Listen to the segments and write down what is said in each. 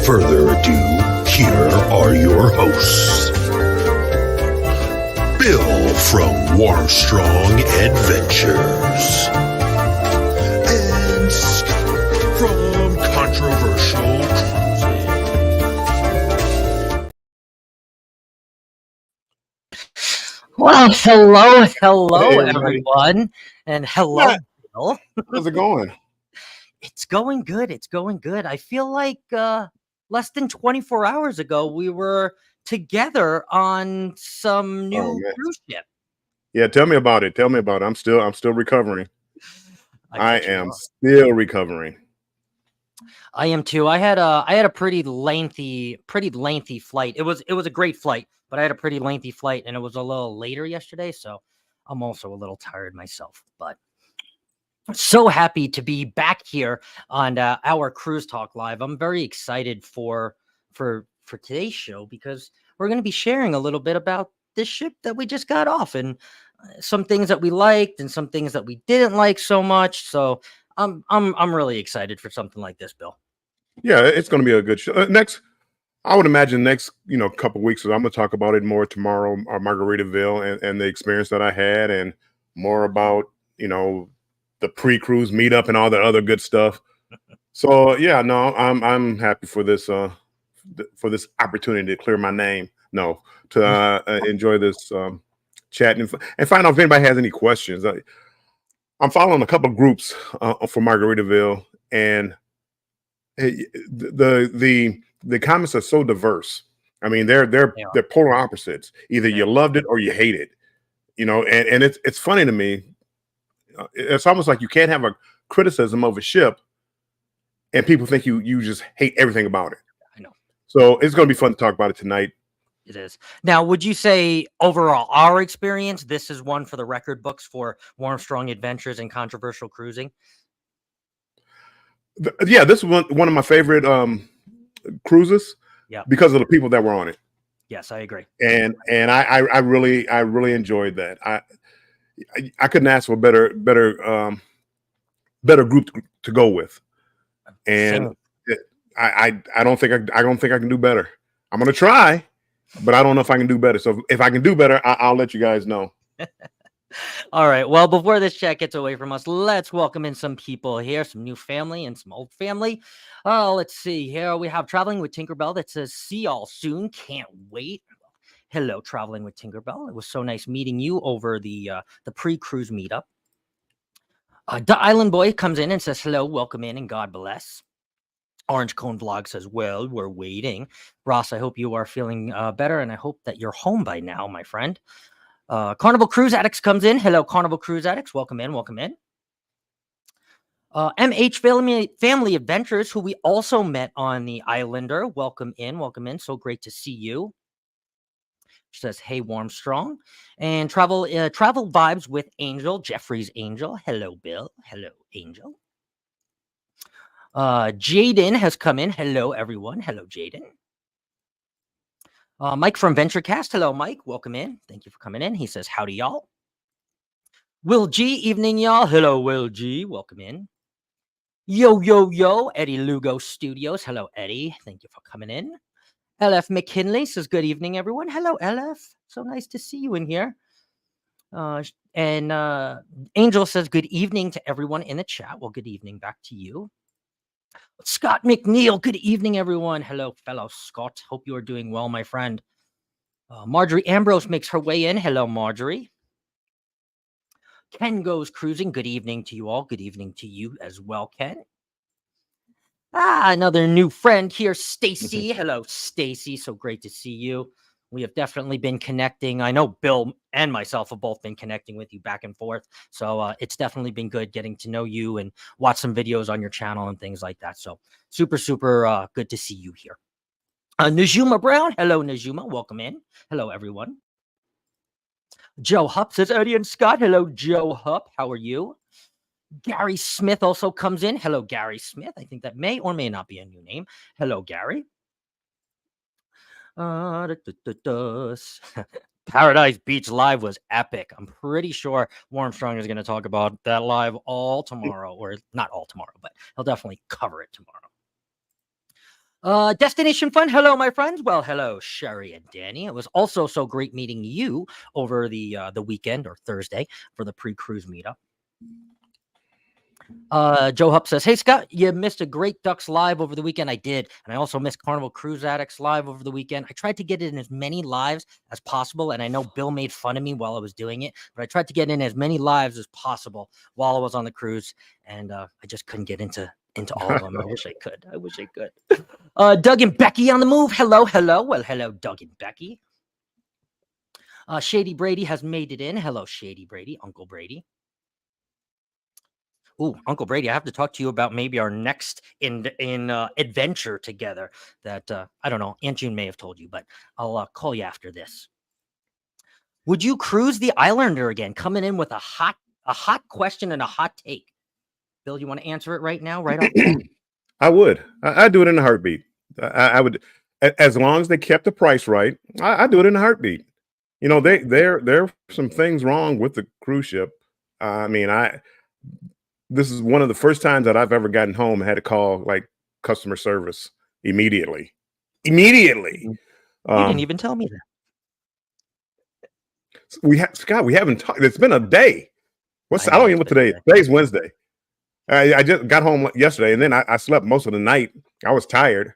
further ado, here are your hosts. Bill from Warmstrong Adventures. And Scott from Controversial Cruising. Well, hello, Hey, everybody. everyone, and hello, Matt, Bill. how's it going? It's going good. It's going good. I feel like less than 24 hours ago we were together on some Oh new man, cruise ship. yeah. Tell me about it. Tell me about it. I'm still recovering. I I bet you am are. still recovering. I am too. I had a pretty lengthy flight. It was a great flight, but I had a pretty lengthy flight, and it was a little later yesterday, so I'm also a little tired myself. But so happy to be back here on our Cruise Talk Live. I'm very excited for today's show because we're going to be sharing a little bit about this ship that we just got off and some things that we liked and some things that we didn't like so much. So I'm really excited for something like this, Bill. Yeah, it's going to be a good show. Next, I would imagine next couple weeks. So I'm going to talk about it more tomorrow, Margaritaville, and the experience that I had, and more about the pre-cruise meetup and all the other good stuff. So yeah, no, I'm happy for this opportunity to clear my name. No, to enjoy this chat and find out if anybody has any questions. I'm following a couple of groups for Margaritaville, and the comments are so diverse. I mean, they're Yeah. they're polar opposites. Either Yeah. you loved it or you hate it. And it's funny to me. It's almost like you can't have a criticism of a ship, and people think you just hate everything about it. I know. So it's going to be fun to talk about it tonight. It is. Now, would you say overall our experience, this is one for the record books for Warm Strong Adventures and Controversial Cruising? Yeah, this is one of my favorite cruises. Yeah. Because of the people that were on it. Yes, I agree. And I really enjoyed that. I couldn't ask for a better group to go with. And I don't think I can do better. I'm gonna try, but I don't know if I can do better. So if I can do better, I'll let you guys know. All right. Well, before this chat gets away from us, let's welcome in some people here, some new family and some old family. Let's see here. We have Traveling with Tinkerbell that says, "See y'all soon. Can't wait." Hello, Traveling with Tinkerbell. It was so nice meeting you over the pre-cruise meetup. The Island Boy comes in and says, "Hello, welcome in, and God bless." Orange Cone Vlog says, "Well, we're waiting." Ross, I hope you are feeling better, and I hope that you're home by now, my friend. Carnival Cruise Addicts comes in. Hello, Carnival Cruise Addicts. Welcome in. Welcome in. MH Family Adventures, who we also met on the Islander. Welcome in. Welcome in. So great to see you. She says, "Hey, Warm Strong." And travel vibes with Angel, Jeffrey's Angel. Hello, Bill. Hello, Angel. Jaden has come in. Hello, everyone. Hello, Jaden. Mike from VentureCast. Hello, Mike. Welcome in. Thank you for coming in. He says, "Howdy, y'all." Will G, evening, y'all. Hello, Will G. Welcome in. Yo, Eddie Lugo Studios. Hello, Eddie. Thank you for coming in. LF McKinley says, "Good evening, everyone." Hello, LF. So nice to see you in here. And Angel says, "Good evening to everyone in the chat." Well, good evening back to you. Scott McNeil, good evening, everyone. Hello, fellow Scott. Hope you are doing well, my friend. Marjorie Ambrose makes her way in. Hello, Marjorie. Ken goes cruising. Good evening to you all. Good evening to you as well, Ken. Another new friend here, Stacy. Hello, Stacy. So great to see you. We have definitely been connecting. I know Bill and myself have both been connecting with you back and forth. So it's definitely been good getting to know you and watch some videos on your channel and things like that. So super good to see you here. Najuma Brown. Hello, Najuma. Welcome in. Hello, everyone. Joe Hupp says, "Eddie and Scott." Hello, Joe Hupp. How are you? Gary Smith also comes in. Hello, Gary Smith. I think that may or may not be a new name. Hello, Gary. Paradise Beach Live was epic. I'm pretty sure Warmstrong is going to talk about that live all tomorrow, or not all tomorrow, but he'll definitely cover it tomorrow. Destination Fun. Hello, my friends. Well, hello, Sherry and Danny. It was also so great meeting you over the weekend or Thursday for the pre-cruise meetup. Joe Hupp says, "Hey Scott, you missed a great Ducks live over the weekend." I did, and I also missed Carnival Cruise Addicts live over the weekend. I tried to get in as many lives as possible, and I know Bill made fun of me while I was doing it, but I tried to get in as many lives as possible while I was on the cruise, and I just couldn't get into all of them. I wish I could. I wish I could. Doug and Becky on the move. Hello, hello. Well, hello, Doug and Becky. Shady Brady has made it in. Hello, Shady Brady, Uncle Brady. Ooh, Uncle Brady, I have to talk to you about maybe our next in adventure together that I don't know, Aunt June may have told you, but I'll call you after this. Would you cruise the Islander again? Coming in with a hot question and a hot take. Bill, you want to answer it right now, right off the bat? I would. I'd do it in a heartbeat. I would, as long as they kept the price right. I'd do it in a heartbeat. You know, there are some things wrong with the cruise ship. I mean, this is one of the first times that I've ever gotten home and had to call like customer service immediately. You didn't even tell me that. Scott, we haven't talked. It's been a day. I I don't know, even know what today is. Today's Wednesday. I just got home yesterday, and then I slept most of the night. I was tired,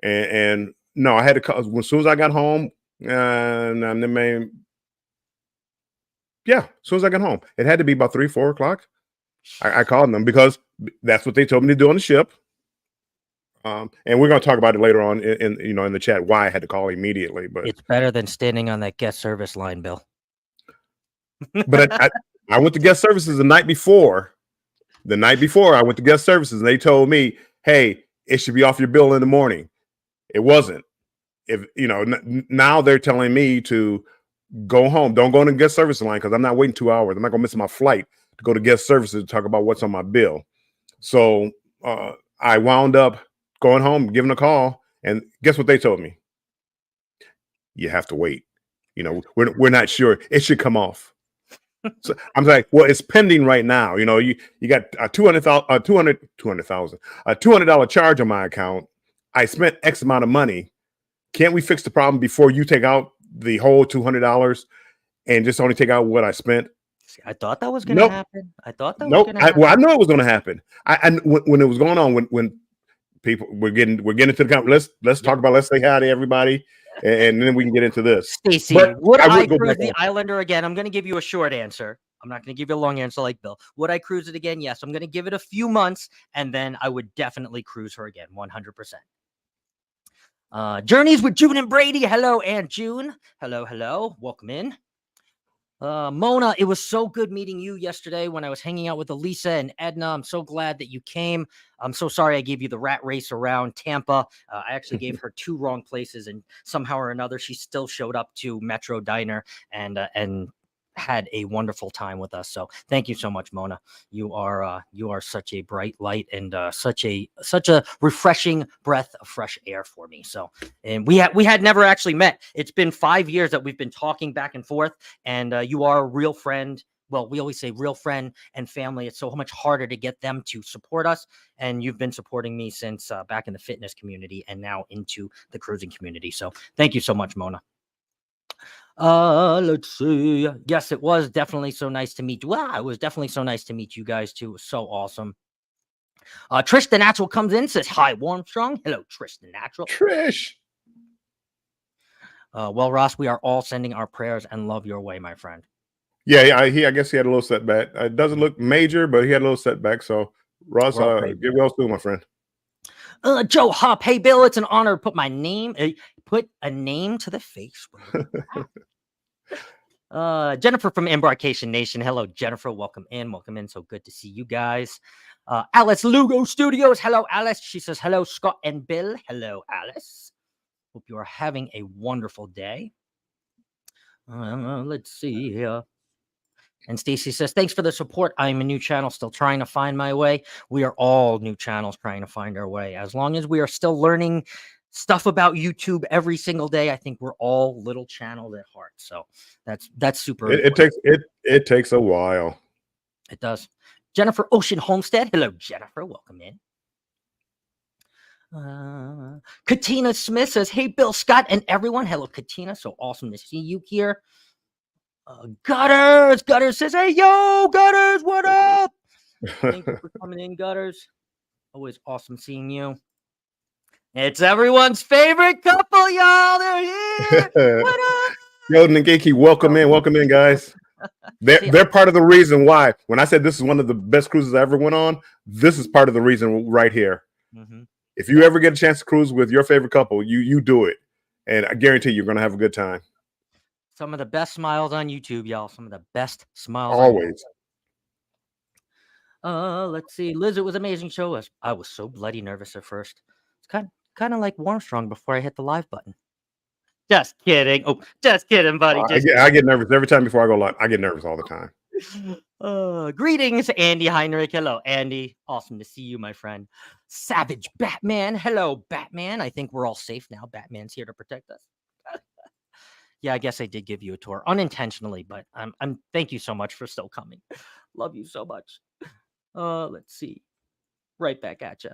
and no, I had to call as soon as I got home. And then as soon as I got home, it had to be about 3-4 o'clock. I called them because that's what they told me to do on the ship. And we're going to talk about it later on in the chat why I had to call immediately. But It's better than standing on that guest service line, Bill. but I went to guest services the night before. The night before, I went to guest services, and they told me, "Hey, it should be off your bill in the morning." It wasn't. If now they're telling me to go home. Don't go on the guest service line because I'm not waiting 2 hours. I'm not gonna miss my flight to go to guest services to talk about what's on my bill. So I wound up going home, giving a call, and guess what they told me? You have to wait. We're not sure. It should come off. So I'm like, well, it's pending right now. You got a $200 charge on my account. I spent X amount of money. Can't we fix the problem before you take out the whole $200 and just only take out what I spent? See, I thought that was going to happen. I thought that was Nope. going to happen. Well, I know it was going to happen. When it was going on, when people we're getting into the conversation, let's talk about, let's say hi to everybody, and then we can get into this. Stacy, would I cruise the Islander again? I'm going to give you a short answer. I'm not going to give you a long answer like Bill. Would I cruise it again? Yes. I'm going to give it a few months, and then I would definitely cruise her again, 100%. Journeys with June and Brady. Hello, Aunt June. Hello, hello. Welcome in. Mona, it was so good meeting you yesterday when I was hanging out with Elisa and Edna. I'm so glad that you came. I'm so sorry I gave you the rat race around Tampa. I actually gave her 2 wrong places, and somehow or another, she still showed up to Metro Diner and had a wonderful time with us. So thank you so much, Mona. You are such a bright light and such a refreshing breath of fresh air for me. So, and we had never actually met. It's been 5 years that we've been talking back and forth, and you are a real friend. Well, we always say real friend and family. It's so much harder to get them to support us. And you've been supporting me since back in the fitness community and now into the cruising community. So thank you so much, Mona. Let's see. Yes, it was definitely so nice to meet you. Wow, it was definitely so nice to meet you guys too. It was so awesome. Trish the Natural comes in, says hi, Warmstrong. Hello, Trish the Natural. Trish. Well, Ross, we are all sending our prayers and love your way, my friend. Yeah, I guess he had a little setback. It doesn't look major, but he had a little setback. So, Ross, get well soon, my friend. Joe Hop, hey Bill, it's an honor to put a name to the face. Jennifer from Embarkation Nation. Hello, Jennifer. Welcome in. So good to see you guys. Alice Lugo Studios. Hello, Alice. She says, hello, Scott and Bill. Hello, Alice. Hope you are having a wonderful day. Let's see here. And Stacy says, thanks for the support. I'm a new channel, still trying to find my way. We are all new channels trying to find our way. As long as we are still learning stuff about YouTube every single day, I think we're all little channels at heart. So that's super. It takes a while. It does. Jennifer Ocean Homestead. Hello, Jennifer. Welcome in. Katina Smith says, "Hey, Bill, Scott, and everyone. Hello, Katina. So awesome to see you here." Gutters says, "Hey, yo, Gutters, what up?" Thank you for coming in, Gutters. Always awesome seeing you. It's everyone's favorite couple, y'all. They're here. What up? Yo, Ngeki, welcome in, guys. They're part of the reason why, when I said this is one of the best cruises I ever went on, this is part of the reason right here. Mm-hmm. If you ever get a chance to cruise with your favorite couple, you do it. And I guarantee you're going to have a good time. Some of the best smiles on YouTube, y'all. Some of the best smiles. Always. Let's see. Liz, it was an amazing show. I was so bloody nervous at first. It's kind of like Warmstrong before I hit the live button. Just kidding. Oh, just kidding, buddy. I get nervous every time before I go live. I get nervous all the time. Greetings, Andy Heinrich. Hello, Andy. Awesome to see you, my friend. Savage Batman. Hello, Batman. I think we're all safe now. Batman's here to protect us. Yeah, I guess I did give you a tour unintentionally, but I'm thank you so much for still coming. Love you so much. Let's see. Right back at you.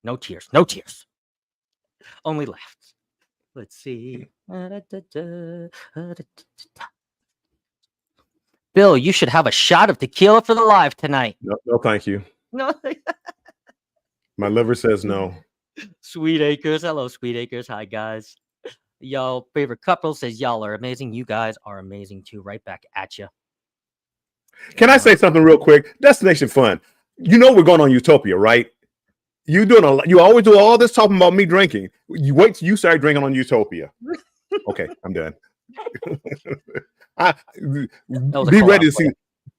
No tears. No tears. Only laughs. Let's see. Bill, you should have a shot of tequila for the live tonight. No, thank you. No. My liver says no. Sweet Acres. Hello, Sweet Acres. Hi, guys. Y'all favorite couple says y'all are amazing. You guys are amazing too. Right back at you. Can I say something real quick? Destination Fun. You know we're going on Utopia, right? You always do all this talking about me drinking. You wait till you start drinking on Utopia. Okay, I'm done. Be ready to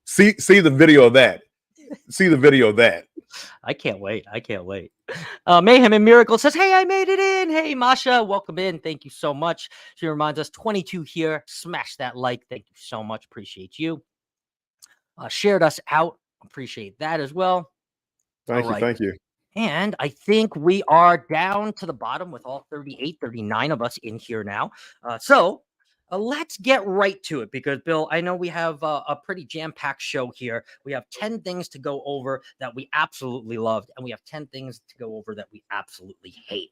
see the video of that. See the video of that. I can't wait. Mayhem and Miracle says, "Hey, I made it in. Hey, Masha, welcome in. Thank you so much." She reminds us 22 here. Smash that like. Thank you so much. Appreciate you. Shared us out. Appreciate that as well. Thank you. And I think we are down to the bottom with all 39 of us in here now. So let's get right to it because, Bill, I know we have a pretty jam-packed show here. We have 10 things to go over that we absolutely loved, and we have 10 things to go over that we absolutely hate.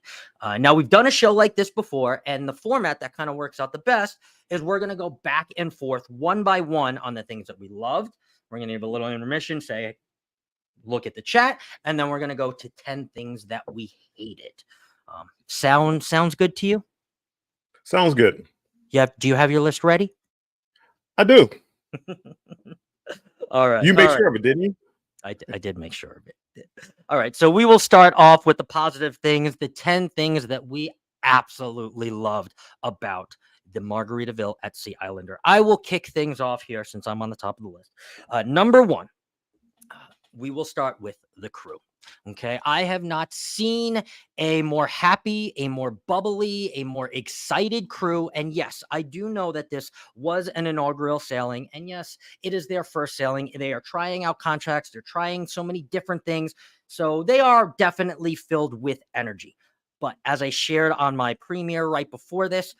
Now, we've done a show like this before, and the format that kind of works out the best is we're going to go back and forth one by one on the things that we loved. We're going to give a little intermission, look at the chat, and then we're going to go to 10 things that we hated. Sounds good to you? Sounds good. Do you have your list ready? I do. All right. You made sure of it, didn't you? I did make sure of it. All right. So we will start off with the positive things, the 10 things that we absolutely loved about the Margaritaville at Sea Islander. I will kick things off here since I'm on the top of the list. Number one, we will start with the crew. Okay. I have not seen a more happy, a more bubbly, a more excited crew. And yes, I do know that this was an inaugural sailing. And yes, it is their first sailing. They are trying out contracts. They're trying so many different things. So they are definitely filled with energy. But as I shared on my premiere right before this,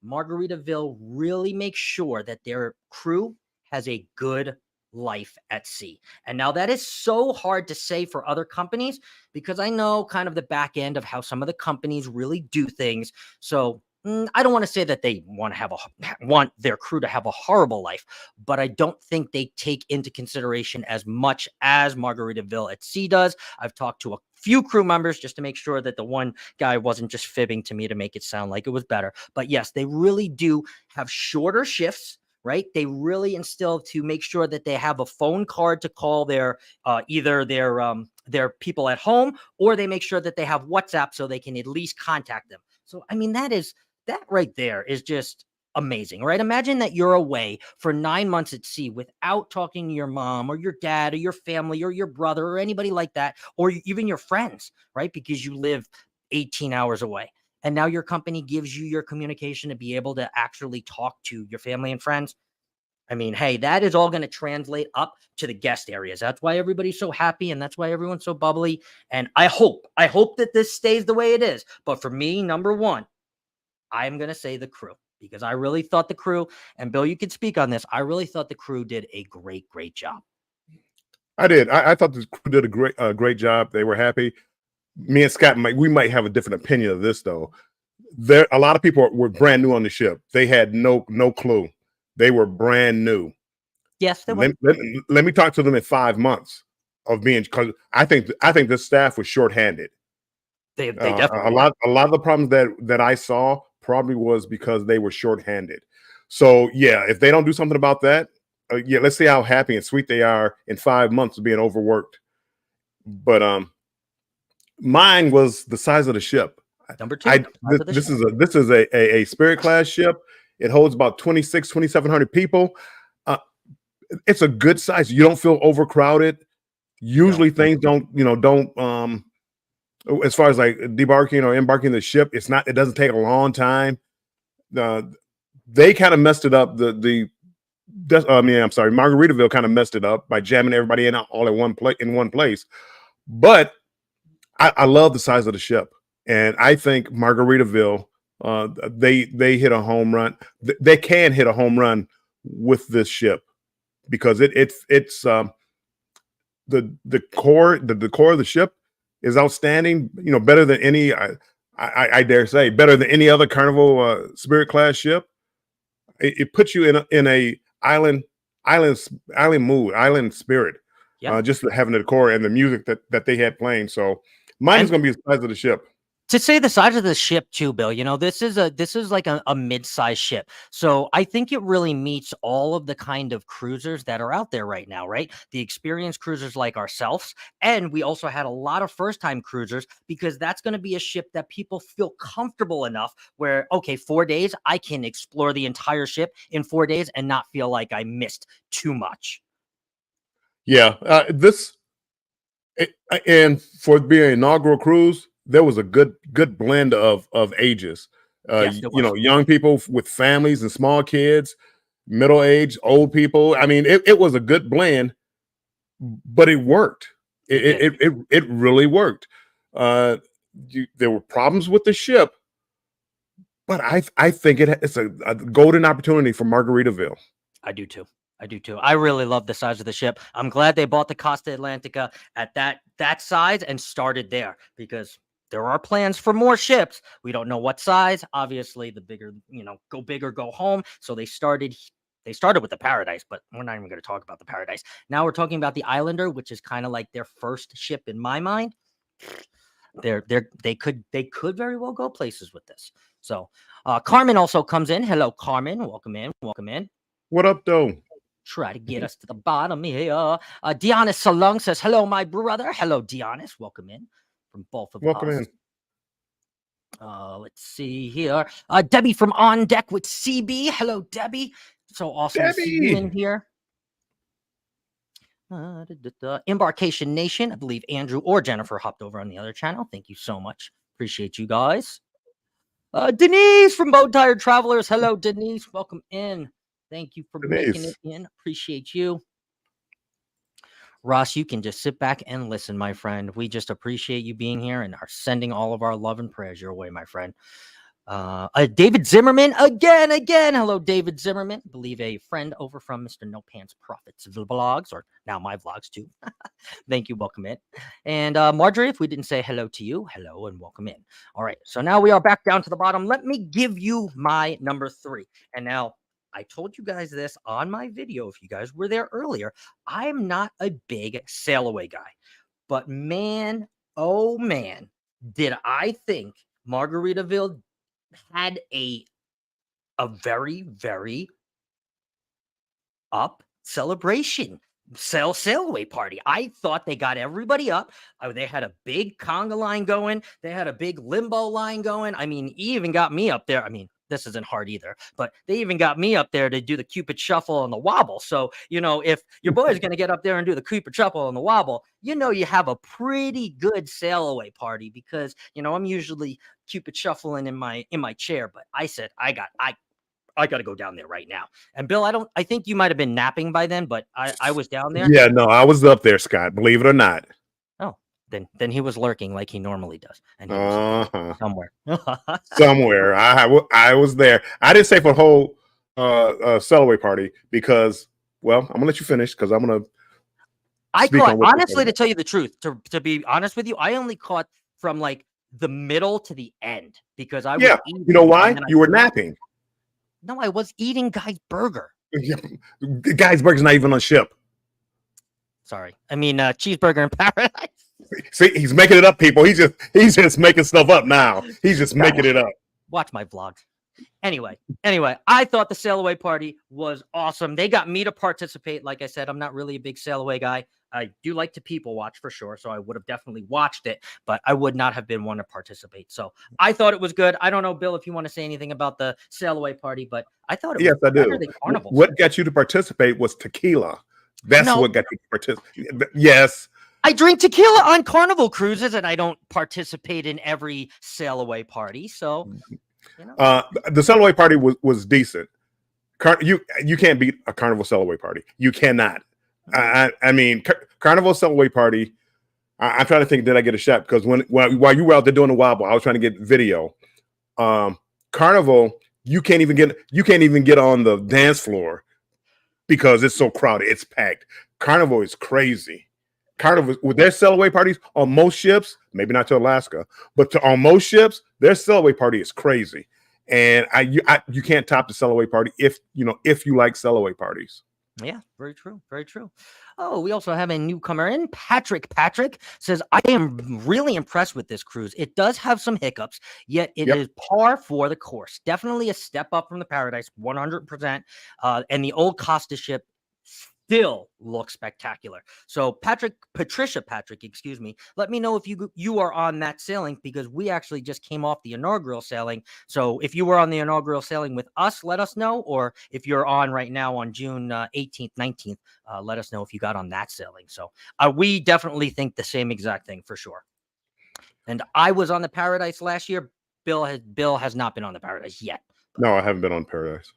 Margaritaville really makes sure that their crew has a good life at sea. And now that is so hard to say for other companies because I know kind of the back end of how some of the companies really do things. So I don't want to say that they want their crew to have a horrible life, but I don't think they take into consideration as much as Margaritaville at Sea does. I've talked to a few crew members just to make sure that the one guy wasn't just fibbing to me to make it sound like it was better. But yes, they really do have shorter shifts. Right? They really instill to make sure that they have a phone card to call their either their people at home, or they make sure that they have WhatsApp so they can at least contact them. So, I mean, that right there is just amazing, right? Imagine that you're away for 9 months at sea without talking to your mom or your dad or your family or your brother or anybody like that, or even your friends, right? Because you live 18 hours away. And now your company gives you your communication to be able to actually talk to your family and friends. I mean, hey, that is all going to translate up to the guest areas. That's why everybody's so happy, and that's why everyone's so bubbly. And I hope that this stays the way it is. But for me, number one, I'm going to say the crew, because I really thought the crew, and Bill, you could speak on this, I really thought the crew did a great job. I did. I thought the crew did a great job. They were happy. me and Scott might have a different opinion of this though. There, a lot of people were brand new on the ship. They had no clue. They were brand new. Yes, they were. Let me talk to them in 5 months of being, because I think this staff was shorthanded. They definitely a lot of the problems that I saw probably was because they were shorthanded. So yeah, if they don't do something about that, yeah, let's see how happy and sweet they are in 5 months of being overworked. But mine was the size of the ship. Number two. This is a Spirit class ship. It holds about 2,700 people. It's a good size. You don't feel overcrowded. Usually things don't as far as like debarking or embarking the ship, it doesn't take a long time. They kind of messed it up. Margaritaville kind of messed it up by jamming everybody in all in one place. But I love the size of the ship, and I think Margaritaville, they hit a home run. They can hit a home run with this ship because it's the core of the ship is outstanding. You know, better than any I dare say better than any other Carnival Spirit class ship. It puts you in a island mood, island spirit. Yeah. Just having the core and the music that they had playing. So mine is going to be the size of the ship. To say the size of the ship too, Bill, you know, this is like a mid-sized ship. So I think it really meets all of the kind of cruisers that are out there right now, right? The experienced cruisers like ourselves. And we also had a lot of first-time cruisers because that's going to be a ship that people feel comfortable enough where, okay, 4 days, I can explore the entire ship in 4 days and not feel like I missed too much. Yeah. And for being an inaugural cruise, there was a good blend of ages. Yes, You know, young people with families and small kids, middle age, old people. I mean, it was a good blend, but it worked. It really worked. There were problems with the ship, but I think it's a golden opportunity for Margaritaville. I do too. I really love the size of the ship. I'm glad they bought the Costa Atlantica at that size and started there because there are plans for more ships. We don't know what size. Obviously, the bigger, go big or go home. So they started with the Paradise, but we're not even going to talk about the Paradise. Now we're talking about the Islander, which is kind of like their first ship in my mind. They could very well go places with this. So Carmen also comes in. Hello, Carmen. Welcome in. What up, though? Try to get us to the bottom here. Deonis Salung says, hello, my brother. Hello, Deonis. Welcome in from both of us. Welcome in. Let's see here. Debbie from On Deck with CB. Hello, Debbie. So awesome to see you in here. Embarkation Nation. I believe Andrew or Jennifer hopped over on the other channel. Thank you so much. Appreciate you guys. Denise from Boat Tired Travelers. Hello, Denise. Welcome in. Thank you for making it in. Appreciate you. Ross, you can just sit back and listen, my friend. We just appreciate you being here and are sending all of our love and prayers your way, my friend. David Zimmerman again. Hello, David Zimmerman. I believe a friend over from Mr. No Pants Profits vlogs, or now my vlogs too. Thank you. Welcome in. And Marjorie, if we didn't say hello to you, hello and welcome in. All right. So now we are back down to the bottom. Let me give you my number 3. And now, I told you guys this on my video. If you guys were there earlier, I'm not a big sail away guy, but man, oh man, did I think Margaritaville had a very, very up celebration. Sail away party. I thought they got everybody up. They had a big conga line going. They had a big limbo line going. I mean, he even got me up there. I mean, this isn't hard either, but they even got me up there to do the Cupid Shuffle and the wobble. So, if your boy is going to get up there and do the Cupid Shuffle and the wobble, you have a pretty good sail away party because, I'm usually Cupid shuffling in my chair, but I said, I got to go down there right now. And Bill, I think you might've been napping by then, but I was down there. Yeah, no, I was up there, Scott, believe it or not. Oh, then he was lurking like he normally does. And he was somewhere. Somewhere. I was there. I didn't say for the whole sail away party because, well, I'm gonna let you finish because I'm gonna honestly, to tell you the truth, to be honest with you, I only caught from like the middle to the end because I was Yeah, eating. you know why? and then I You were forgot. napping. No, I was eating Guy's Burger. The guy's burger's not even on ship. Sorry, I mean cheeseburger in paradise. See, he's making it up, people. He's just making stuff up now. He's just making it up. Watch my vlogs. Anyway, I thought the sail away party was awesome. They got me to participate. Like I said, I'm not really a big sail away guy. I do like to people watch for sure, so I would have definitely watched it, but I would not have been one to participate. So I thought it was good. I don't know, Bill, if you want to say anything about the sail away party, but I thought it was Yes, I better do. than Carnival. What got you to participate was tequila. That's No. what got you to participate. Yes. I drink tequila on Carnival cruises, and I don't participate in every sail away party. So, you know. The sail away party was decent. You can't beat a Carnival sail away party. You cannot. I mean, Carnival sail away party. I'm trying to think. Did I get a shot? Because while you were out there doing the wobble, I was trying to get video. Carnival, you can't even get on the dance floor because it's so crowded. It's packed. Carnival is crazy. Carnival with their sail away parties on most ships, maybe not to Alaska, but on most ships, their sail away party is crazy. And you can't top the sail away party if you like sail away parties. Yeah, very true. Very true. Oh, we also have a newcomer in. Patrick says, I am really impressed with this cruise. It does have some hiccups, yet it is par for the course. Definitely a step up from the Paradise, 100%. And the old Costa ship still looks spectacular. So Patricia Patrick, excuse me, let me know if you are on that sailing because we actually just came off the inaugural sailing. So if you were on the inaugural sailing with us, let us know. Or if you're on right now on June 18th, 19th, let us know if you got on that sailing. So we definitely think the same exact thing for sure. And I was on the Paradise last year. Bill has not been on the Paradise yet. No, I haven't been on Paradise.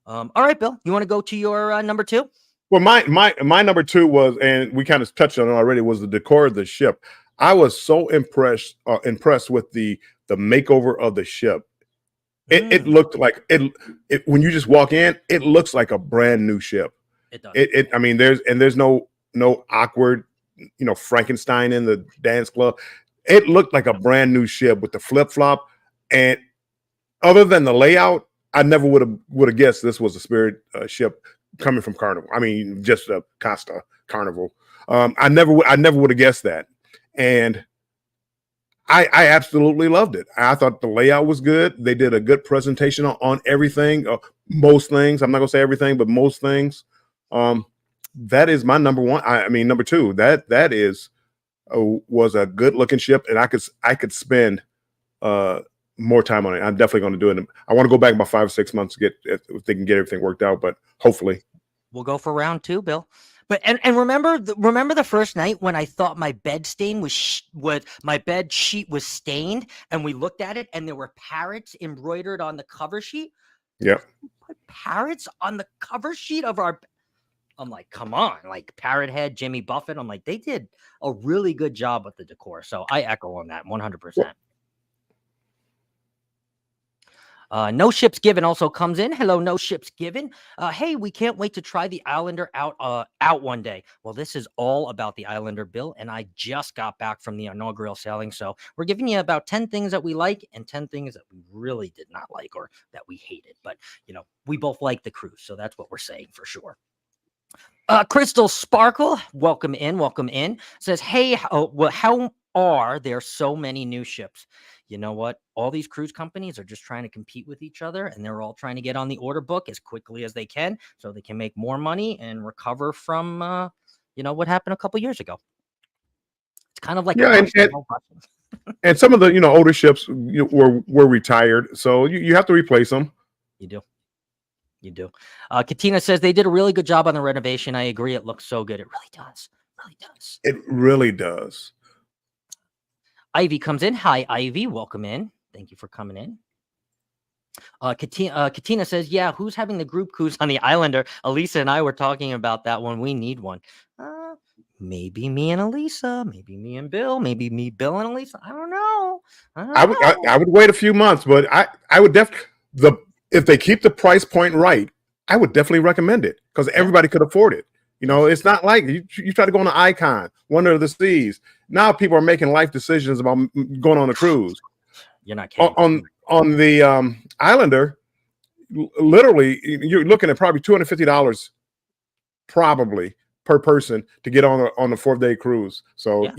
All right, Bill, you want to go to your number two? Well, my number two was, and we kind of touched on it already, was the decor of the ship. I was so impressed with the makeover of the ship. It looked like it when you just walk in, it looks like a brand new ship. It does. I mean, there's no awkward, Frankenstein in the dance club. It looked like a brand new ship with the flip flop, and other than the layout, I never would have guessed this was a Spirit ship coming from Carnival. I mean, just a Costa Carnival. I never would have guessed that, and I absolutely loved it. I thought the layout was good. They did a good presentation on everything, most things. I'm not gonna say everything, but most things. That is my number one. I mean, number two. That was a good looking ship, and I could spend more time on it. I'm definitely going to do it. I want to go back about 5 or 6 months to get if they can get everything worked out, but hopefully we'll go for round two, Bill. But and remember the first night when I thought my bed stain was my bed sheet was stained, and we looked at it and there were parrots embroidered on the cover sheet. Yeah, parrots on the cover sheet of our. I'm like, come on, like Parrot Head, Jimmy Buffett. I'm like, they did a really good job with the decor. So I echo on that 100%. No Ships Given also comes in. Hello, No Ships Given. Hey, we can't wait to try the Islander out one day. Well, this is all about the Islander, Bill, and I just got back from the inaugural sailing, so we're giving you about 10 things that we like and 10 things that we really did not like or that we hated. But, we both like the cruise, so that's what we're saying for sure. Crystal Sparkle, welcome in, says, hey, how are there so many new ships? You know what? All these cruise companies are just trying to compete with each other, and they're all trying to get on the order book as quickly as they can so they can make more money and recover from, what happened a couple years ago. It's kind of like and some of the older ships were retired, so you have to replace them. You do. Katina says they did a really good job on the renovation. I agree. It looks so good. It really does. It really does. Ivy comes in. Hi, Ivy. Welcome in. Thank you for coming in. Katina says, yeah, who's having the group cruise on the Islander? Elisa and I were talking about that one. We need one. Maybe me and Elisa. Maybe me and Bill. Maybe me, Bill, and Elisa. I don't know. I would wait a few months, but I would definitely if they keep the price point right, I would definitely recommend it because everybody could afford it. It's not like you try to go on an Icon, Wonder of the Seas. now people are making life decisions about going on a cruise. You're not kidding. On the Islander, literally, you're looking at probably $250 probably per person to get on the 4-day cruise. So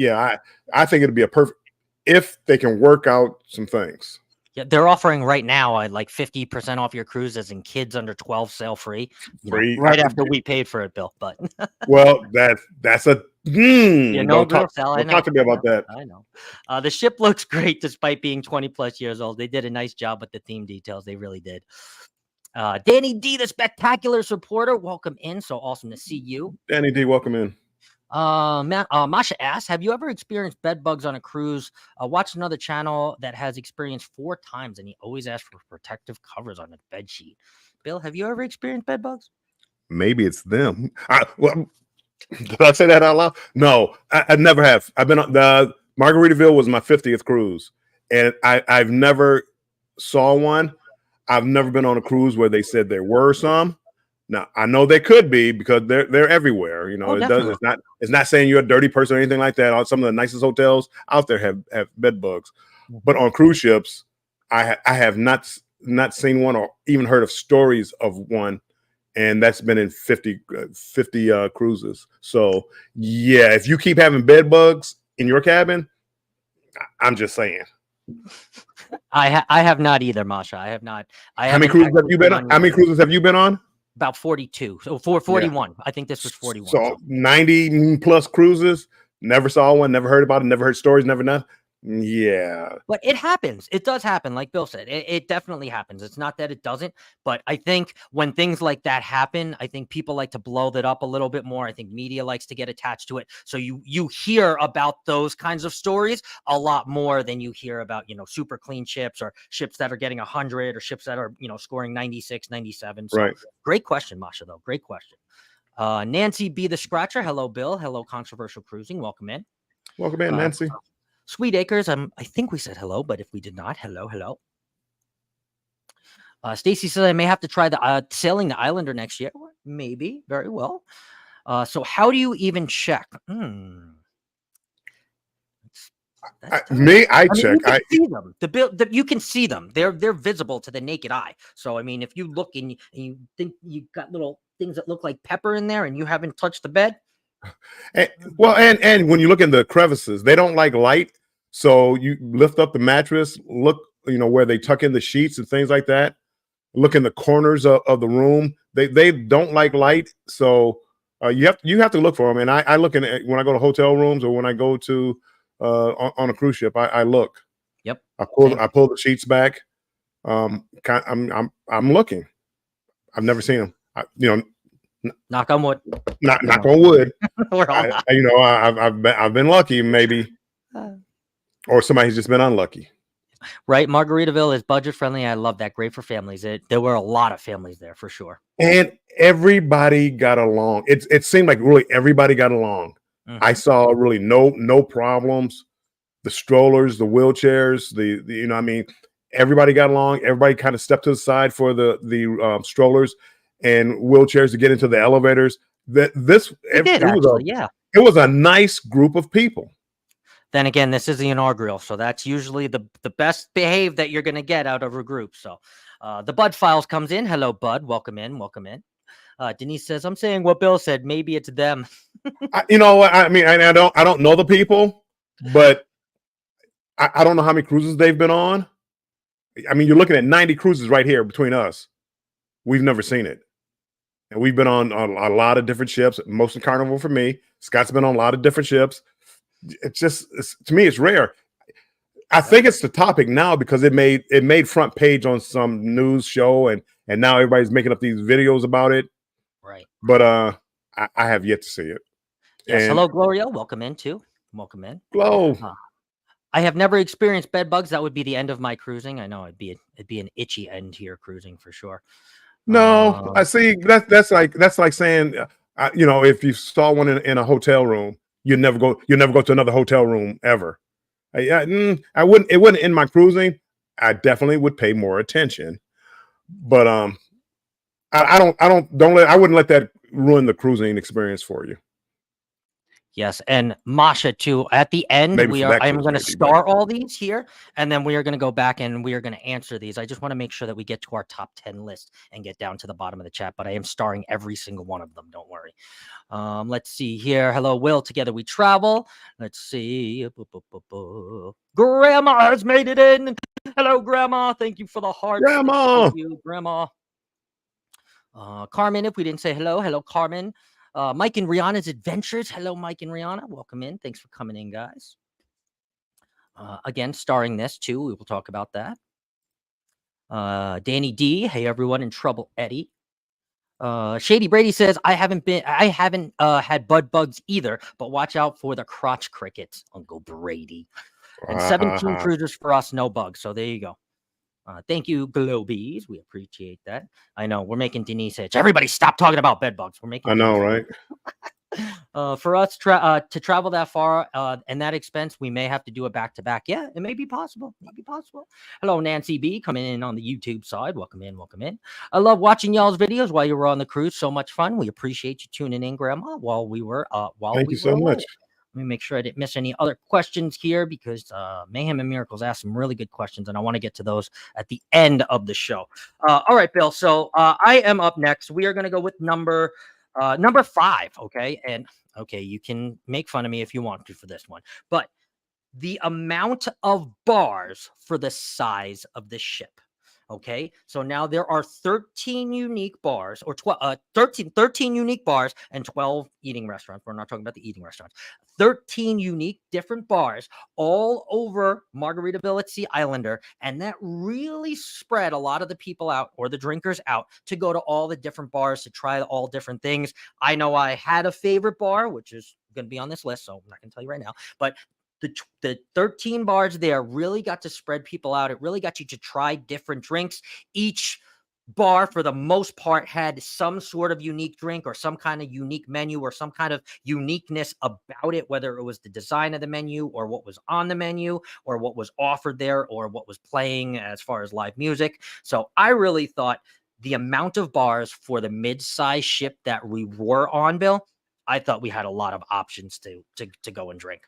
I think it'd be a perfect if they can work out some things. Yeah, they're offering right now like 50% off your cruises and kids under 12 sail free. Free right after we paid for it, Bill. But well, that's a Bill, Sal, don't talk to me about that. I know. The ship looks great despite being 20 plus years old. They did a nice job with the theme details. They really did. Danny D, the spectacular supporter, welcome in. So awesome to see you. Danny D, welcome in. Masha asks, have you ever experienced bed bugs on a cruise? Watched another channel that has experienced 4 times, and he always asks for protective covers on the bed sheet. Bill, have you ever experienced bed bugs? Maybe it's them. Did I say that out loud? No, I never have. I've been on the Margaritaville was my 50th cruise, and I've never saw one. I've never been on a cruise where they said there were some. Now I know they could be because they're everywhere. It's not saying you're a dirty person or anything like that. Some of the nicest hotels out there have bed bugs, but on cruise ships, I have not seen one or even heard of stories of one, and that's been in 50 cruises. So yeah, if you keep having bed bugs in your cabin, I'm just saying. I have not either, Masha. I have not. How many cruises have you been on? How many cruises have you been on? About 42. So 41. Yeah. I think this was 41. So 90 plus cruises. Never saw one. Never heard about it. Never heard stories. Never nothing. Yeah. But it happens. It does happen. Like Bill said, it definitely happens. It's not that it doesn't, but I think when things like that happen, I think people like to blow that up a little bit more. I think media likes to get attached to it. So you hear about those kinds of stories a lot more than you hear about, super clean ships or ships that are getting 100 or ships that are, scoring 96, 97. So right. Great question, Masha, though. Great question. Nancy B. the Scratcher. Hello, Bill. Hello, Controversial Cruising. Welcome in. Welcome in, Nancy. Sweet Acres, I think we said hello, but if we did not, hello. Stacy says I may have to try the sailing the Islander next year. Maybe, very well. So how do you even check? I check. You can see them. You can see them. They're visible to the naked eye. So I mean, if you look and you think you got little things that look like pepper in there, and you haven't touched the bed. And when you look in the crevices, they don't like light. So you lift up the mattress, look, where they tuck in the sheets and things like that. Look in the corners of the room. They don't like light. So you have to look for them. And I look when I go to hotel rooms or when I go to on a cruise ship, I look. Yep. I pull the sheets back. I'm looking. I've never seen them. Knock on wood. Knock on wood. We're all I've been lucky, maybe, or somebody's just been unlucky. Right, Margaritaville is budget friendly. I love that. Great for families. There were a lot of families there for sure, and everybody got along. It seemed like really everybody got along. Mm-hmm. I saw really no problems. The strollers, the wheelchairs, everybody got along. Everybody kind of stepped to the side for the strollers and wheelchairs to get into the elevators. It was a nice group of people. Then again, this is the inaugural, so that's usually the best behaved that you're going to get out of a group. So the Bud Files comes in. Hello, Bud. Welcome in. Denise says, I'm saying what Bill said. Maybe it's them. You know what? I mean, I don't know the people, but I don't know how many cruises they've been on. I mean, you're looking at 90 cruises right here between us. We've never seen it. And we've been on a lot of different ships, mostly Carnival for me. Scott's been on a lot of different ships. To me, it's rare. I think it's the topic now because it made front page on some news show, and now everybody's making up these videos about it. Right. But I have yet to see it. Yes. Hello, Gloria. Welcome in too. Welcome in. Hello. I have never experienced bed bugs. That would be the end of my cruising. I know it'd be an itchy end to your cruising for sure. No, I see. That's like saying, if you saw one in a hotel room, you never go to another hotel room ever. I wouldn't. It wouldn't end my cruising. I definitely would pay more attention, but I wouldn't let that ruin the cruising experience for you. Yes, and Masha too. At the end, Maybe for that I'm case, going to maybe, but star all these here, and then we are going to go back and we are going to answer these. I just want to make sure that we get to our top 10 list and get down to the bottom of the chat. But I am starring every single one of them. Don't worry. Let's see here. Hello, Will. Together we travel. Let's see. Grandma has made it in. Hello, Grandma. Thank you for the hearts. Grandma. Thank you, Grandma. Carmen, if we didn't say hello, hello, Carmen. Mike and Rihanna's Adventures. Hello, Mike and Rihanna. Welcome in. Thanks for coming in, guys. Again, starring this too. We will talk about that. Danny D. Hey, everyone in trouble, Eddie. Shady Brady says, I haven't had bud bugs either, but watch out for the crotch crickets, Uncle Brady. And 17 cruisers for us, no bugs. So there you go. Thank you, Globies. We appreciate that. I know we're making Denise itch. Everybody stop talking about bed bugs. We're making I know, right? For us to travel that far and that expense, we may have to do a back-to-back. Yeah, it may be possible. Maybe possible. Hello, Nancy B. Coming in on the YouTube side. Welcome in. Welcome in. I love watching y'all's videos while you were on the cruise. So much fun. We appreciate you tuning in, Grandma, while we were Thank you so much. Let me make sure I didn't miss any other questions here because Mayhem and Miracles asked some really good questions, and I want to get to those at the end of the show. All right, Bill. So I am up next. We are going to go with number 5. Okay. And okay, you can make fun of me if you want to for this one, but the amount of bars for the size of the ship. Okay, so now there are 13 unique bars, or 13 unique bars and 12 eating restaurants. We're not talking about the eating restaurants. 13 unique different bars all over Margaritaville at Sea Islander, and that really spread a lot of the people out, or the drinkers out, to go to all the different bars to try all different things. I know I had a favorite bar, which is going to be on this list, so I'm not going to tell you right now, but the 13 bars there really got to spread people out. It really got you to try different drinks. Each bar, for the most part, had some sort of unique drink or some kind of unique menu or some kind of uniqueness about it, whether it was the design of the menu or what was on the menu or what was offered there or what was playing as far as live music. So I really thought the amount of bars for the mid-size ship that we were on, Bill, I thought we had a lot of options to go and drink.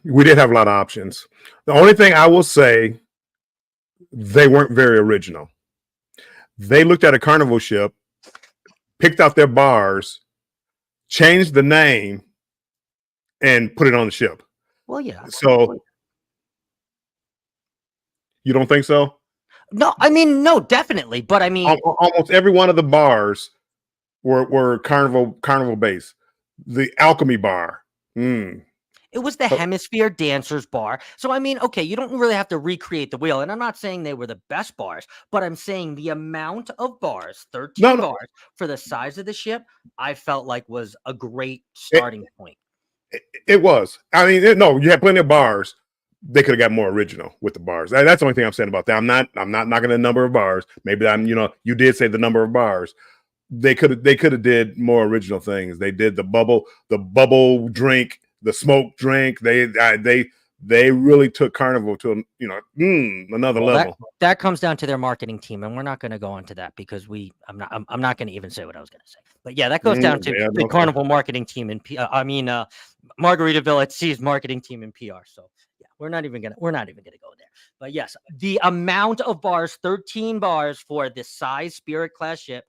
We did have a lot of options. The only thing I will say, they weren't very original. They looked at a Carnival ship, picked out their bars, changed the name, and put it on the ship. Well, yeah. So you don't think so? No, I mean, no, definitely. But I mean, almost every one of the bars were Carnival based. The Alchemy Bar. It was the Hemisphere Dancers Bar. So, I mean, okay, you don't really have to recreate the wheel. And I'm not saying they were the best bars, but I'm saying the amount of bars, 13 bars for the size of the ship, I felt like was a great starting point. It was. I mean, you had plenty of bars. They could have got more original with the bars. That's the only thing I'm saying about that. I'm not knocking the number of bars. Maybe you did say the number of bars. They could have did more original things. They did the bubble drink, the smoke drink. They really took Carnival to another level. That comes down to their marketing team, and we're not going to go into that because I'm not going to even say what I was going to say. But yeah, that goes down to the Carnival marketing team and Margaritaville at Sea's marketing team and PR. So yeah, we're not even gonna go there. But yes, the amount of bars, 13 bars for this size Spirit class ship,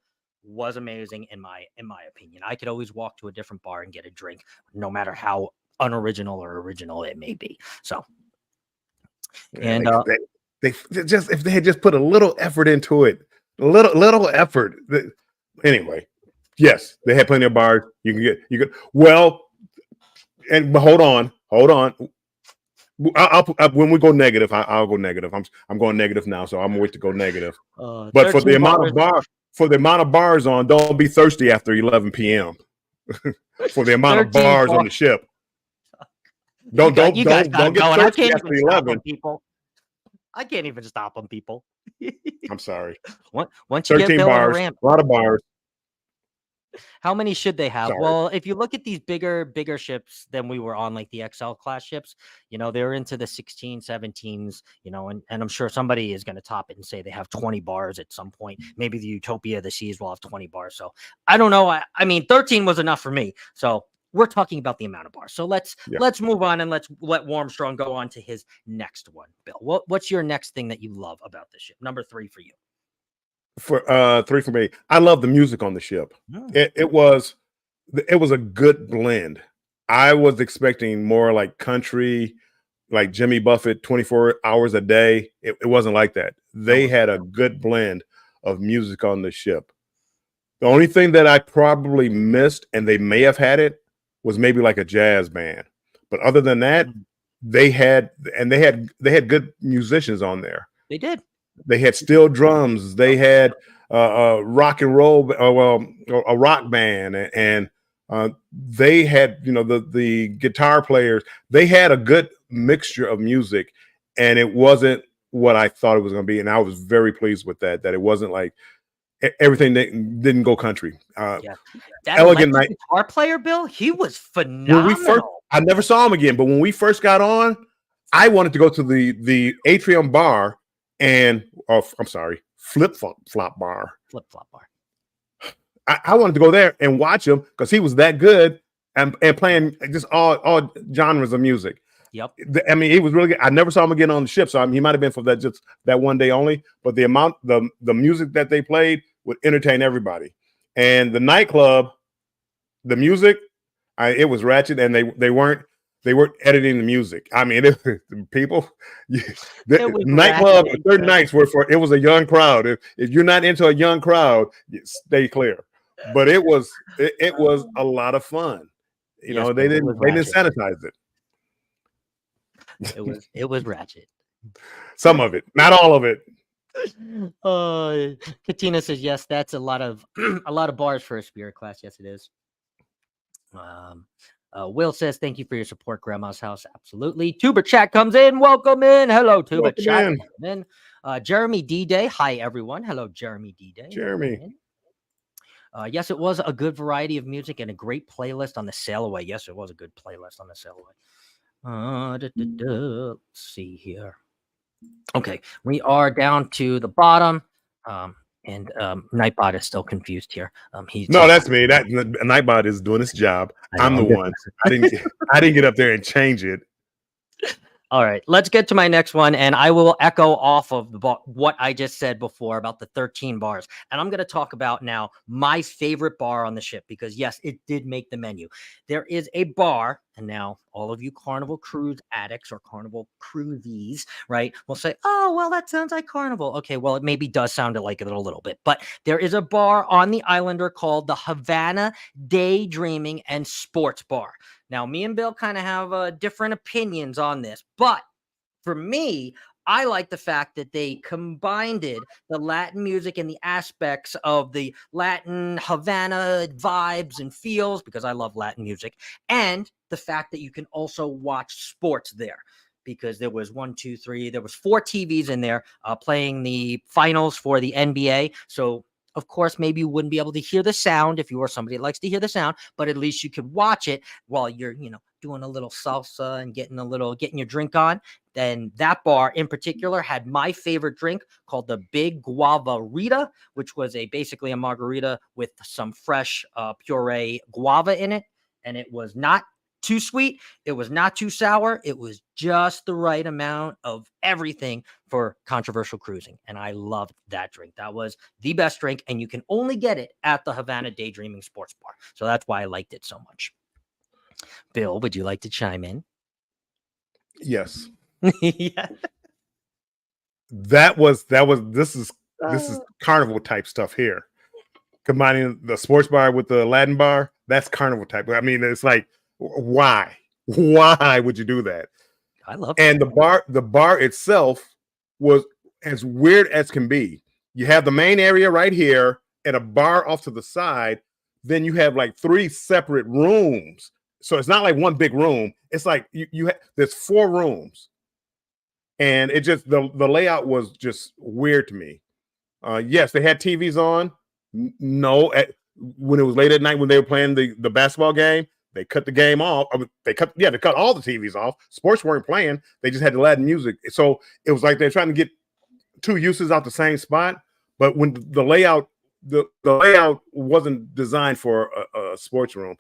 was amazing in my opinion. I could always walk to a different bar and get a drink, no matter how unoriginal or original it may be. So, and they just, if they had just put a little effort into it, a little effort. Anyway, yes, they had plenty of bars. But hold on. When we go negative, I'll go negative. I'm going negative now, so I'm gonna wait to go negative. But for the amount of bars on, don't be thirsty after 11 p.m. For the amount of bars on the ship. Don't get thirsty after 11. People, I can't even stop them, people. I'm sorry. Once you 13 get bars, ramp, a lot of bars. How many should they have? Sorry. Well, if you look at these bigger ships than we were on, like the XL class ships, they're into the 16, 17s, and I'm sure somebody is going to top it and say they have 20 bars at some point. Maybe the Utopia of the Seas will have 20 bars. So I don't know. I mean, 13 was enough for me. So we're talking about the amount of bars. So let's Yeah. move on and let's let Warmstrong go on to his next one. Bill, what's your next thing that you love about the ship? Number 3 for you. For 3 for me, I love the music on the ship. Mm. It was a good blend. I was expecting more like country, like Jimmy Buffett, 24 hours a day. It wasn't like that. They had a good blend of music on the ship. The only thing that I probably missed, and they may have had it, was maybe like a jazz band. But other than that, they had good musicians on there. They did. They had steel drums. They had rock and roll, a rock band, and they had, the guitar players. They had a good mixture of music, and it wasn't what I thought it was going to be. And I was very pleased with that. That it wasn't like everything didn't go country. Yeah, that Elegant Night guitar player, Bill, he was phenomenal. I never saw him again, but when we first got on, I wanted to go to the Atrium Bar and Flip Flop Bar. I wanted to go there and watch him because he was that good and playing just all genres of music. Yep. I mean, he was really good. I never saw him again on the ship, so I mean, he might have been for that one day only. But the music that they played would entertain everybody. And the nightclub, the music, it was ratchet, and they weren't editing the music. I mean, people, the nightclub certain nights were it was a young crowd. If you're not into a young crowd, stay clear. But it was a lot of fun. They didn't sanitize it. It was ratchet. Some of it, not all of it. Katina says yes. That's a lot of bars for a spirit class. Yes, it is. Will says thank you for your support, Grandma's House. Absolutely. Tuber Chat comes in. Welcome in. Hello, Tuber Chat. Jeremy D-Day. Hi, everyone. Hello, Jeremy D-Day. Jeremy. Yes, it was a good variety of music and a great playlist on the sail away. Yes, it was a good playlist on the sail away. Let's see here. Okay, we are down to the bottom. And Nightbot is still confused here. That's me. That Nightbot is doing his job. I'm the one. I didn't get up there and change it. All right, let's get to my next one, and I will echo off of what I just said before about the 13 bars. And I'm going to talk about now my favorite bar on the ship because, yes, it did make the menu. There is a bar, and now all of you Carnival Cruise addicts or Carnival Cruisees, right, will say, oh, well, that sounds like Carnival. Okay, well, it maybe does sound like it a little bit. But there is a bar on the Islander called the Havana Daydreaming and Sports Bar. Now, me and Bill kind of have different opinions on this, but for me, I like the fact that they combined the Latin music and the aspects of the Latin Havana vibes and feels, because I love Latin music, and the fact that you can also watch sports there. Because there was 4 TVs in there playing the finals for the NBA. So of course, maybe you wouldn't be able to hear the sound if you were somebody that likes to hear the sound, but at least you could watch it while you're, doing a little salsa and getting your drink on. Then that bar in particular had my favorite drink called the Big Guava Rita, which was basically a margarita with some fresh puree guava in it. And it was not too sweet. It was not too sour. It was just the right amount of everything for controversial cruising. And I loved that drink. That was the best drink. And you can only get it at the Havana Daydreaming Sports Bar. So that's why I liked it so much. Bill, would you like to chime in? Yes. Yeah. This is Carnival type stuff here. Combining the sports bar with the Latin bar, that's Carnival type. I mean, it's like, why would you do that? I love it. And the bar itself was as weird as can be. You have the main area right here and a bar off to the side. Then you have like 3 separate rooms. So it's not like one big room. It's like there's 4 rooms. And it just the layout was just weird to me. Yes, they had TVs on. No, when it was late at night when they were playing the basketball game, they cut the game off. They cut all the TVs off. Sports weren't playing. They just had the Latin music. So it was like they're trying to get 2 uses out the same spot. But when the layout wasn't designed for a sports room.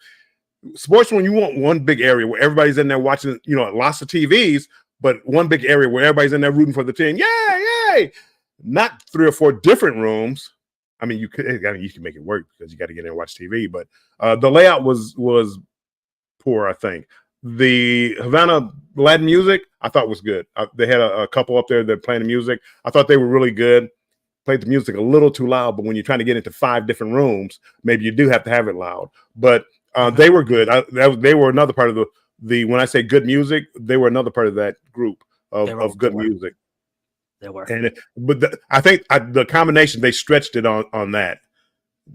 sports when you want one big area where everybody's in there watching, lots of TVs, but one big area where everybody's in there rooting for the team. Yay! Not 3 or 4 different rooms. I mean, you can make it work because you got to get in and watch TV, but the layout was poor, I think. The Havana Latin music, I thought was good. They had a couple up there that playing the music. I thought they were really good. Played the music a little too loud, but when you're trying to get into 5 different rooms, maybe you do have to have it loud. But they were good. They were another part of the when I say good music, they were another part of that group of good music. They were. I think the combination, they stretched it on that.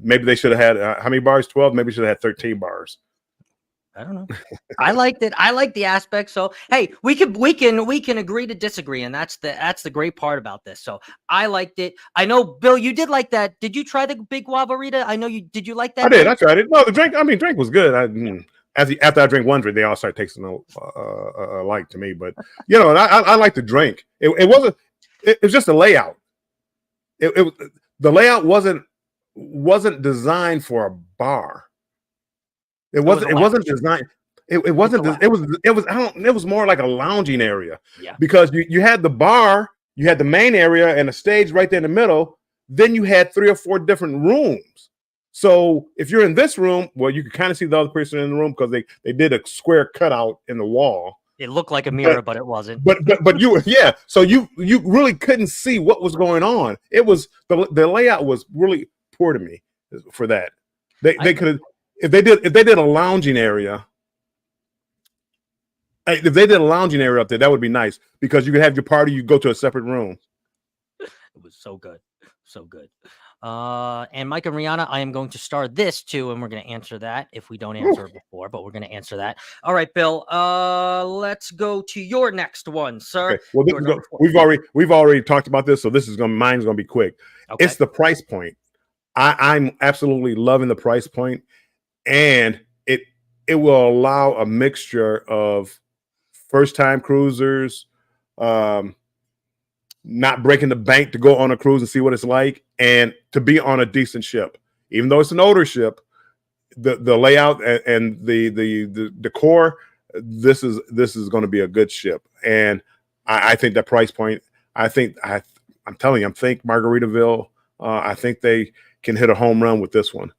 Maybe they should have had how many bars? 12. Maybe should have had 13 bars. I don't know. I liked it. I like the aspect. So hey, we can agree to disagree, and that's the great part about this. So I liked it. I know, Bill, you did like that. Did you try the big guavarita? I know you did. You like that? I did. I tried it. No, the drink was good. After I drink one drink, they all start tasting alike to me. But I like the drink. It wasn't. It was just a layout. The layout wasn't designed for a bar. It wasn't designed. It wasn't. It was more like a lounging area. Yeah. Because you had the bar, you had the main area, and a stage right there in the middle. Then you had 3 or 4 different rooms. So if you're in this room, well, you can kind of see the other person in the room because they did a square cutout in the wall. It looked like a mirror, but it wasn't. But you So you really couldn't see what was going on. It was the layout was really poor to me for that. They could have. If they did a lounging area, up there, that would be nice because you could have your party. You go to a separate room. It was so good, so good. And Mike and Rihanna, I am going to star this too, and we're going to answer that if we don't answer it before, but we're going to answer that. All right, Bill. Let's go to your next one, sir. Okay. Well, we've already talked about this, so mine's going to be quick. Okay. It's the price point. I'm absolutely loving the price point. And it will allow a mixture of first-time cruisers, not breaking the bank to go on a cruise and see what it's like, and to be on a decent ship. Even though it's an older ship, the layout and the decor, this is going to be a good ship. And I think that price point. I'm telling you, I think Margaritaville. I think they can hit a home run with this one.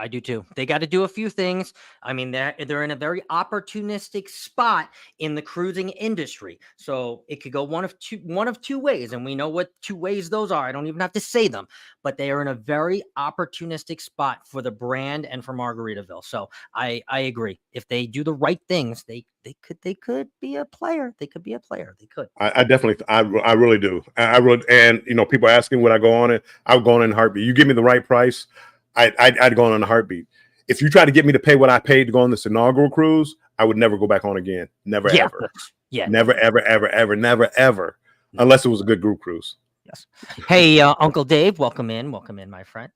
I do too. They got to do a few things. I mean, they're in a very opportunistic spot in the cruising industry. So it could go one of two ways. And we know what 2 ways those are. I don't even have to say them, but they are in a very opportunistic spot for the brand and for Margaritaville. So I agree. If they do the right things, they could be a player. They could be a player. They could. I definitely, I really do. I really, and people asking would I go on it? I would go on in a heartbeat. You give me the right price, I'd go on a heartbeat. If you try to get me to pay what I paid to go on this inaugural cruise, I would never go back on again. Never, ever. Yeah. Never, ever, never, ever. Unless it was a good group cruise. Yes. Hey, Uncle Dave, welcome in, my friend.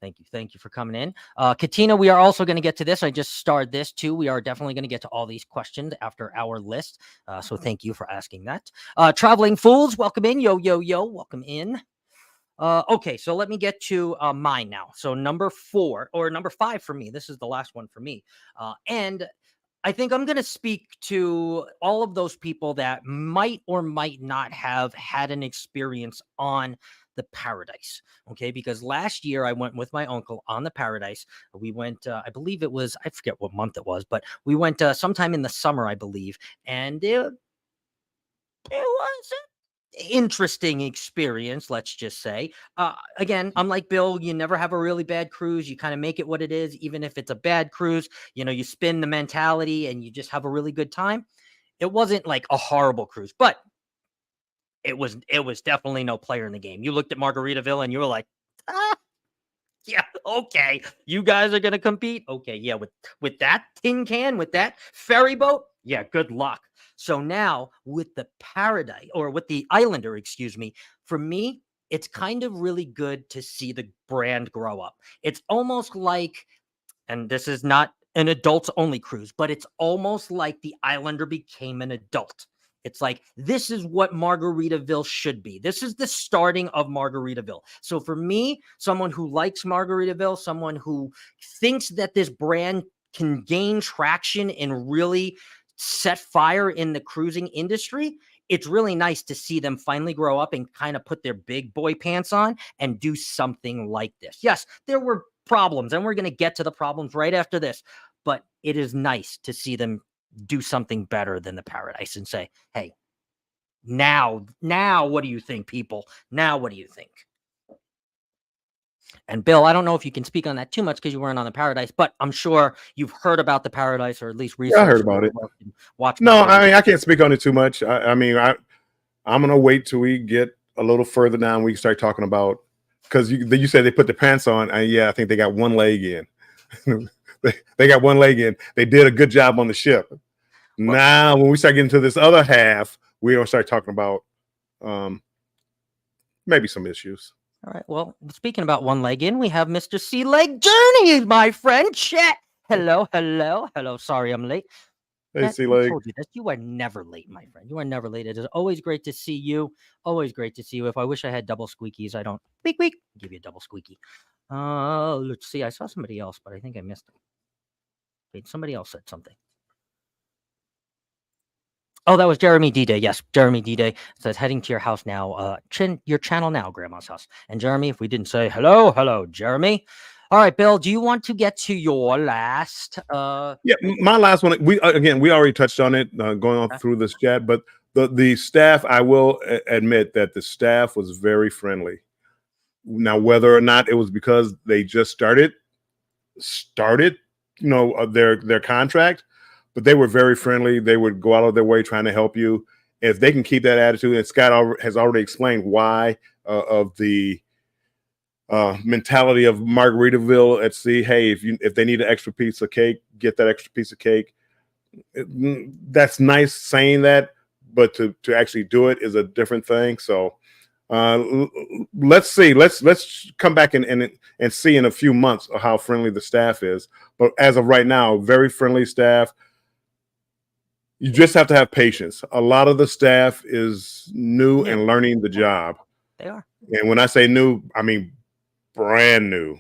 Thank you for coming in. Katina, we are also going to get to this. I just starred this too. We are definitely going to get to all these questions after our list. So thank you for asking that. Traveling Fools, welcome in. Yo, welcome in. Okay, so let me get to mine now. So number 4 or number 5 for me. This is the last one for me. And I think I'm going to speak to all of those people that might or might not have had an experience on the Paradise. Okay, because last year I went with my uncle on the Paradise. We went, I believe it was, I forget what month it was, but we went sometime in the summer, I believe. And it was interesting experience, let's just say. Again, unlike Bill, you never have a really bad cruise. You kind of make it what it is, even if it's a bad cruise. You spin the mentality and you just have a really good time. It wasn't like a horrible cruise, but it was definitely no player in the game. You looked at Margaritaville and you were like, yeah, okay, you guys are gonna compete. Okay, yeah, with that tin can, with that ferry boat, yeah, good luck. So now with the Paradise, or with the Islander, excuse me, for me, it's kind of really good to see the brand grow up. It's almost like, and this is not an adults only cruise, but it's almost like the Islander became an adult. It's like, this is what Margaritaville should be. This is the starting of Margaritaville. So for me, someone who likes Margaritaville, someone who thinks that this brand can gain traction and really set fire in the cruising industry, it's really nice to see them finally grow up and kind of put their big boy pants on and do something like this. Yes, there were problems, and we're going to get to the problems right after this, but it is nice to see them do something better than the Paradise and say, hey, now, what do you think, people? Now, what do you think? And Bill, I don't know if you can speak on that too much because you weren't on the Paradise, but I'm sure you've heard about the Paradise, or at least researched. Yeah, I heard about it. Watch. No, I mean, I can't speak on it too much. I'm gonna wait till we get a little further down. We can start talking about, because you said they put the pants on, and yeah, I think they got one leg in. they got one leg in. They did a good job on the ship. Now, when we start getting to this other half, we're gonna start talking about maybe some issues. All right. Well, speaking about one leg in, we have Mr. Sea Leg Journey, my friend. Chat. Hello. Sorry, I'm late. Hey, Sea Leg. I told you this. You are never late, my friend. You are never late. It is always great to see you. Always great to see you. If I wish I had double squeakies, I don't. Squeak. Give you a double squeaky. Let's see. I saw somebody else, but I think I missed them. Wait, somebody else said something. Oh, that was Jeremy D-Day. Yes, Jeremy D-Day says, heading to your house now. Your channel now, Grandma's house. And Jeremy, if we didn't say hello, Jeremy. All right, Bill, do you want to get to your last? Yeah, my last one. We already touched on it going on through this chat, but the staff, I will admit that the staff was very friendly. Now, whether or not it was because they just started, their contract, but they were very friendly. They would go out of their way trying to help you. If they can keep that attitude, and Scott has already explained why of the mentality of Margaritaville at sea. Hey, if they need an extra piece of cake, get that extra piece of cake. That's nice saying that, but to actually do it is a different thing. So let's see. Let's come back and see in a few months how friendly the staff is. But as of right now, very friendly staff. You just have to have patience. A lot of the staff is new and learning the job. They are. And when I say new, I mean brand new.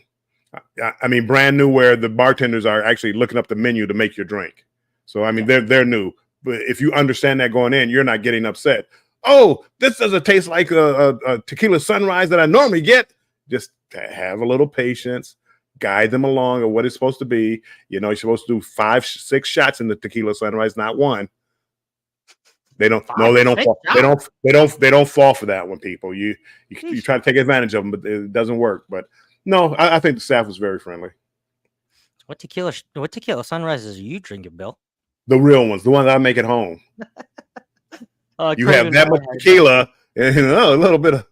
I mean brand new, where the bartenders are actually looking up the menu to make your drink. So I mean they're new. But if you understand that going in, you're not getting upset. Oh, this doesn't taste like a tequila sunrise that I normally get. Just have a little patience. Guide them along of what it's supposed to be. You're supposed to do 5-6 shots in the tequila sunrise, not one. They don't. No, they don't. They don't fall for that one. People, you try to take advantage of them, but it doesn't work. But no, I think the staff was very friendly. What tequila sunrises are you drinking, Bill? The real ones, the ones I make at home. You have that much tequila and a little bit of.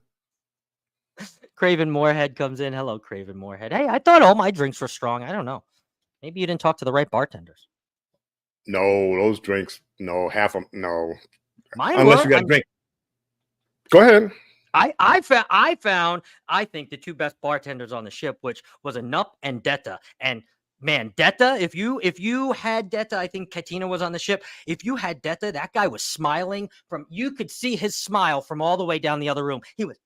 Craven Moorhead comes in. Hello, Craven Moorhead. Hey, I thought all my drinks were strong. I don't know. Maybe you didn't talk to the right bartenders. No, those drinks. No, half of them. No. Mine unless you got to drink. Go ahead. I found I think the two best bartenders on the ship, which was Anup and Detta. And man, Detta, if you had Detta, I think Katina was on the ship. If you had Detta, that guy was smiling you could see his smile from all the way down the other room. He was.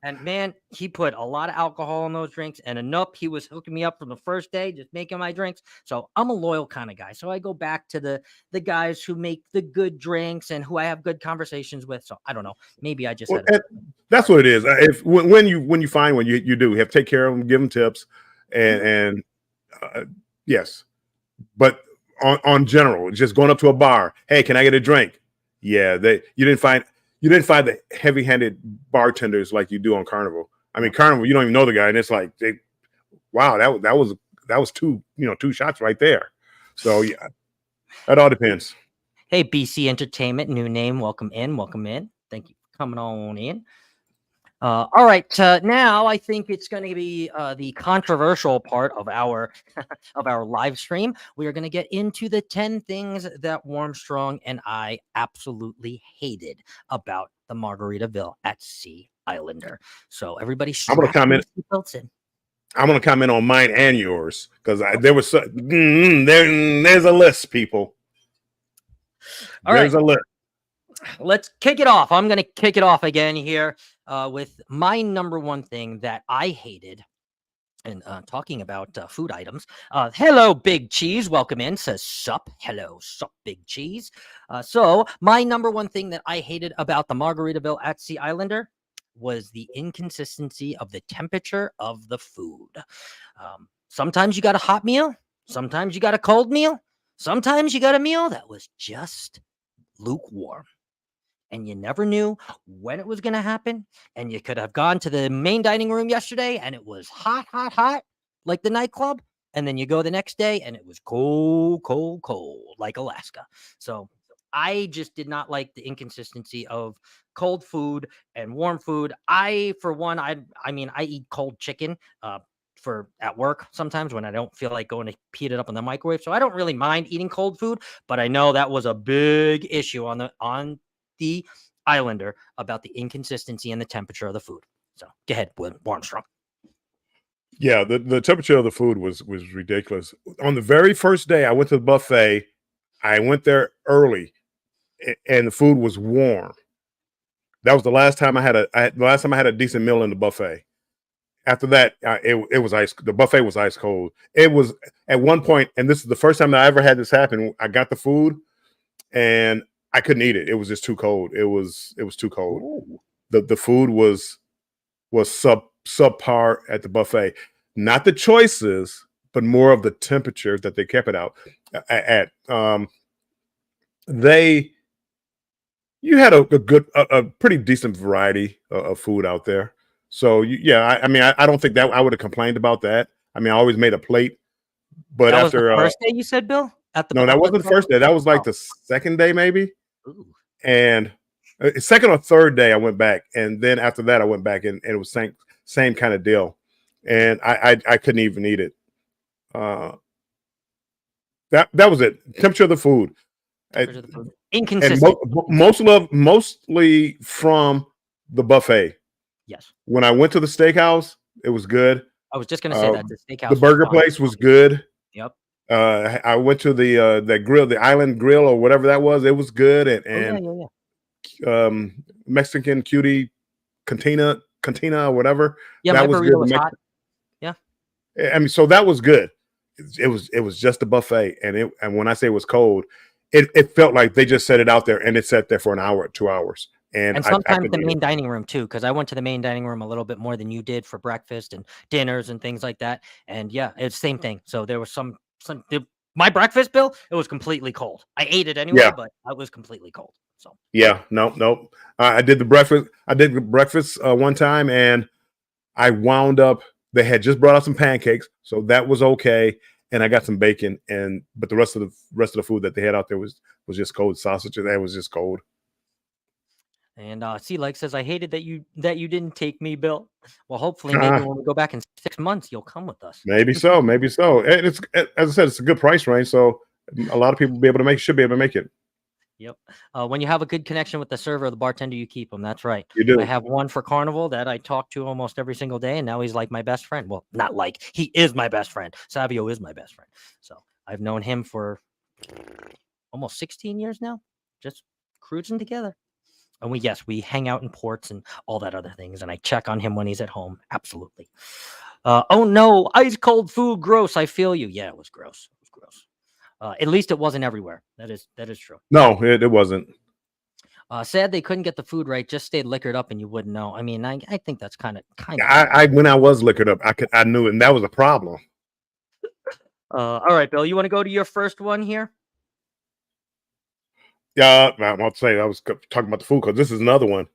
And man, he put a lot of alcohol in those drinks. And Anup, he was hooking me up from the first day, just making my drinks. So I'm a loyal kind of guy. So I go back to the guys who make the good drinks and who I have good conversations with. So I don't know. Maybe I just that's what it is. If when you find one, you do have to take care of them, give them tips, and yes. But on general, just going up to a bar, hey, can I get a drink? Yeah, you didn't find the heavy-handed bartenders like you do on Carnival. I mean, Carnival, you don't even know the guy, and it's like, wow, that was two shots right there. So yeah, that all depends. Hey, BC Entertainment, new name, welcome in. Thank you for coming on in. All right, now I think it's going to be the controversial part of our live stream. We are going to get into the 10 things that Warmstrong and I absolutely hated about the Margaritaville at Sea Islander. So everybody, I'm going to comment. I'm going to comment on mine and yours because there was there's a list, people. There's a list. Let's kick it off. I'm going to kick it off again here with my number one thing that I hated And talking about food items, hello, Big Cheese. Welcome in. Says sup. Hello, sup, Big Cheese. So my number one thing that I hated about the Margaritaville at Sea Islander was the inconsistency of the temperature of the food. Sometimes you got a hot meal. Sometimes you got a cold meal. Sometimes you got a meal that was just lukewarm. And you never knew when it was going to happen. And you could have gone to the main dining room yesterday and it was hot, hot, hot, like the nightclub. And then you go the next day and it was cold, cold, cold, like Alaska. So I just did not like the inconsistency of cold food and warm food. For one, I mean, I eat cold chicken for at work sometimes when I don't feel like going to heat it up in the microwave. So I don't really mind eating cold food, but I know that was a big issue on the Islander about the inconsistency and the temperature of the food. So go ahead, Armstrong. Yeah, the temperature of the food was ridiculous. On the very first day I went to the buffet, I went there early and the food was warm. That was the last time I had a decent meal in the buffet. After that, it was ice. The buffet was ice cold. It was at one point, and this is the first time that I ever had this happen. I got the food and I couldn't eat it. It was just too cold. It was too cold. Ooh. The food was subpar at the buffet. Not the choices, but more of the temperature that they kept it out at. You had a pretty decent variety of food out there. So yeah, I mean, I don't think that I would have complained about that. I mean, I always made a plate, but That after was the first day you said, Bill? no, that wasn't the first day. That was like the second day, maybe. Ooh. And second or third day, I went back, and then after that, I went back, and it was same kind of deal, and I couldn't even eat it. That was it. Temperature of the food. Inconsistent. And mostly from the buffet. Yes. When I went to the steakhouse, it was good. I was just going to say that the steakhouse. The burger place was good. Yep. I went to the grill, the Island Grill or whatever that was. It was good, and Mexican cutie cantina or whatever. Yeah, that my burrito was hot. Yeah. I mean, so that was good. It was just a buffet, and when I say it was cold, it felt like they just set it out there and it sat there for an hour, 2 hours. And sometimes the main dining room too, because I went to the main dining room a little bit more than you did for breakfast and dinners and things like that. And yeah, it's the same thing. So there was my breakfast, Bill, it was completely cold. I ate it anyway, but I was completely cold. So yeah, no. I did the breakfast. I did the breakfast one time, and I wound up. They had just brought out some pancakes, so that was okay. And I got some bacon, but the rest of the food that they had out there was just cold. Sausage, that was just cold. And C-Like says, I hated that you didn't take me, Bill. Well, hopefully, maybe when we go back in 6 months, you'll come with us. Maybe so. And it's, as I said, it's a good price range, so a lot of people should be able to make it. Yep. When you have a good connection with the server or the bartender, you keep them. That's right. You do. I have one for Carnival that I talk to almost every single day, and now he's like my best friend. Well, not like, he is my best friend. Savio is my best friend. So I've known him for almost 16 years now, just cruising together. And we hang out in ports and all that other things. And I check on him when he's at home. Absolutely. Oh no, ice cold food, gross. I feel you. Yeah, it was gross. It was gross. At least it wasn't everywhere. That is true. No, it wasn't. Sad they couldn't get the food right. Just stayed liquored up and you wouldn't know. I mean, I think that's kind of. When I was liquored up, I knew it, and that was a problem. All right, Bill, you want to go to your first one here? Yeah, I'll say I was talking about the food because this is another one.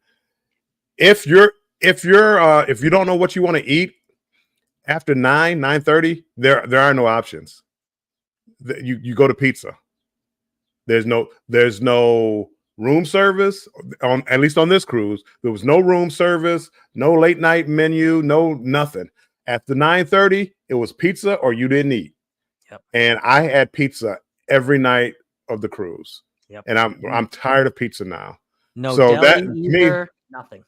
If you don't know what you want to eat after 9:30, there are no options. You go to pizza. There's no room service at least on this cruise. There was no room service, no late night menu, no nothing. After 9:30, it was pizza or you didn't eat. Yep. And I had pizza every night of the cruise. Yep. And I'm tired of pizza now. No, so deli that either, nothing.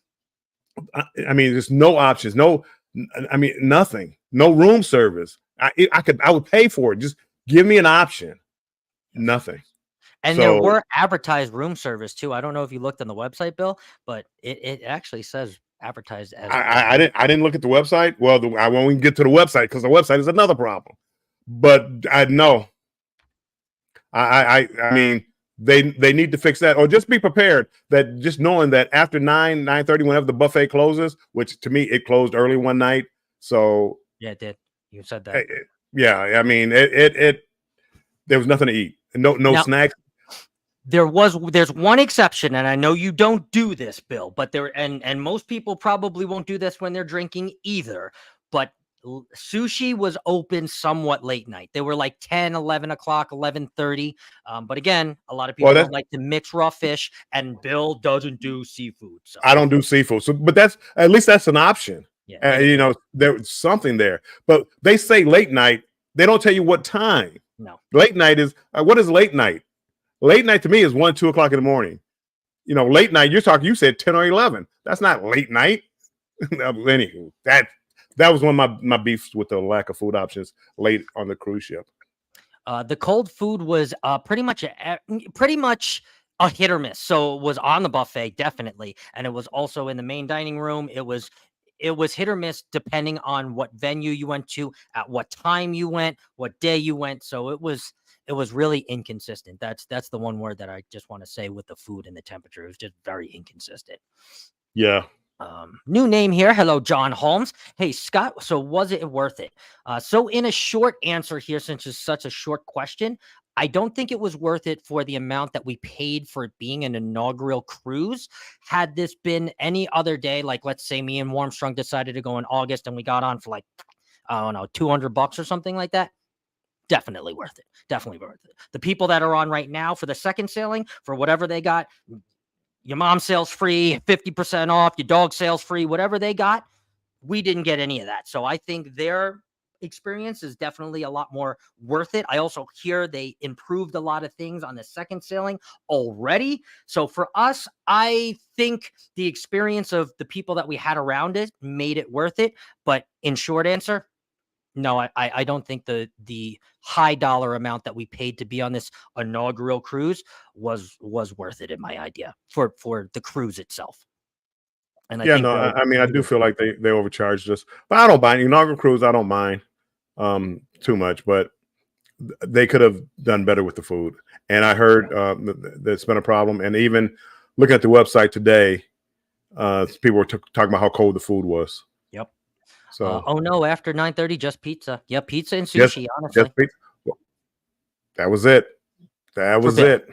I mean, there's no options. Nothing. No room service. I would pay for it. Just give me an option. Nothing. And there were advertised room service too. I don't know if you looked on the website, Bill, but it actually says advertised as I didn't look at the website. Well, I won't get to the website because the website is another problem. But I know. I mean, they need to fix that, or just be prepared that just knowing that after 9:30, whenever the buffet closes, which to me it closed early one night. So yeah, it did. You said that. yeah, I mean it there was nothing to eat. No Now, snacks. There's one exception, and I know you don't do this, Bill, but and most people probably won't do this when they're drinking either. But sushi was open somewhat late night. They were like 10, 11 o'clock, 11:30. But again, a lot of people don't like to mix raw fish, and Bill doesn't do seafood. So I don't do seafood. So, but at least that's an option. yeah, You know, there's something there. But they say late night. They don't tell you what time. No. Late night is what is late night? Late night to me is 1, 2 o'clock in the morning. You know, late night. You said 10 or 11. That's not late night. Anywho, that was one of my beefs with the lack of food options late on the cruise ship. The cold food was pretty much a hit or miss. So it was on the buffet, definitely, and it was also in the main dining room. It was hit or miss depending on what venue you went to, at what time you went, what day you went. So it was really inconsistent. That's the one word that I just want to say with the food and the temperature. It was just very inconsistent. Yeah. New name here. Hello, John Holmes. Hey, Scott. So was it worth it? So in a short answer here, since it's such a short question, I don't think it was worth it for the amount that we paid for it being an inaugural cruise. Had this been any other day, like let's say me and Warmstrong decided to go in August and we got on for like, I don't know, $200 or something like that. Definitely worth it. Definitely worth it. The people that are on right now for the second sailing, for whatever they got, your mom sales free, 50% off, your dog sales free, whatever they got, we didn't get any of that. So I think their experience is definitely a lot more worth it. I also hear they improved a lot of things on the second sailing already. So for us, I think the experience of the people that we had around it made it worth it. But in short answer, no, I don't think the high dollar amount that we paid to be on this inaugural cruise was worth it in my idea for the cruise itself. And I mean, I do feel like they overcharged us, but I don't mind inaugural cruise. I don't mind too much, but they could have done better with the food. And I heard that's been a problem. And even looking at the website today, people were talking about how cold the food was. Yep. So, oh no, after 9:30, just pizza. Yep, pizza and sushi. Honestly, just pizza. That was it. That was it.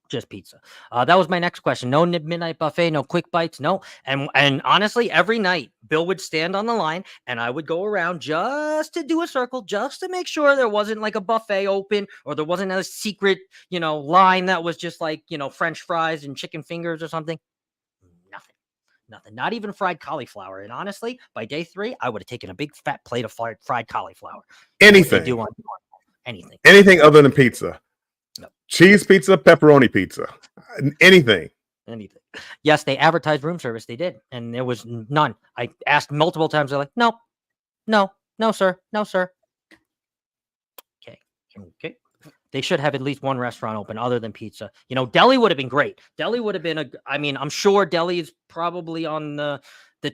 Just pizza. That was my next question. No midnight buffet, no quick bites, no. And honestly, every night Bill would stand on the line and I would go around just to do a circle, just to make sure there wasn't like a buffet open or there wasn't a secret, line that was just like, French fries and chicken fingers or something. Nothing, not even fried cauliflower. And honestly, by day 3, I would have taken a big fat plate of fried cauliflower. Anything. Anything other than pizza. No. Cheese pizza, pepperoni pizza, anything. Yes, they advertised room service. They did. And there was none. I asked multiple times. They're like, no, sir. No, sir. Okay. They should have at least one restaurant open other than pizza. Deli would have been great. Deli would have been I'm sure deli is probably on the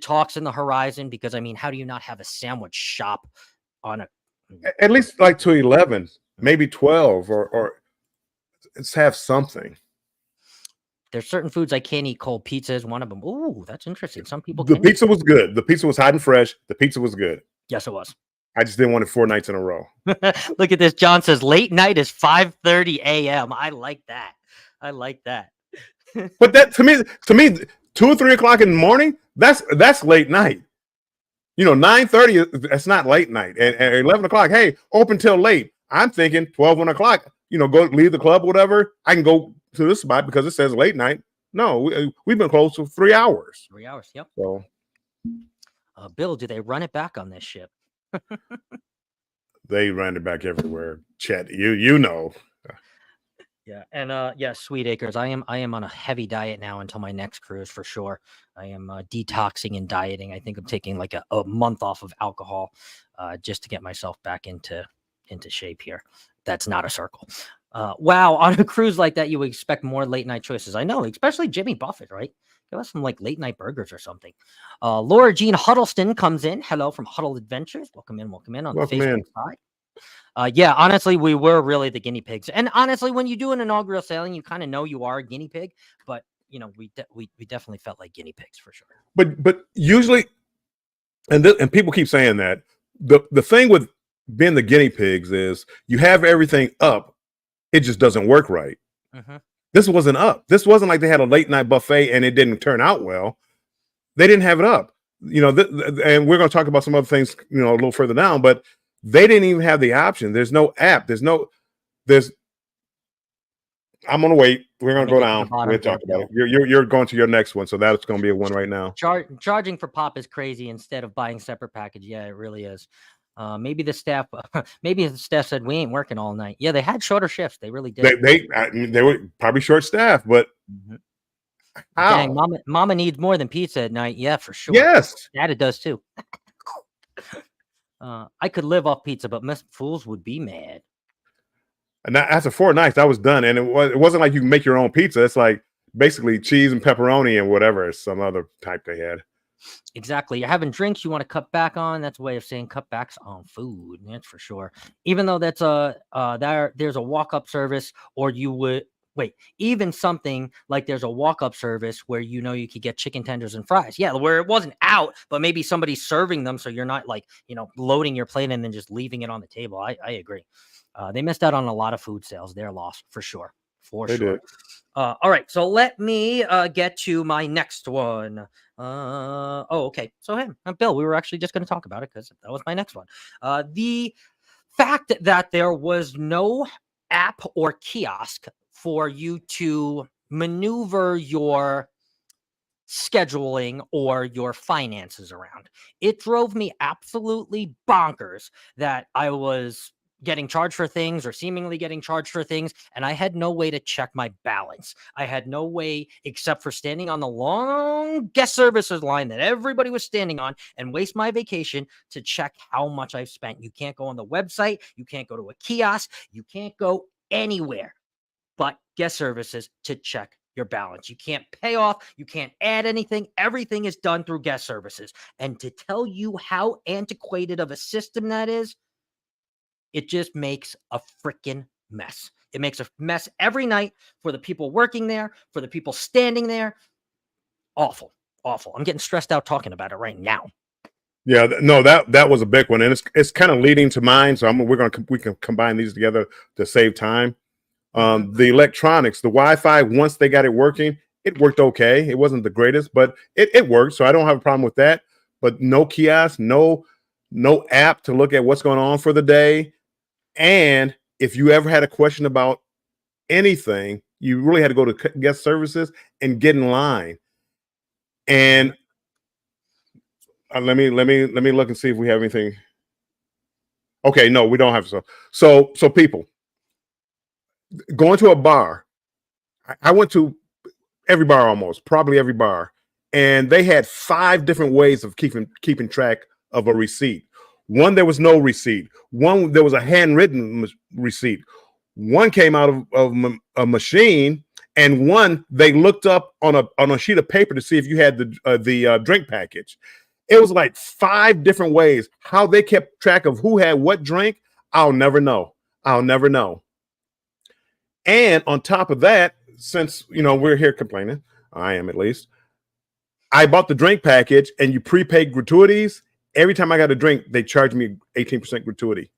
talks in the horizon because, how do you not have a sandwich shop on at least like to 11, maybe 12 or let's have something. There's certain foods I can't eat cold. Pizza is one of them. Ooh, that's interesting. Some people The pizza was good. The pizza was hot and fresh. The pizza was good. Yes, it was. I just didn't want it 4 nights in a row. Look at this. John says late night is 5:30 a.m. I like that. But that to me, 2 or 3 o'clock in the morning, that's late night. 9:30, that's not late night. And 11 o'clock, hey, open till late. I'm thinking 12, 1 o'clock, go leave the club, whatever. I can go to this spot because it says late night. No, we've been closed for 3 hours. 3 hours, yep. So, Bill, do they run it back on this ship? They ran it back everywhere. Chet, you know. Yeah, and Sweet Acres. I am on a heavy diet now until my next cruise for sure. I am detoxing and dieting. I think I'm taking like a month off of alcohol, just to get myself back into shape here. That's not a circle. Wow, on a cruise like that, you would expect more late night choices. I know, especially Jimmy Buffett, right? Give us some like late night burgers or something. Laura Jean Huddleston comes in. Hello from Huddle Adventures. Welcome in on Welcome the Facebook in. side. Yeah, honestly, we were really the guinea pigs. And honestly, when you do an inaugural sailing, you kind of know you are a guinea pig. But we definitely felt like guinea pigs for sure. But usually, and people keep saying that the thing with being the guinea pigs is you have everything up, it just doesn't work right. Mm-hmm. This wasn't up. This wasn't like they had a late night buffet and it didn't turn out well. They didn't have it up, and we're going to talk about some other things, a little further down, but they didn't even have the option. There's no app. I'm going to wait. We're going to go down. We'll talk about it. You're going to your next one. So that's going to be a one right now. Charging for pop is crazy instead of buying separate package. Yeah, it really is. Maybe the staff said we ain't working all night. Yeah, they had shorter shifts. They really did. They were probably short staffed, but dang, mama needs more than pizza at night. Yeah, for sure. Yes, Dad, it does too. I could live off pizza, but most fools would be mad. And after 4 nights, I was done, and it wasn't like you can make your own pizza. It's like basically cheese and pepperoni and whatever, some other type they had. Exactly. You're having drinks you want to cut back on. That's a way of saying cut backs on food. That's for sure. Even though that's there's a walk-up service, or you would even something like there's a walk-up service where you could get chicken tenders and fries. Yeah, where it wasn't out, but maybe somebody's serving them, so you're not like loading your plate and then just leaving it on the table. I agree. They missed out on a lot of food sales. They're lost for sure. They did. All right, so let me get to my next one. Okay. So, Bill, we were actually just going to talk about it because that was my next one. The fact that there was no app or kiosk for you to maneuver your scheduling or your finances around, it drove me absolutely bonkers that I was getting charged for things or seemingly getting charged for things, and I had no way to check my balance. I had no way except for standing on the long guest services line that everybody was standing on and waste my vacation to check how much I've spent. You can't go on the website. You can't go to a kiosk. You can't go anywhere but guest services to check your balance. You can't pay off. You can't add anything. Everything is done through guest services. And to tell you how antiquated of a system that is, it just makes a freaking mess. It makes a mess every night for the people working there, for the people standing there. Awful. I'm getting stressed out talking about it right now. Yeah, no, that was a big one, and it's kind of leading to mine. So we can combine these together to save time. The electronics, the Wi-Fi, once they got it working, it worked okay. It wasn't the greatest, but it worked. So I don't have a problem with that. But no kiosk, no app to look at what's going on for the day. And if you ever had a question about anything, you really had to go to guest services and get in line. And let me look and see if we have anything. Okay, no, we don't have so people going to a bar. I went to every bar, almost probably every bar, and they had 5 different ways of keeping track of a receipt. One, there was no receipt. One, there was a handwritten receipt. One came out of a machine, and one they looked up on a sheet of paper to see if you had the drink package. It was like 5 different ways. How they kept track of who had what drink, I'll never know. And on top of that, since we're here complaining, I am at least, I bought the drink package, and you prepaid gratuities. Every time I got a drink, they charged me 18% gratuity.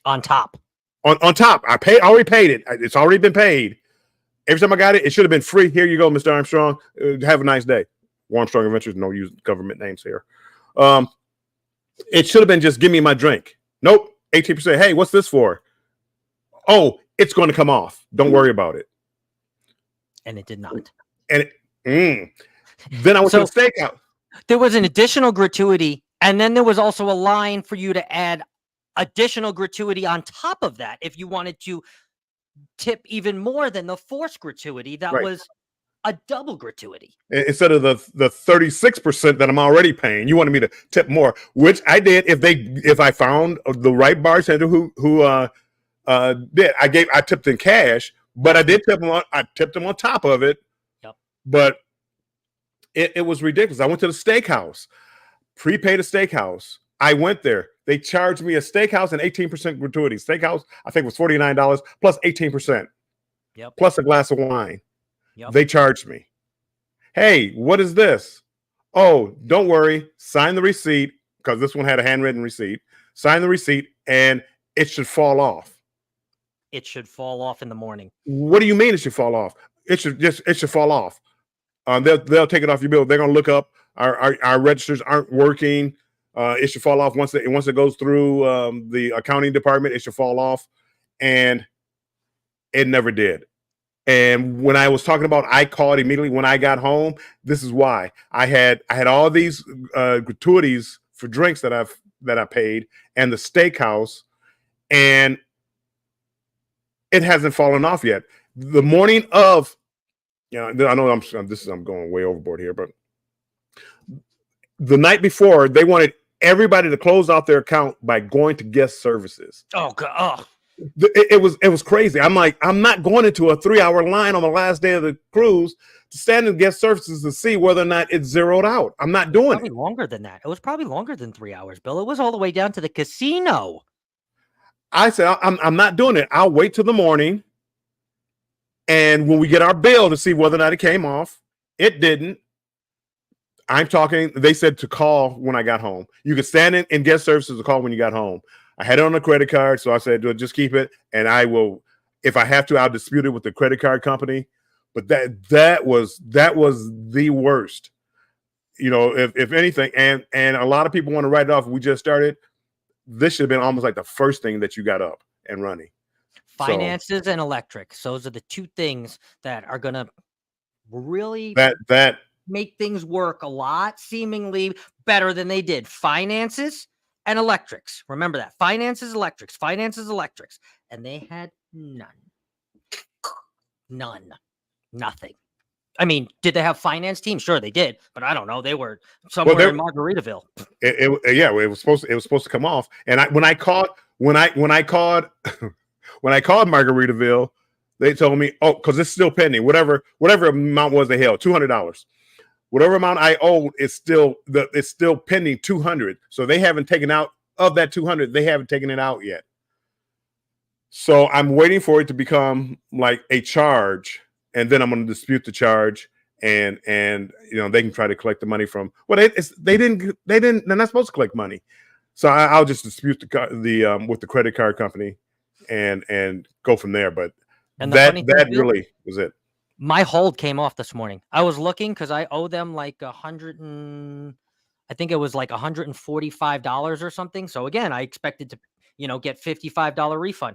On top. On top. I already paid it. It's already been paid. Every time I got it, it should have been free. Here you go, Mr. Armstrong. Have a nice day. Armstrong Adventures, no use government names here. It should have been just give me my drink. Nope. 18%. Hey, what's this for? Oh, it's going to come off. Don't worry about it. And it did not. And then I went to the stakeout. There was an additional gratuity, and then there was also a line for you to add additional gratuity on top of that if you wanted to tip even more than the forced gratuity. That was a double gratuity. Instead of the 36% that I'm already paying, you wanted me to tip more, which I did if I found the right bartender who did. I tipped in cash, but I did tip them on. I tipped them on top of it. Yep. But It was ridiculous. I went to the steakhouse, prepaid a steakhouse. I went there. They charged me a steakhouse and 18% gratuity. Steakhouse, I think, was $49 plus 18%, Yep. plus a glass of wine. Yep. They charged me. Hey, what is this? Oh, don't worry. Sign the receipt, because this one had a handwritten receipt. Sign the receipt, and it should fall off. It should fall off in the morning. What do you mean it should fall off? It should fall off. They'll take it off your bill. They're gonna look up our registers aren't working. It should fall off once it goes through the accounting department. It should fall off, and it never did. And when I was talking about, I called immediately when I got home. This is why I had all these gratuities for drinks that I paid, and the steakhouse, and it hasn't fallen off yet. The morning of, I know I'm going way overboard here, but the night before, they wanted everybody to close out their account by going to guest services. Oh God! Oh. It was crazy. I'm like, I'm not going into a 3-hour line on the last day of the cruise to stand in guest services to see whether or not it's zeroed out. I'm not doing it. Longer than that. It was probably longer than 3 hours, Bill. It was all the way down to the casino. I said, I'm not doing it. I'll wait till the morning, and when we get our bill to see whether or not it came off, it didn't. I'm talking. They said to call when I got home. You could stand in guest services to call when you got home. I had it on a credit card, so I said, well, just keep it, and I will, if I have to, I'll dispute it with the credit card company. But that was the worst, if anything. And a lot of people want to write it off. We just started. This should have been almost like the first thing that you got up and running. Finances and electric. Those are the two things that are gonna really that make things work a lot seemingly better than they did. Finances and electrics. Remember that. Finances, electrics, and they had none. Nothing. I mean, did they have finance team? Sure, they did, but I don't know. They were somewhere in Margaritaville. It was supposed to come off. And when I called Margaritaville, they told me, oh, because it's still pending. Whatever amount was they held, $200. Whatever amount I owed is still pending $200. So they haven't taken out of that $200. They haven't taken it out yet. So I'm waiting for it to become like a charge, and then I'm going to dispute the charge, and they can try to collect the money from. Well, they're not supposed to collect money, so I'll just dispute the with the credit card company, and go from there. But that really was it. My hold came off this morning. I was looking because I owe them like I think it was like $145 or something. So again, I expected to, get $55 refund.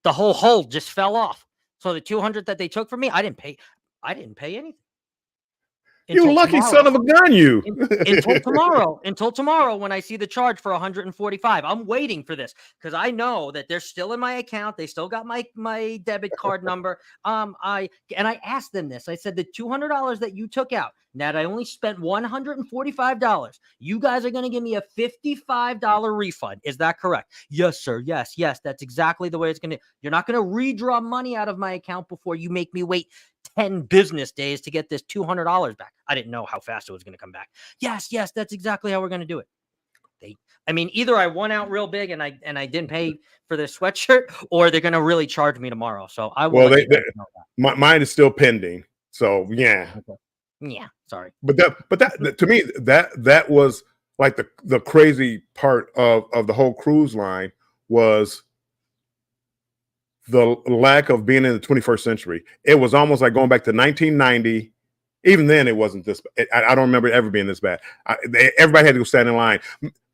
The whole hold just fell off. So the $200 that they took from me, I didn't pay anything. You lucky son of a gun, you. Until tomorrow when I see the charge for $145. I'm waiting for this because I know that they're still in my account. They still got my debit card number. I asked them this. I said, the $200 that you took out, now that I only spent $145, you guys are going to give me a $55 refund. Is that correct? Yes, sir. Yes. That's exactly the way it's going to. You're not going to redraw money out of my account before you make me wait 10 business days to get this $200 back. I didn't know how fast it was going to come back. Yes, that's exactly how we're going to do it. Either I won out real big and I didn't pay for this sweatshirt, or they're going to really charge me tomorrow. So I will. Well, mine is still pending. So yeah. Okay. Yeah, sorry. But that to me that was like the crazy part of the whole cruise line was the lack of being in the 21st century. It was almost like going back to 1990. Even then, it wasn't this. I don't remember it ever being this bad. Everybody had to go stand in line.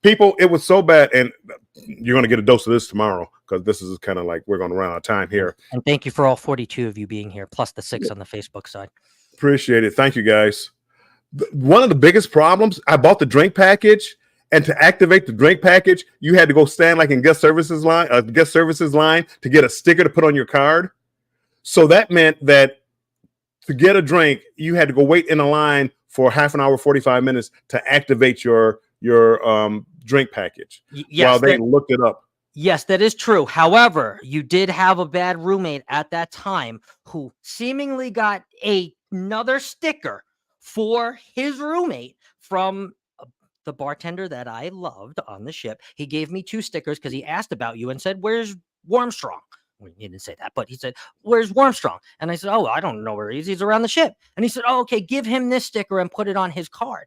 People, it was so bad. And you're going to get a dose of this tomorrow because this is kind of like we're going to run out of time here. And thank you for all 42 of you being here, plus the 6 on the Facebook side. Appreciate it. Thank you, guys. One of the biggest problems, I bought the drink package. And to activate the drink package, you had to go stand like in guest services line to get a sticker to put on your card. So that meant that to get a drink, you had to go wait in a line for half an hour, 45 minutes to activate your drink package while they looked it up. Yes, that is true. However, you did have a bad roommate at that time who seemingly got another sticker for his roommate from the bartender that I loved on the ship. He gave me 2 stickers because he asked about you and said, "Where's Warmstrong?" Well, he didn't say that, but he said, "Where's Warmstrong?" And I said, "Oh, I don't know where he is. He's around the ship." And he said, "Oh, okay, give him this sticker and put it on his card."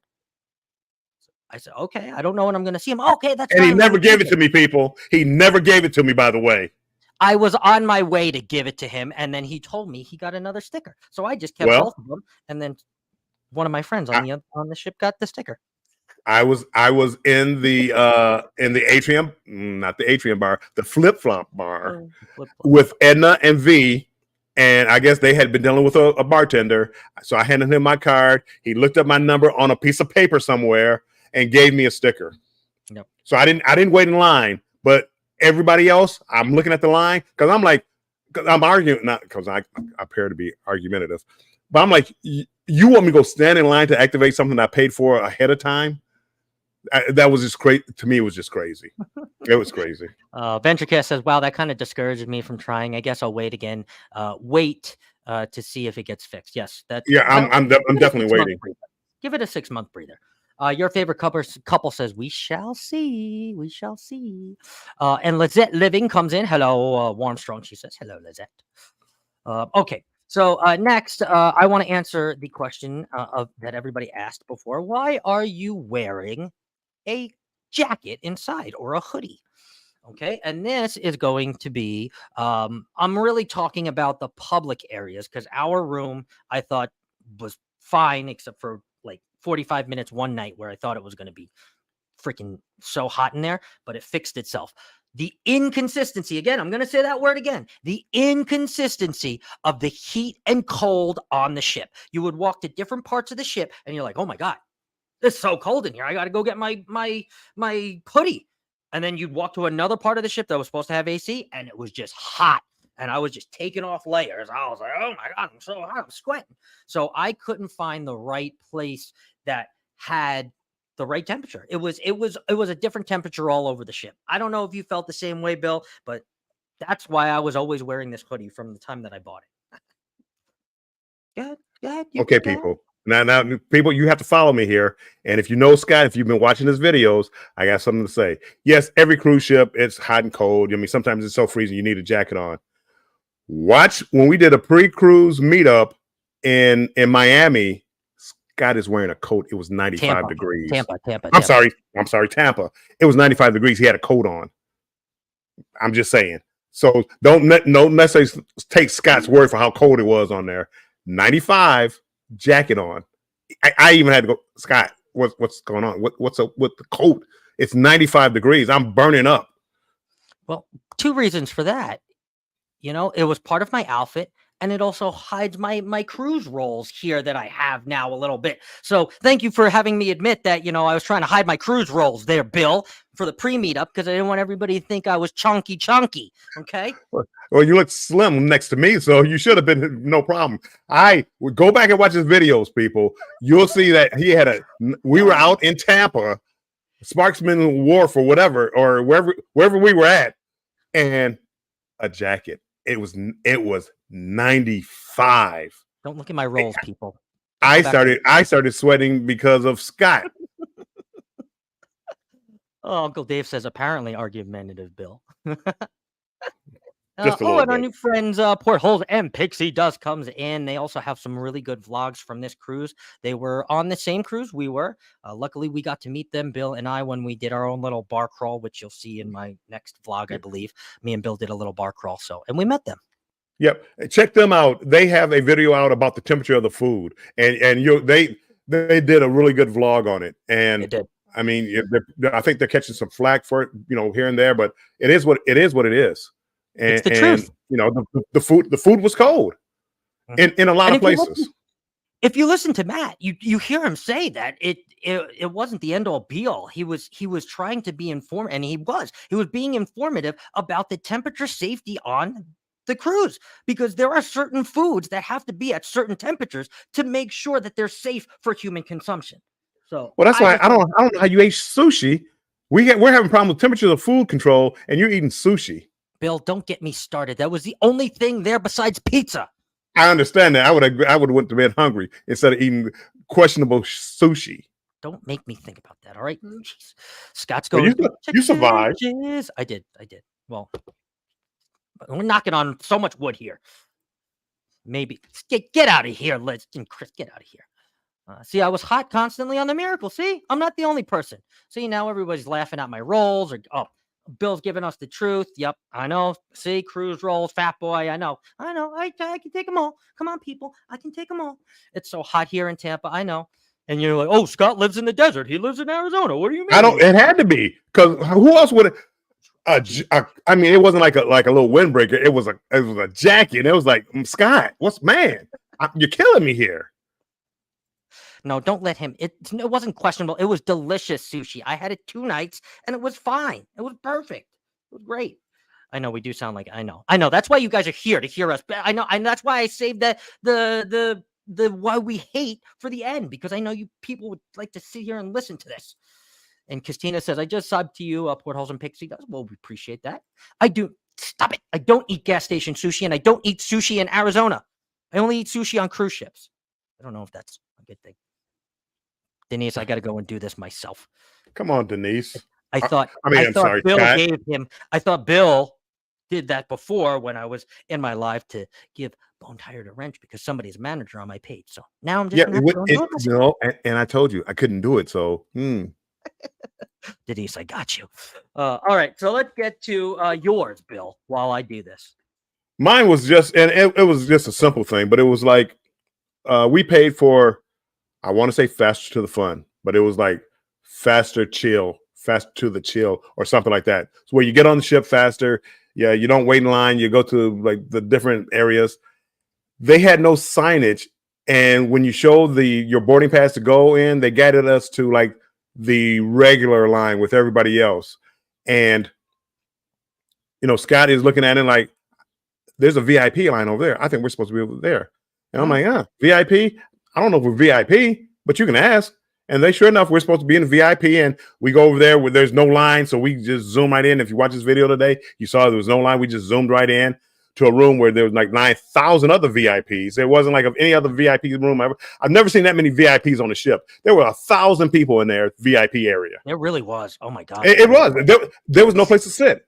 I said, "Okay, I don't know when I'm going to see him." "Okay, that's And fine. he never gave it to me, people. He never gave it to me, by the way. I was on my way to give it to him, and then he told me he got another sticker. So I just kept Well, both of them, and then one of my friends on the ship got the sticker. I was in the atrium, not the atrium bar, the flip flop bar with Edna and V, and I guess they had been dealing with a bartender. So I handed him my card. He looked up my number on a piece of paper somewhere and gave me a sticker. Yep. So I didn't wait in line, but everybody else, I'm looking at the line because I'm like, because I'm arguing, not because I appear to be argumentative, but I'm like, you want me to go stand in line to activate something I paid for ahead of time? That was just crazy. To me, it was just crazy. It was crazy. VentureCast says, "Wow, that kind of discouraged me from trying. I guess I'll wait again. Wait to see if it gets fixed." Yes, I'm definitely waiting. Give it a 6-month breather. Your favorite couple says, "We shall see. We shall see." And Lizette Living comes in. "Hello, Warmstrong." She says, "Hello, Lizette." Okay. So next, I want to answer the question that everybody asked before. Why are you wearing a jacket inside or a hoodie? Okay. And this is going to be, I'm really talking about the public areas because our room I thought was fine, except for like 45 minutes one night where I thought it was going to be freaking so hot in there, but it fixed itself. The inconsistency, again, I'm going to say that word again, the inconsistency of the heat and cold on the ship. You would walk to different parts of the ship and you're like, "Oh my God, it's so cold in here. I got to go get my hoodie." And then you'd walk to another part of the ship that was supposed to have AC and it was just hot. And I was just taking off layers. I was like, "Oh my God, I'm so hot, I'm sweating." So I couldn't find the right place that had the right temperature. It was a different temperature all over the ship. I don't know if you felt the same way, Bill, but that's why I was always wearing this hoodie from the time that I bought it. Go ahead. Okay, people. Now, people, you have to follow me here. And if you know Scott, if you've been watching his videos, I got something to say. Yes, every cruise ship, it's hot and cold. I mean, sometimes it's so freezing you need a jacket on. Watch when we did a pre-cruise meetup in Miami. Scott is wearing a coat. It was 95 degrees. Tampa. I'm sorry, Tampa. It was 95 degrees. He had a coat on. I'm just saying. So don't necessarily take Scott's word for how cold it was on there. 95, jacket on. I even had to go, "Scott, what's going on? What's up with the coat? It's 95 degrees. I'm burning up." Well, 2 reasons for that. It was part of my outfit, and it also hides my cruise rolls here that I have now a little bit. So thank you for having me admit that, I was trying to hide my cruise rolls there, Bill, for the pre-meetup because I didn't want everybody to think I was chunky. Okay. Well, you look slim next to me, so you should have been no problem. I would go back and watch his videos, people. You'll see that we were out in Tampa, Sparksman Wharf or whatever, or wherever we were at, and a jacket. It was 95. Don't look at my rolls, people. I started sweating because of Scott. Oh, Uncle Dave says apparently argumentative, Bill. Just a little and bit. our new friends, Portholes and Pixie Dust comes in. They also have some really good vlogs from this cruise. They were on the same cruise we were. Luckily, we got to meet them, Bill and I, when we did our own little bar crawl, which you'll see in my next vlog, I believe. Me and Bill did a little bar crawl, and we met them. Yep, check them out. They have a video out about the temperature of the food, and they did a really good vlog on it. And they did. I mean, I think they're catching some flack for it, here and there, but it is what it is. And, it's the truth. The food was cold in a lot of places. If you listen to Matt, you hear him say that it wasn't the end all be all. He was trying to be informed, and he was being informative about the temperature safety on the cruise, because there are certain foods that have to be at certain temperatures to make sure that they're safe for human consumption. So, well, that's why I don't know how you ate sushi. We're having a problem with temperature of food control, and you're eating sushi. Bill, don't get me started. That was the only thing there besides pizza. I understand that. I would have went to bed hungry instead of eating questionable sushi. Don't make me think about that. All right. Jeez. Scott's Well, going through you survived. changes. I did. Well, we're knocking on so much wood here. Maybe get out of here, Liz and Chris. Get out of here. See, I was hot constantly on the Miracle. See, I'm not the only person. See, now everybody's laughing at my rolls. Or Bill's giving us the truth. Yep, I know. See, cruise rolls, fat boy. I know. I can take them all. Come on, people. I can take them all. It's so hot here in Tampa. I know. And you're like, oh, Scott lives in the desert. He lives in Arizona. What do you mean? I don't. It had to be because who else would? I mean, it wasn't like a little windbreaker. It was a jacket. It was like, Scott, you're killing me here. No, don't let him. It wasn't questionable. It was delicious sushi. I had it 2 nights and it was fine. It was perfect. It was great. I know we do sound like I know. That's why you guys are here to hear us. I know. And that's why I saved the why we hate for the end, because I know you people would like to sit here and listen to this. And Christina says, I just subbed to you, Portholes and Pixie does. Well, we appreciate that. I do. Stop it. I don't eat gas station sushi, and I don't eat sushi in Arizona. I only eat sushi on cruise ships. I don't know if that's a good thing. Denise, I got to go and do this myself. Come on, Denise. I thought sorry, Bill Scott. gave him. I thought Bill did that before when I was in my live to give Bone Tired a wrench because somebody's manager on my page. So now I'm just and I told you I couldn't do it. So Denise, I got you. All right, so let's get to yours, Bill, while I do this. Mine was just, and it was just a simple thing, but it was like we paid for, I want to say faster to the fun, but it was like faster to the chill or something like that. So where you get on the ship faster, yeah, you don't wait in line, you go to like the different areas. They had no signage, and when you showed your boarding pass to go in, they guided us to like the regular line with everybody else. And Scott is looking at it like, there's a VIP line over there. I think we're supposed to be over there. And I'm like, VIP? I don't know if we're VIP, but you can ask. And they, sure enough, we're supposed to be in the VIP, and we go over there where there's no line. So we just zoom right in. If you watch this video today, you saw there was no line. We just zoomed right in to a room where there was like 9,000 other VIPs. It wasn't like of any other VIP room ever. I've never seen that many VIPs on the ship. There were 1,000 people in their VIP area. It really was. Oh my God. It was. There was no place to sit.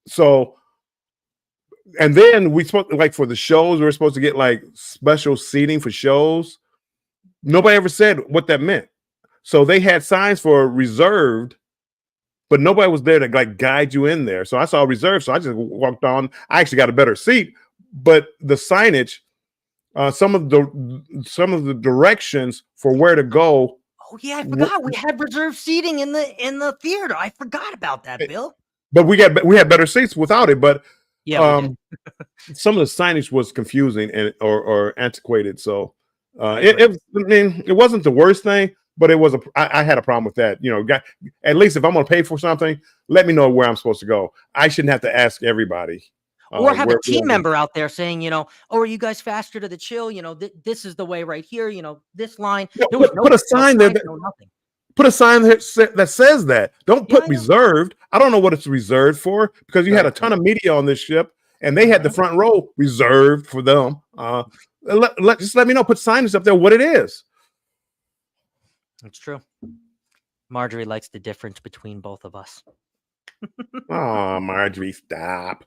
So, and then we supposed, like, for the shows, we were supposed to get like special seating for shows. Nobody ever said what that meant. So they had signs for reserved, but nobody was there to like guide you in there. So I saw reserved, so I just walked on. I actually got a better seat, but the signage, some of the directions for where to go. Oh yeah, I forgot we had reserved seating in the theater. I forgot about that, Bill. But we had better seats without it. But yeah, some of the signage was confusing or antiquated. So it wasn't the worst thing, but it was I had a problem with that. At least if I'm going to pay for something, let me know where I'm supposed to go. I shouldn't have to ask everybody. Or have a team member out there saying, oh, are you guys faster to the chill? This is the way right here. This line. Put a sign there. Nothing. Put a sign that says that. Don't put reserved. I don't know what it's reserved for, because you had a ton of media on this ship, and they had the front row reserved for them. Just let me know. Put signage up there what it is. It's true. Marjorie likes the difference between both of us. Oh, Marjorie, stop.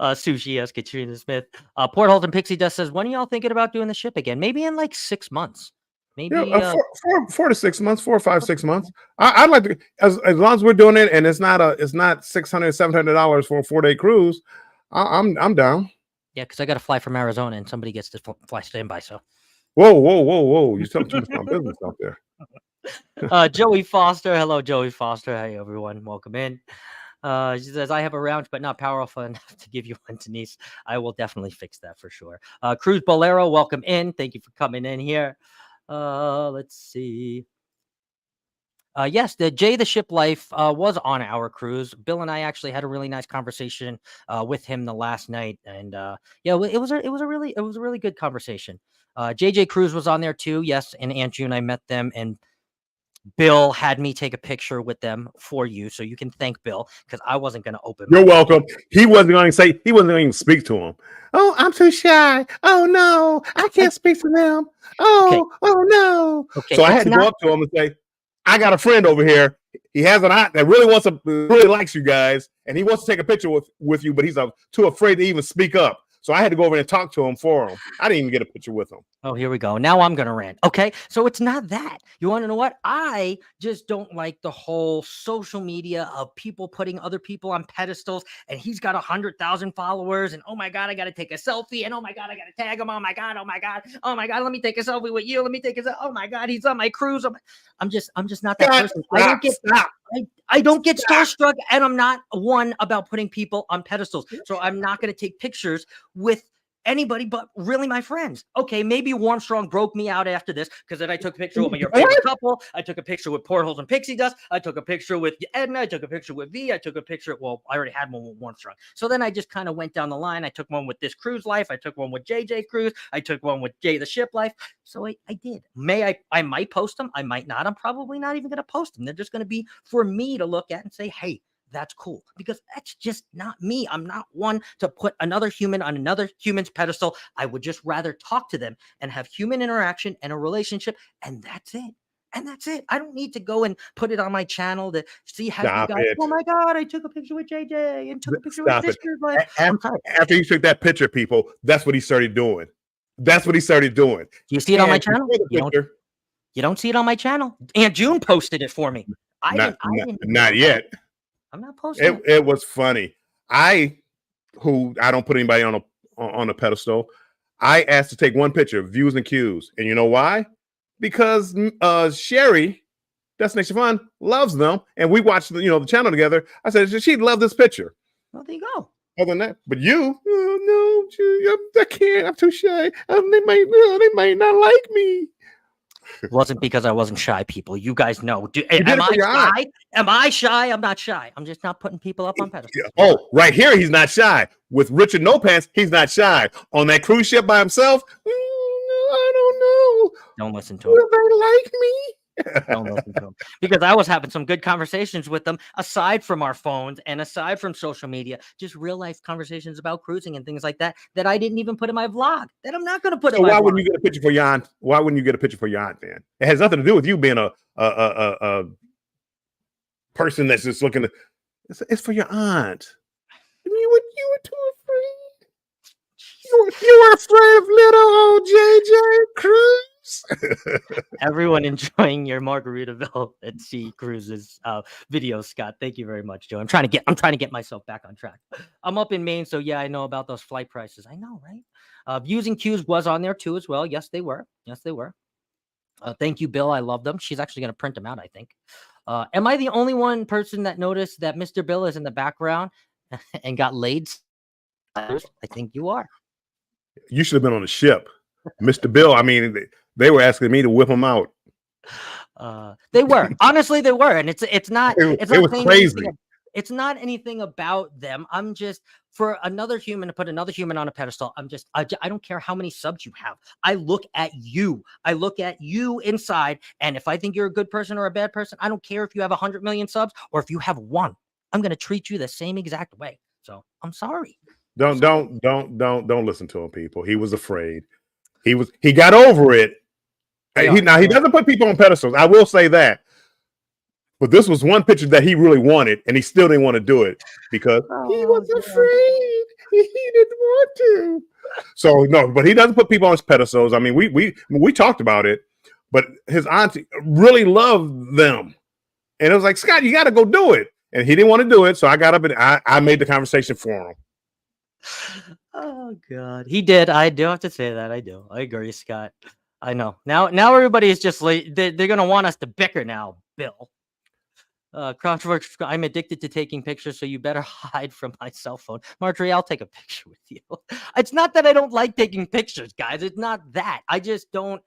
Sushi, yes, Katrina Smith. Portholes and Pixie Dust says, when are y'all thinking about doing the ship again? Maybe in like 6 months. Maybe 4 to 6 months, 4 or 5, 6 months. I'd like to, as long as we're doing it and it's not $600, $700 for a 4-day cruise. I'm down. Yeah, because I got to fly from Arizona and somebody gets to fly standby. So, whoa! You're telling too much business out there. Joey Foster, hello, Joey Foster. Hey, everyone, welcome in. She says, I have a round, but not powerful enough to give you one, Denise. I will definitely fix that for sure. Cruz Bolero, welcome in. Thank you for coming in here. Let's see. Yes, the Jay the Ship Life was on our cruise. Bill and I actually had a really nice conversation with him the last night, and it was a really good conversation. JJ Cruz was on there too. Yes, and Aunt June, I met them, and Bill had me take a picture with them for you, so you can thank Bill because I wasn't going to open. You're welcome. He wasn't going to even speak to him. Oh, I'm too shy. Oh no, I can't speak to them. Okay, Oh no. okay, So I it's had to go not up to him and say, I got a friend over here. He has an aunt that really likes you guys, and he wants to take a picture with you, but he's too afraid to even speak up. So I had to go over and talk to him for him. I didn't even get a picture with him. Oh, here we go. Now I'm going to rant. Okay. So it's not that. You want to know what? I just don't like the whole social media of people putting other people on pedestals. And he's got 100,000 followers. And oh my God, I got to take a selfie. And oh my God, I got to tag him. Oh my God. Oh my God. Oh my God. Let me take a selfie with you. Let me take a selfie. Oh my God. He's on my cruise. I'm just not that person. I don't get starstruck, and I'm not one about putting people on pedestals. So I'm not going to take pictures with anybody but really my friends. Okay, maybe Warmstrong broke me out after this because then I took a picture with your favorite couple. I took a picture with Portholes and Pixie Dust. I took a picture with Edna. I took a picture with V. I took a picture. Well, I already had one with Warmstrong. So then I just kind of went down the line. I took one with this cruise life. I took one with JJ Cruise. I took one with Jay the Ship Life. So I did. I might post them. I might not. I'm probably not even going to post them. They're just going to be for me to look at and say, hey, that's cool, because that's just not me. I'm not one to put another human on another human's pedestal. I would just rather talk to them and have human interaction and a relationship, and that's it. And that's it. I don't need to go and put it on my channel to see how you guys. Oh my God, I took a picture with JJ and took a picture with this dude. After he took that picture, people, that's what he started doing. That's what he started doing. Do you see it on my channel? You don't see it on my channel. Aunt June posted it for me. Not yet. I'm not posting. It was funny. I don't put anybody on a pedestal. I asked to take one picture, views and cues, and you know why? Because Sherry, Destination Fun, loves them, and we watched the channel together. I said she'd love this picture. Well, there you go. Other than that, but you, oh no, I can't. I'm too shy. They might not like me. It wasn't because I wasn't shy, people. You guys know. Am I shy? Am I shy? I'm not shy. I'm just not putting people up on pedestals. Oh, right here, he's not shy. With Richard No Pants, he's not shy. On that cruise ship by himself, I don't know. Don't listen to him. Will they like me? Don't listen to him. Because I was having some good conversations with them, aside from our phones and aside from social media, just real life conversations about cruising and things like that I didn't even put in my vlog, that I'm not going to put in my vlog. Why wouldn't you get a picture for your aunt? Why wouldn't you get a picture for your aunt then? It has nothing to do with you being a person that's just looking to, it's for your aunt. You were too afraid. You were afraid of little old JJ Cruz. Everyone enjoying your Margaritaville at Sea Cruises video, Scott. Thank you very much, Joe. I'm trying to get myself back on track. I'm up in Maine, so yeah, I know about those flight prices. I know, right? Views and cues was on there too as well. Yes, they were. Thank you, Bill. I love them. She's actually going to print them out, I think. Am I the only one person that noticed that Mr. Bill is in the background and got laid? I think you are. You should have been on the ship, Mr. Bill. I mean, they were asking me to whip him out. They were. Honestly, they were, and it's not. It was crazy. It's not anything about them. I'm just, for another human to put another human on a pedestal. I don't care how many subs you have. I look at you. I look at you inside, and if I think you're a good person or a bad person, I don't care if you have 100 million subs or if you have one. I'm going to treat you the same exact way. So I'm sorry. Don't listen to him, people. He was afraid. He got over it. He doesn't put people on pedestals. I will say that. But this was one picture that he really wanted, and he still didn't want to do it because he was afraid. He didn't want to. So no, but he doesn't put people on his pedestals. I mean, we talked about it, but his auntie really loved them, and it was like, Scott, you got to go do it, and he didn't want to do it. So I got up and I made the conversation for him. Oh God, he did. I do have to say that. I do. I agree, Scott. I know. Now everybody is just like they're gonna want us to bicker now, Bill. Controversial. I'm addicted to taking pictures, so you better hide from my cell phone. Marjorie, I'll take a picture with you. It's not that I don't like taking pictures, guys. It's not that. I just don't.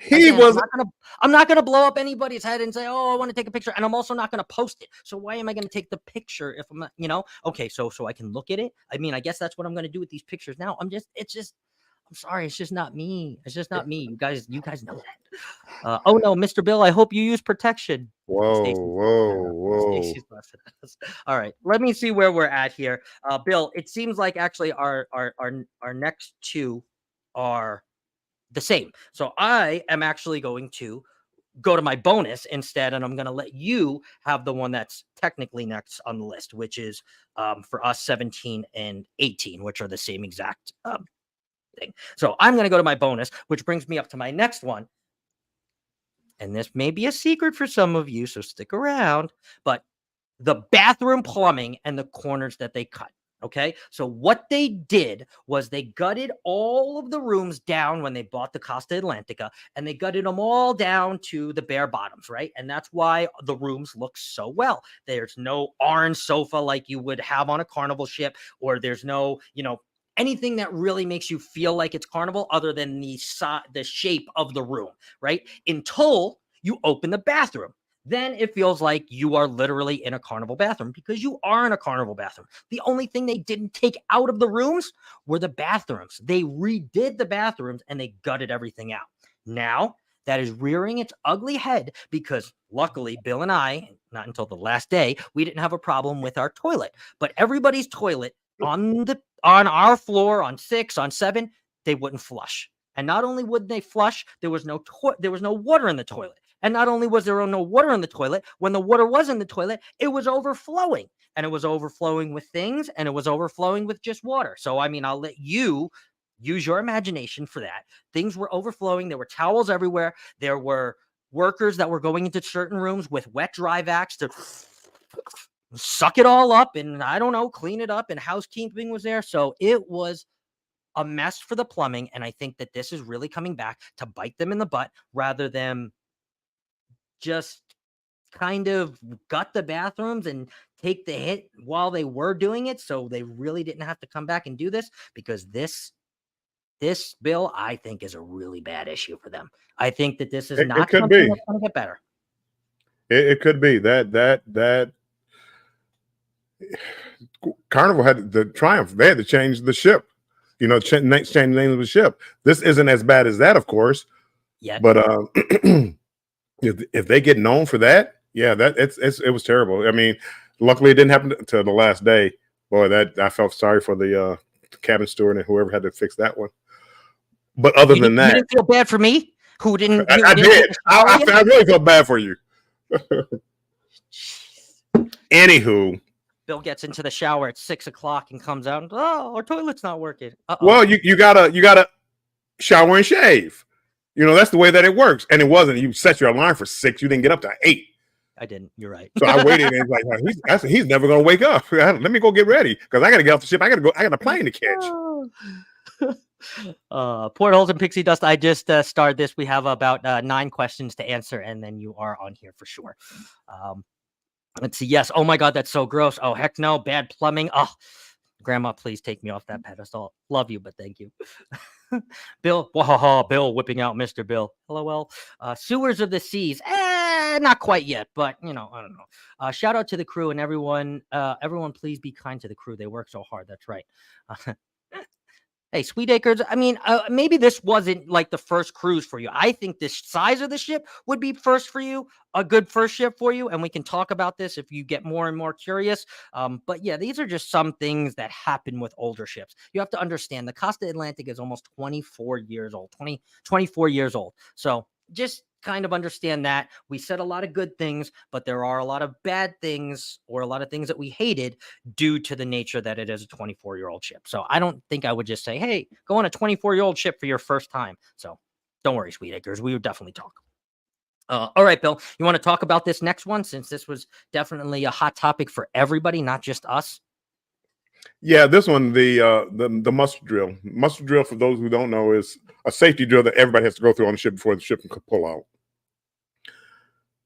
I'm not gonna blow up anybody's head and say, "Oh, I want to take a picture," and I'm also not gonna post it. So why am I gonna take the picture if I'm not, okay? So I can look at it. I mean, I guess that's what I'm gonna do with these pictures now. It's just, I'm sorry, it's just not me. It's just not me. You guys know that. Oh no, Mr. Bill, I hope you use protection. Whoa, Stacy's whoa, whoa. Stacy's busted us. All right, let me see where we're at here. Bill, it seems like actually our next two are the same. So I am actually going to go to my bonus instead, and I'm going to let you have the one that's technically next on the list, which is for us 17 and 18, which are the same exact thing. So I'm going to go to my bonus, which brings me up to my next one. And this may be a secret for some of you, so stick around. But the bathroom plumbing and the corners that they cut. Okay. So what they did was they gutted all of the rooms down when they bought the Costa Atlantica, and they gutted them all down to the bare bottoms. Right. And that's why the rooms look so well. There's no orange sofa like you would have on a Carnival ship, or there's no, anything that really makes you feel like it's Carnival other than the shape of the room. Right. Until you open the bathroom. Then it feels like you are literally in a Carnival bathroom, because you are in a Carnival bathroom. The only thing they didn't take out of the rooms were the bathrooms. They redid the bathrooms and they gutted everything out. Now that is rearing its ugly head because luckily Bill and I, not until the last day, we didn't have a problem with our toilet. But everybody's toilet on our floor, on 6, on 7, they wouldn't flush. And not only wouldn't they flush, there was no water in the toilet. And not only was there no water in the toilet, when the water was in the toilet, it was overflowing. And it was overflowing with things, and it was overflowing with just water. So, I mean, I'll let you use your imagination for that. Things were overflowing. There were towels everywhere. There were workers that were going into certain rooms with wet dry vacs to suck it all up and, I don't know, clean it up. And housekeeping was there. So it was a mess for the plumbing. And I think that this is really coming back to bite them in the butt rather than just kind of gut the bathrooms and take the hit while they were doing it. So they really didn't have to come back and do this, because this bill, I think, is a really bad issue for them. I think that this is not something that's going to get better. It could be that Carnival had the Triumph. They had to change the ship, change the name of the ship. This isn't as bad as that, of course. Yeah. But if they get known for that, yeah, it was terrible. I mean, luckily it didn't happen to the last day. Boy, that I felt sorry for the cabin steward and whoever had to fix that one. But other than that, you didn't feel bad for me, who didn't. I did. I really felt bad for you. Anywho, Bill gets into the shower at 6 o'clock and comes out and, oh, our toilet's not working. Uh-oh. Well, you gotta shower and shave. That's the way that it works. And it wasn't. You set your alarm for 6. You didn't get up to 8. I didn't. You're right. So I waited, and it's like he's never gonna wake up. Let me go get ready because I gotta get off the ship. I got a plane to catch. Portholes and pixie dust. I just started this. We have about 9 questions to answer, and then you are on here for sure. Let's see. Yes. Oh my God, that's so gross. Oh heck no. Bad plumbing. Oh, Grandma, please take me off that pedestal. Love you, but thank you. Bill, Bill whipping out Mr. Bill. LOL. Sewers of the seas. Not quite yet, but I don't know. Shout out to the crew and everyone. Everyone, please be kind to the crew. They work so hard. That's right. Hey, Sweet Acres, I mean, maybe this wasn't like the first cruise for you. I think this size of the ship would be first for you, a good first ship for you. And we can talk about this if you get more and more curious. But yeah, these are just some things that happen with older ships. You have to understand the Costa Atlantic is almost 24 years old, 24 years old. So just kind of understand that. We said a lot of good things, but there are a lot of bad things or a lot of things that we hated due to the nature that it is a 24-year-old ship. So I don't think I would just say, hey, go on a 24-year-old ship for your first time. So don't worry, Sweet Acres. We would definitely talk. All right, Bill, you want to talk about this next one, since this was definitely a hot topic for everybody, not just us? Yeah, this one, the muster drill. Muster drill, for those who don't know, is a safety drill that everybody has to go through on the ship before the ship can pull out.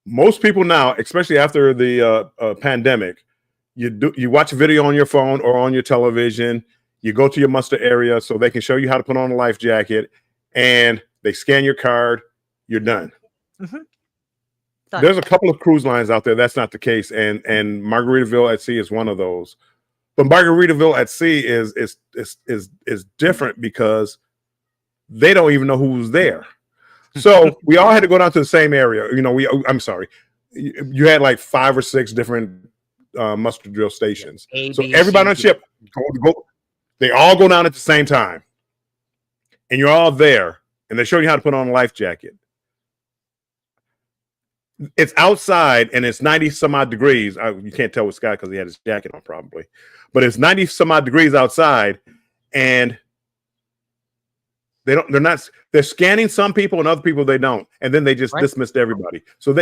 Most people now, especially after the pandemic, you watch a video on your phone or on your television. You go to your muster area so they can show you how to put on a life jacket, and they scan your card. You're done. Mm-hmm. There's a couple of cruise lines out there that's not the case, and Margaritaville at Sea is one of those. But Margaritaville at Sea is different because they don't even know who was there. So we all had to go down to the same area. I'm sorry, you had like 5 or 6 different muster drill stations. A, So B, everybody C, on D. ship, they all go down at the same time, and you're all there, and they're showing you how to put on a life jacket. It's outside, and it's 90 some odd degrees. You can't tell with Scott because he had his jacket on, probably, but it's 90 some odd degrees outside, and they're scanning some people and other people they don't, and then they just dismissed everybody. So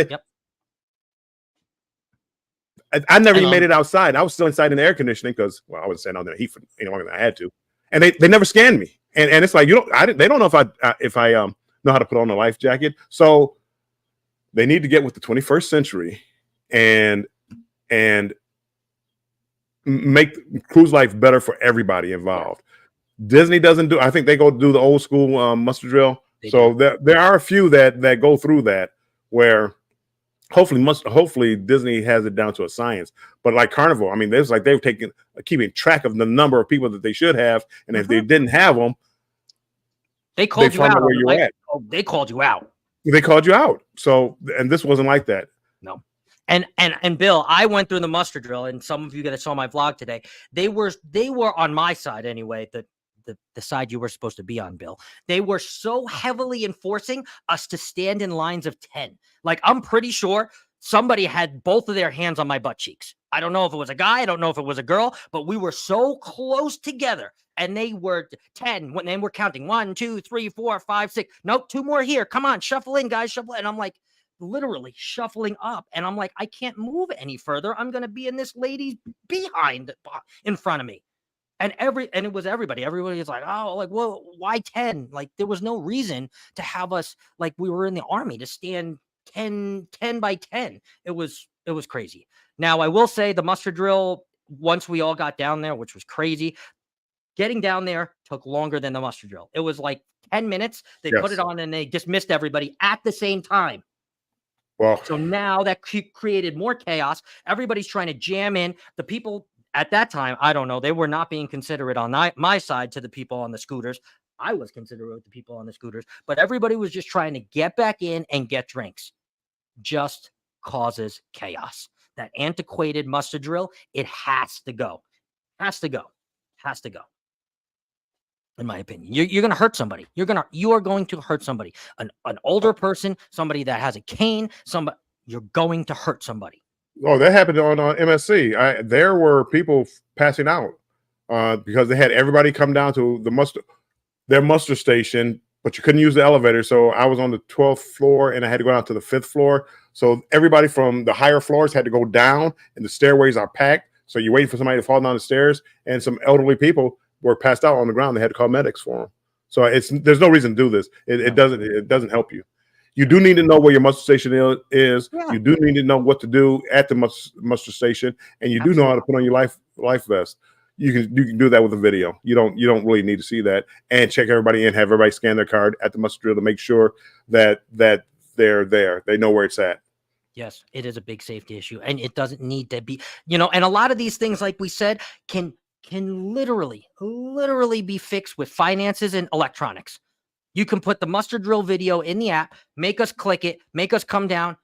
I never even made it outside. I was still inside in the air conditioning because, I wasn't standing out there in the heat for any longer than I had to. And they never scanned me. And it's like, they don't know if I know how to put on a life jacket. So they need to get with the 21st century and make cruise life better for everybody involved. Disney doesn't do. I think they go do the old school muster drill. So there are a few that go through that where hopefully Disney has it down to a science. But like Carnival, I mean, there's like they've keeping track of the number of people that they should have, and if they didn't have them, they called you out. Where you're at. They called you out. They called you out. So, and this wasn't like that. No. And Bill, I went through the muster drill, and some of you that saw my vlog today, they were on my side anyway. The side you were supposed to be on, Bill. They were so heavily enforcing us to stand in lines of 10. Like, I'm pretty sure somebody had both of their hands on my butt cheeks. I don't know if it was a guy. I don't know if it was a girl, but we were so close together. And they were 10 when they were counting 1, 2, 3, 4, 5, 6. Nope, 2 more here. Come on, shuffle in, guys, shuffle in. And I'm like, literally shuffling up. And I'm like, I can't move any further. I'm going to be in this lady's behind in front of me. And it was everybody. Everybody was like, oh, like, well, why 10? Like, there was no reason to have us like we were in the army to stand 10 by 10. It was crazy. Now, I will say the muster drill, once we all got down there, which was crazy, getting down there took longer than the muster drill. It was like 10 minutes. They put it on and they dismissed everybody at the same time. Well, so now that created more chaos. Everybody's trying to jam in. The people at that time, I don't know, they were not being considerate on my side to the people on the scooters. I was considerate with the people on the scooters, but everybody was just trying to get back in and get drinks. Just causes chaos. That antiquated muster drill, it has to go. Has to go. Has to go. In my opinion, you're going to hurt somebody. You are going to hurt somebody. An older person, somebody that has a cane, you're going to hurt somebody. Oh, that happened on MSC. There were people passing out because they had everybody come down to their muster station, but you couldn't use the elevator. So I was on the 12th floor and I had to go down to the 5th floor. So everybody from the higher floors had to go down, and the stairways are packed. So you're waiting for somebody to fall down the stairs, and some elderly people were passed out on the ground. They had to call medics for them. So there's no reason to do this. It doesn't help you. You do need to know where your muster station is. Yeah. You do need to know what to do at the muster station, and you do know how to put on your life vest. You can do that with a video. You don't really need to see that, and check everybody in, have everybody scan their card at the muster drill to make sure that they're there. They know where it's at. Yes, it is a big safety issue, and it doesn't need to be, and a lot of these things, like we said, can literally be fixed with finances and electronics. You can put the muster drill video in the app, make us click it, make us come down,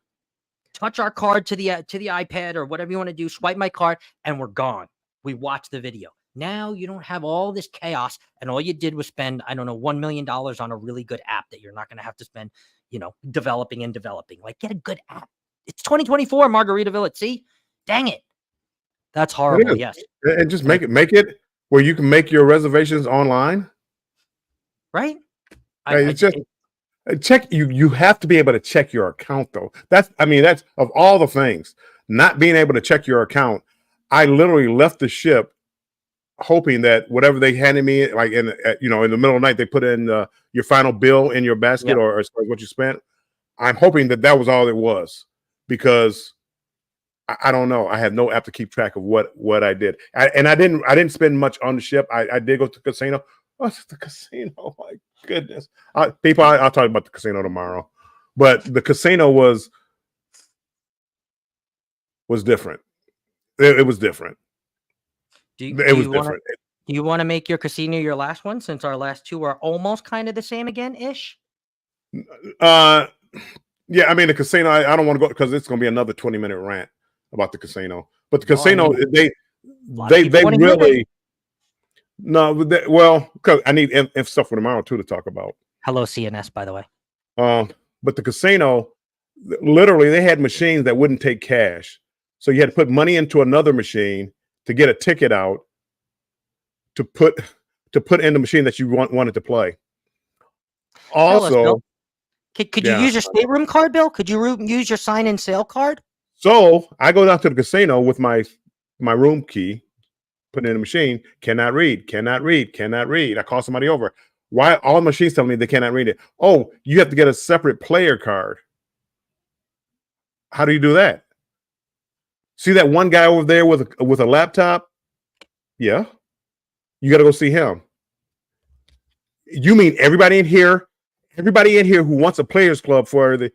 touch our card to the iPad or whatever you want to do, swipe my card, and we're gone. We watch the video. Now you don't have all this chaos, and all you did was spend, I don't know, $1 million on a really good app that you're not going to have to spend, developing. Like, get a good app. It's 2024, Margaritaville at sea. Dang it. That's horrible. Yes. And just make it where you can make your reservations online. Right. Check. You have to be able to check your account, though. That's of all the things, not being able to check your account. I literally left the ship hoping that whatever they handed me, like in the middle of the night, they put in your final bill in your basket, or as far as what you spent. I'm hoping that was all it was, because I don't know. I have no app to keep track of what I did. I didn't spend much on the ship. I did go to the casino. What's the casino? My goodness. People, I'll talk about the casino tomorrow. But the casino was different. It was different. It was different. Do you want to make your casino your last one since our last two are almost kind of the same again ish? Uh, yeah, I mean the casino. I don't want to go because it's going to be another 20-minute rant about the casino. But the Well, I casino, mean, a lot of people they want to hear that. really no. Well, because I need stuff for tomorrow too to talk about. Hello, CNS, by the way. But the casino, literally, they had machines that wouldn't take cash, so you had to put money into another machine to get a ticket out to put in the machine that you wanted to play. Tell us, Bill. Also, Could you yeah. use your stateroom card, Bill? Could you use your sign-in sale card? So I go down to the casino with my room key, put it in the machine. Cannot read. Cannot read. Cannot read. I call somebody over. Why all the machines tell me they cannot read it? Oh, you have to get a separate player card. How do you do that? See that one guy over there with a laptop? Yeah. You got to go see him. You mean everybody in here who wants a players club for the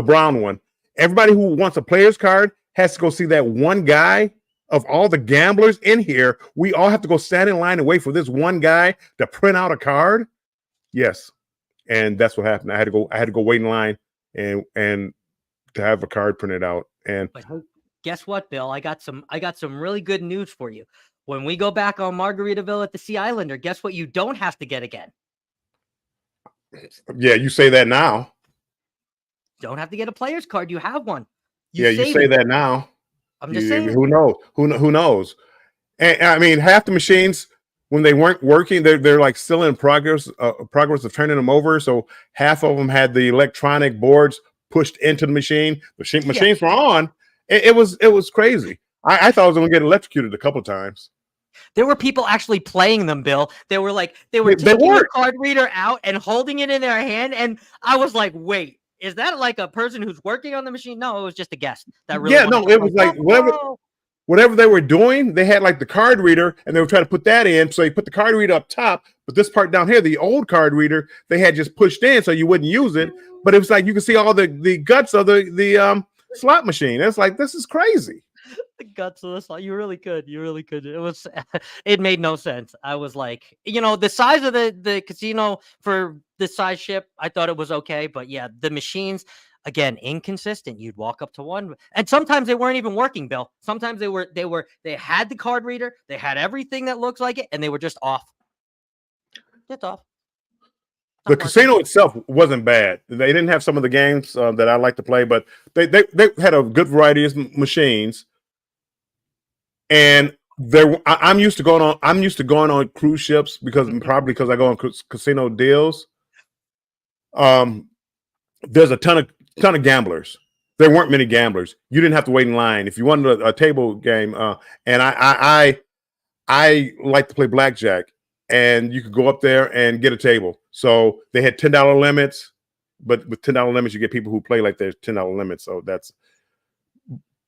brown one. Everybody who wants a players card has to go see that one guy. Of all the gamblers in here, we all have to go stand in line and wait for this one guy to print out a card. Yes. And that's what happened. I had to go wait in line and to have a card printed out. And but guess what, Bill? I got some really good news for you. When we go back on Margaritaville at the Sea Islander, guess what you don't have to get again? Yeah, you say that now. Don't have to get a player's card. You have one. You say that now. I'm just saying. Who knows? Who knows? And I mean, half the machines when they weren't working, they're like still in progress of turning them over. So half of them had the electronic boards pushed into the machine. The machines were on. It was crazy. I thought I was going to get electrocuted a couple of times. There were people actually playing them, Bill. They were taking the card reader out and holding it in their hand, and I was like, wait. Is that like a person who's working on the machine? No, it was just a guest that really. Yeah, no, it was like whatever they were doing. They had like the card reader, and they were trying to put that in. So they put the card reader up top, but this part down here, the old card reader, they had just pushed in so you wouldn't use it. But it was like you could see all the guts of the slot machine. It's like this is crazy. The guts of the slot. You really could. It made no sense. I was like, the size of the casino for the size ship, I thought it was okay. But yeah, the machines, again, inconsistent. You'd walk up to one, and sometimes they weren't even working, Bill. Sometimes they had the card reader, they had everything that looks like it, and they were just off. Just off. The casino itself wasn't bad. They didn't have some of the games that I like to play, but they had a good variety of machines. And I'm used to going on cruise ships because I go on casino deals. There's a ton of gamblers. There weren't many gamblers. You didn't have to wait in line if you wanted a table game. And I like to play blackjack, and you could go up there and get a table. So they had $10 limits, but with $10 limits, you get people who play like there's $10 limits. So that's.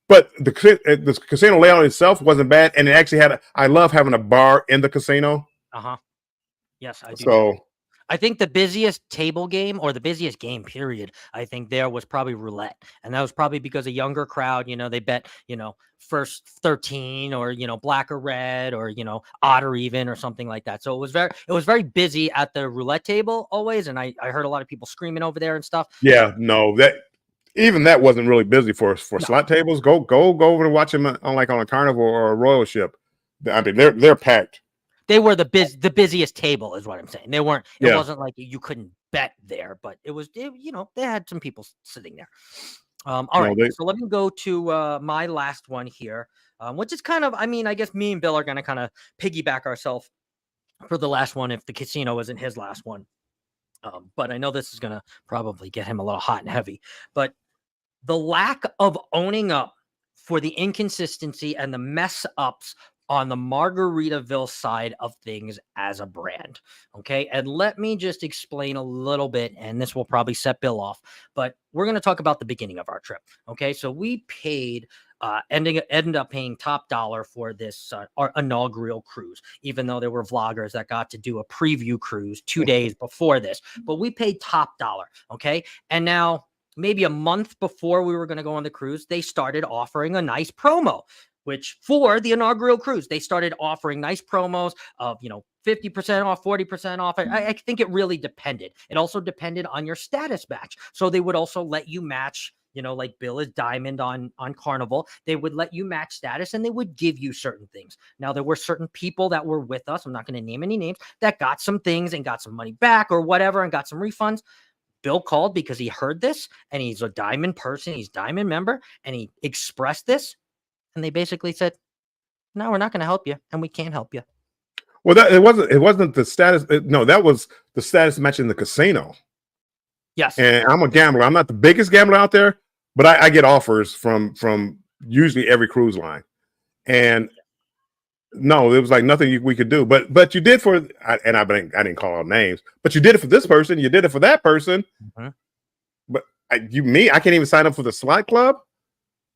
But the casino layout itself wasn't bad, and it actually I love having a bar in the casino. Yes, I do. So I think the busiest table game or the busiest game period, I think there was probably roulette. And that was probably because a younger crowd, they bet, first 13 or, black or red or, odd or even or something like that. So it was very busy at the roulette table always. And I heard a lot of people screaming over there and stuff. Yeah, no, that wasn't really busy for slot tables. Go over and watch them on a Carnival or a Royal ship. I mean, they're packed. They were the busiest table, is what I'm saying. They weren't. It wasn't like you couldn't bet there, but it was. They had some people sitting there. All right. So let me go to my last one here, which is kind of. I mean, I guess me and Bill are going to kind of piggyback ourselves for the last one if the casino isn't his last one. But I know this is going to probably get him a little hot and heavy. But the lack of owning up for the inconsistency and the mess ups on the Margaritaville side of things as a brand. Okay. And let me just explain a little bit, and this will probably set Bill off, but we're going to talk about the beginning of our trip. Okay. So we paid, ended up paying top dollar for this our inaugural cruise, even though there were vloggers that got to do a preview cruise 2 days before this, but we paid top dollar. Okay. And now maybe a month before we were going to go on the cruise, they started offering a nice promo. which for the inaugural cruise, they started offering nice promos of, 50% off, 40% off. I think it really depended. It also depended on your status match. So they would also let you match, like Bill is Diamond on Carnival. They would let you match status and they would give you certain things. Now, there were certain people that were with us, I'm not going to name any names, that got some things and got some money back or whatever and got some refunds. Bill called because he heard this and he's a Diamond person. He's Diamond member and he expressed this. And they basically said, no, we're not going to help you and we can't help you. Well, it wasn't the status. No, that was the status match in the casino. Yes. And I'm a gambler. I'm not the biggest gambler out there, but I get offers from usually every cruise line. And no, it was like nothing we could do. But you did I didn't call out names, but you did it for this person. You did it for that person. Mm-hmm. But I can't even sign up for the slot club.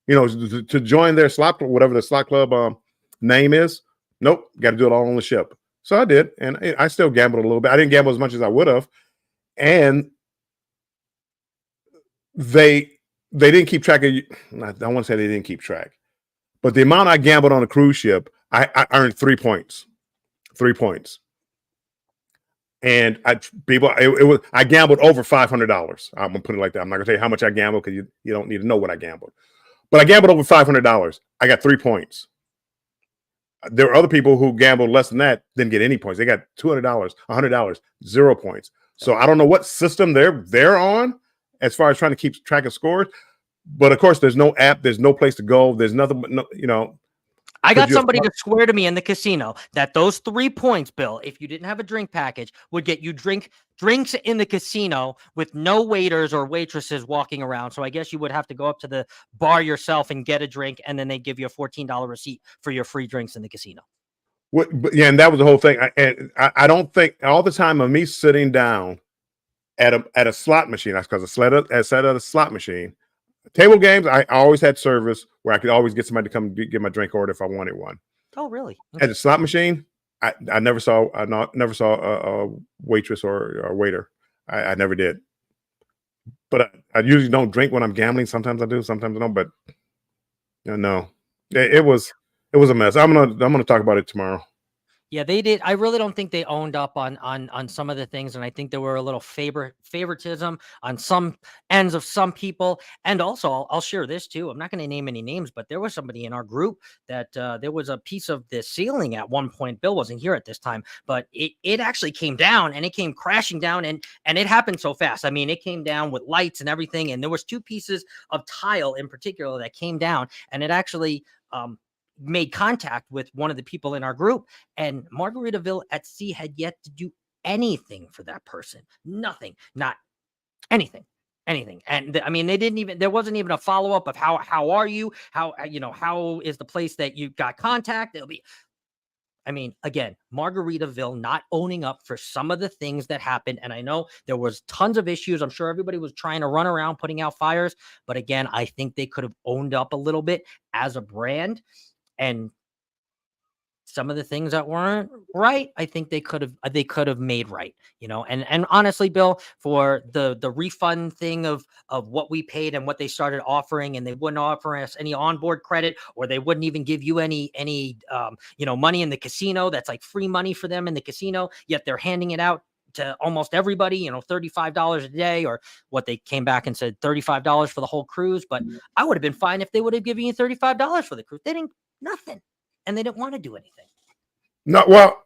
To join their slot, whatever the slot club name is. Nope, got to do it all on the ship. So I did, and I still gambled a little bit. I didn't gamble as much as I would have, and they didn't keep track of. I don't want to say they didn't keep track, but the amount I gambled on a cruise ship, I earned 3 points. 3 points. And I gambled over $500. I'm gonna put it like that. I'm not gonna tell you how much I gambled because you don't need to know what I gambled. But I gambled over $500. I got 3 points. There were other people who gambled less than that, didn't get any points. They got $200, $100, 0 points. So I don't know what system they're on as far as trying to keep track of scores. But of course, there's no app, there's no place to go, there's nothing. I got somebody to swear to me in the casino that those 3 points, Bill, if you didn't have a drink package, would get you drinks in the casino with no waiters or waitresses walking around. So I guess you would have to go up to the bar yourself and get a drink, and then they give you a $14 receipt for your free drinks in the casino. And that was the whole thing. I don't think all the time of me sitting down at a slot machine, because I sat at a slot machine. Table games, I always had service where I could always get somebody to come get my drink order if I wanted one. Oh, really? Okay. At the slot machine, I never saw a waitress or a waiter. I never did. But I usually don't drink when I'm gambling. Sometimes I do, sometimes I don't. But no, it was a mess. I'm gonna talk about it tomorrow. Yeah, they did. I really don't think they owned up on some of the things, and I think there were a little favoritism on some ends of some people. And also, I'll share this too. I'm not going to name any names, but there was somebody in our group that there was a piece of the ceiling at one point. Bill wasn't here at this time, but it actually came down and it came crashing down, and it happened so fast. I mean, it came down with lights and everything, and there was 2 pieces of tile in particular that came down, and it actually made contact with one of the people in our group, and Margaritaville at Sea had yet to do anything for that person. Nothing, not anything. And I mean, there wasn't even a follow-up of how are you? How is the place that you got contact? I mean, again, Margaritaville not owning up for some of the things that happened. And I know there was tons of issues. I'm sure everybody was trying to run around putting out fires. But again, I think they could have owned up a little bit as a brand. And some of the things that weren't right, I think they could have made right, and honestly, Bill, for the refund thing of what we paid and what they started offering, and they wouldn't offer us any onboard credit, or they wouldn't even give you any money in the casino. That's like free money for them in the casino, yet they're handing it out to almost everybody, $35 a day, or what they came back and said $35 for the whole cruise. But I would have been fine if they would have given you $35 for the cruise. They didn't. Nothing. And they didn't want to do anything. No, well,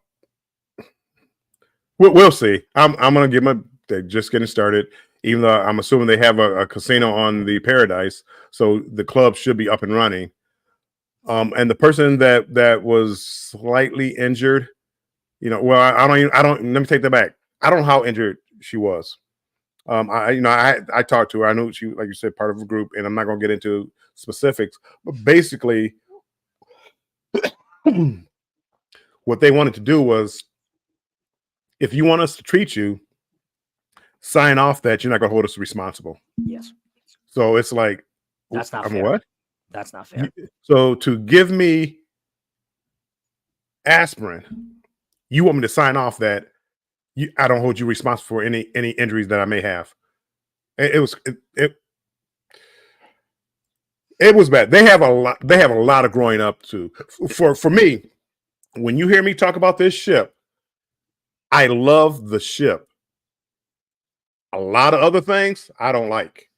we'll see. I'm going to give they're just getting started, even though I'm assuming they have a casino on the Paradise. So the club should be up and running. And the person that was slightly injured, I don't, let me take that back. I don't know how injured she was. I talked to her. I knew she, like you said, part of a group, and I'm not going to get into specifics, but basically, what they wanted to do was, if you want us to treat you, sign off that you're not going to hold us responsible. Yes. So it's like, that's not fair. What? That's not fair. So to give me aspirin, you want me to sign off that I don't hold you responsible for any injuries that I may have. It was bad. They have a lot. They have a lot of growing up to. For me, when you hear me talk about this ship, I love the ship. A lot of other things I don't like.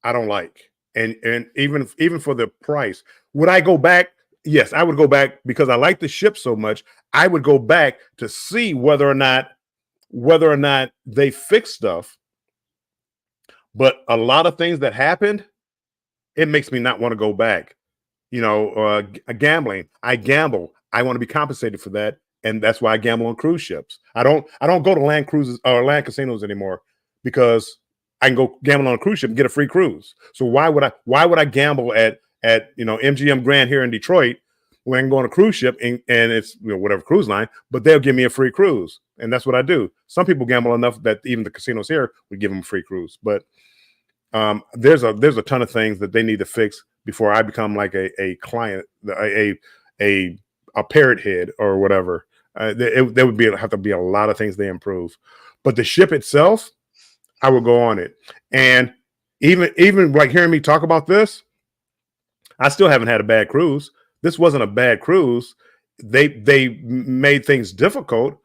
I don't like. And even for the price, would I go back? Yes, I would go back because I like the ship so much. I would go back to see whether or not they fix stuff. But a lot of things that happened, it makes me not want to go back. Gambling. I gamble. I want to be compensated for that, and that's why I gamble on cruise ships. I don't go to land cruises or land casinos anymore because I can go gamble on a cruise ship and get a free cruise. So why would I gamble at MGM Grand here in Detroit when I can go on a cruise ship and it's whatever cruise line, but they'll give me a free cruise, and that's what I do. Some people gamble enough that even the casinos here would give them a free cruise, but there's a ton of things that they need to fix before I become like a client, a parrot head or whatever. There would have to be a lot of things they improve, but the ship itself, I would go on it. And even like hearing me talk about this, I still haven't had a bad cruise. This wasn't a bad cruise. They made things difficult,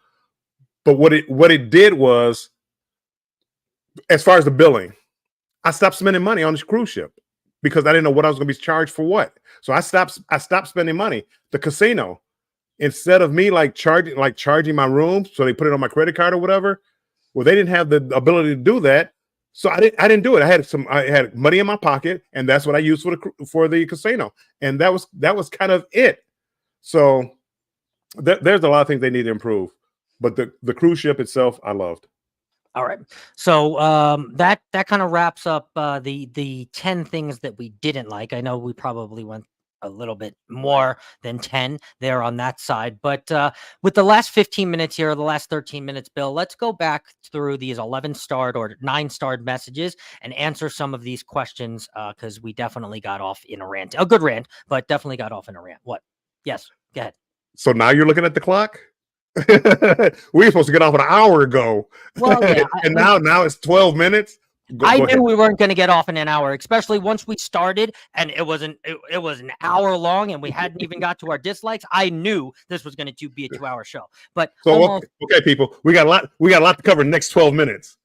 but what it did was, as far as the billing, I stopped spending money on this cruise ship because I didn't know what I was going to be charged for what. So I stopped spending money. The casino, instead of me charging my room, so they put it on my credit card or whatever. Well, they didn't have the ability to do that, so I didn't do it. I had money in my pocket, and that's what I used for the casino, and that was kind of it. So there's a lot of things they need to improve, but the cruise ship itself, I loved. All right. So that kind of wraps up the 10 things that we didn't like. I know we probably went a little bit more than 10 there on that side, but with the last 15 minutes here, the last 13 minutes, Bill, let's go back through these 11-starred or 9-starred messages and answer some of these questions because we definitely got off in a rant, a good rant, but definitely got off in a rant. What? Yes, go ahead. So now you're looking at the clock. We were supposed to get off an hour ago. Well, yeah, and now it's 12 minutes. I knew we weren't going to get off in an hour, especially once we started and it was an hour long and we hadn't even got to our dislikes. I knew this was going to be a 2-hour show. But so okay, people, we got a lot to cover in the next 12 minutes.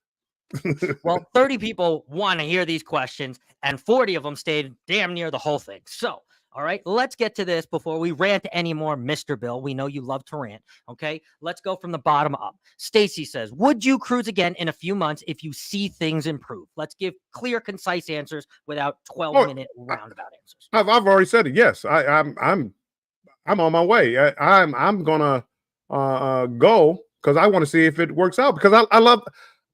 Well, 30 people want to hear these questions and 40 of them stayed damn near the whole thing. So all right, let's get to this before we rant anymore, Mr. Bill. We know you love to rant. Okay, let's go from the bottom up. Stacy says, would you cruise again in a few months if you see things improve? Let's give clear, concise answers without 12-minute roundabout answers. I've already said it. Yes, I'm on my way. I'm gonna go because I want to see if it works out because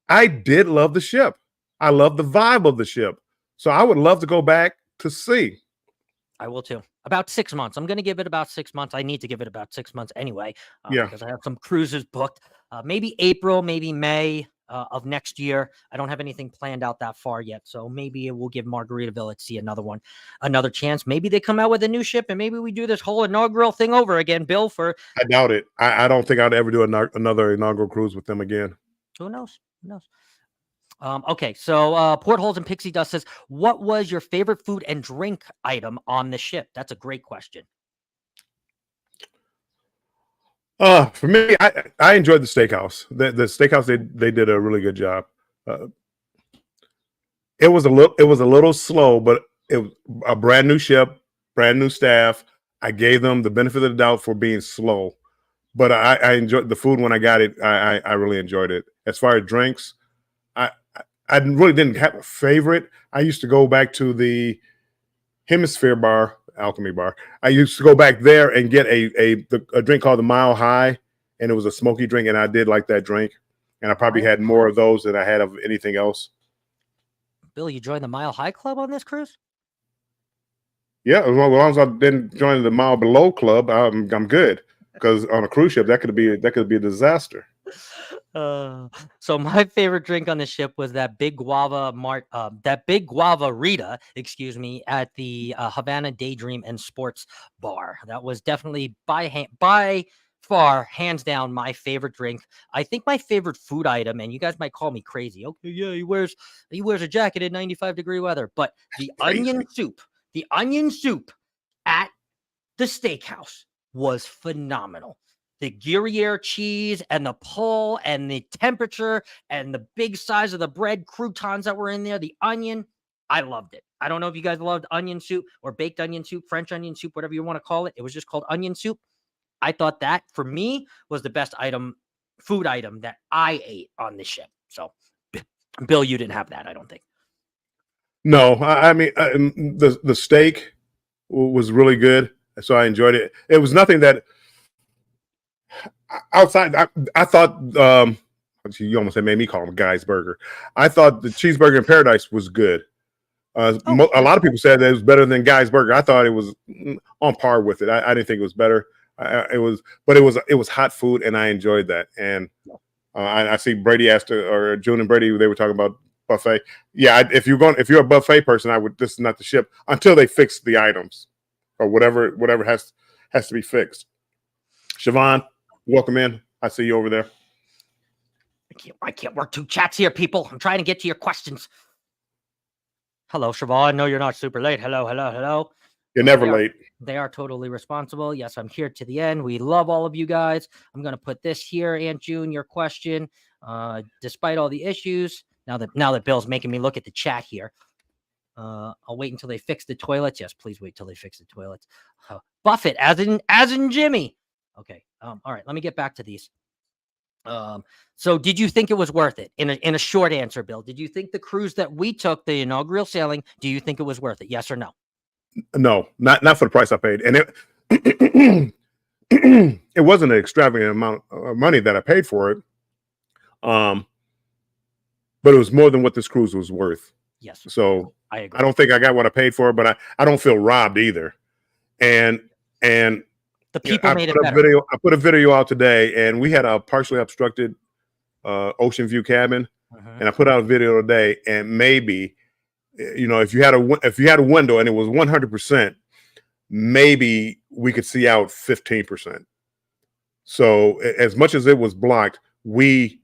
I did love the ship. I love the vibe of the ship. So I would love to go back to see. I will too. About 6 months. I'm going to give it about 6 months. I need to give it about 6 months anyway, because I have some cruises booked. Maybe April, maybe May of next year. I don't have anything planned out that far yet, so maybe we'll give Margaritaville at Sea another chance. Maybe they come out with a new ship, and maybe we do this whole inaugural thing over again, Bill. I doubt it. I don't think I'd ever do another inaugural cruise with them again. Who knows? Who knows? Okay, so Portholes and Pixie Dust says, what was your favorite food and drink item on the ship? That's a great question. For me, I enjoyed the steakhouse. The steakhouse, they did a really good job. It was a little slow, but it was a brand new ship, brand new staff. I gave them the benefit of the doubt for being slow, but I enjoyed the food when I got it. I really enjoyed it. As far as drinks, I really didn't have a favorite. I used to go back to the Hemisphere Bar, Alchemy Bar. I used to go back there and get a drink called the Mile High, and it was a smoky drink, and I did like that drink. And I probably had more of those than I had of anything else. Bill, you joined the Mile High Club on this cruise? Yeah, as long as I didn't join the Mile Below Club, I'm good. Because on a cruise ship, that could be a disaster. So my favorite drink on the ship was that big guava Rita, excuse me, at the Havana Daydream and Sports Bar. That was definitely by far, hands down, my favorite drink. I think my favorite food item, and you guys might call me crazy. Okay, yeah, he wears a jacket in 95-degree weather, but the onion soup The onion soup at the steakhouse was phenomenal. The Gruyere cheese and the pull and the temperature and the big size of the bread croutons that were in there, the onion, I loved it. I don't know if you guys loved onion soup or baked onion soup, French onion soup, whatever you want to call it. It was just called onion soup. I thought that for me was the best food item that I ate on the ship. So, Bill, you didn't have that, I don't think. No, I mean the steak was really good, so I enjoyed it. It was nothing that outside. I thought you almost made me call him Guy's Burger. I thought the cheeseburger in Paradise was good. A lot of people said that it was better than Guy's Burger. I thought it was on par with it. I didn't think it was better. It was hot food, and I enjoyed that. And I see Brady asked or June and Brady, they were talking about buffet. Yeah, if you're a buffet person, this is not the ship until they fix the items or whatever has to be fixed. Siobhan, welcome in. I see you over there. I can't work two chats here, people. I'm trying to get to your questions. Hello, Siobhan. No, you're not super late. Hello. You're never late. They are totally responsible. Yes, I'm here to the end. We love all of you guys. I'm going to put this here, Aunt June, your question. Despite all the issues, now that Bill's making me look at the chat here, I'll wait until they fix the toilets. Yes, please wait till they fix the toilets. Buffett, as in Jimmy. Okay. All right. Let me get back to these. So did you think it was worth it? In a short answer, Bill, did you think the cruise that we took, the inaugural sailing, do you think it was worth it? Yes or no? No, not for the price I paid. And it it wasn't an extravagant amount of money that I paid for it. But it was more than what this cruise was worth. Yes. So I agree. I don't think I got what I paid for, but I don't feel robbed either. And the people made it better. I put a video out today, and we had a partially obstructed ocean view cabin, and I put out a video today, and maybe, if you had a window and it was 100%, maybe we could see out 15%. So as much as it was blocked, we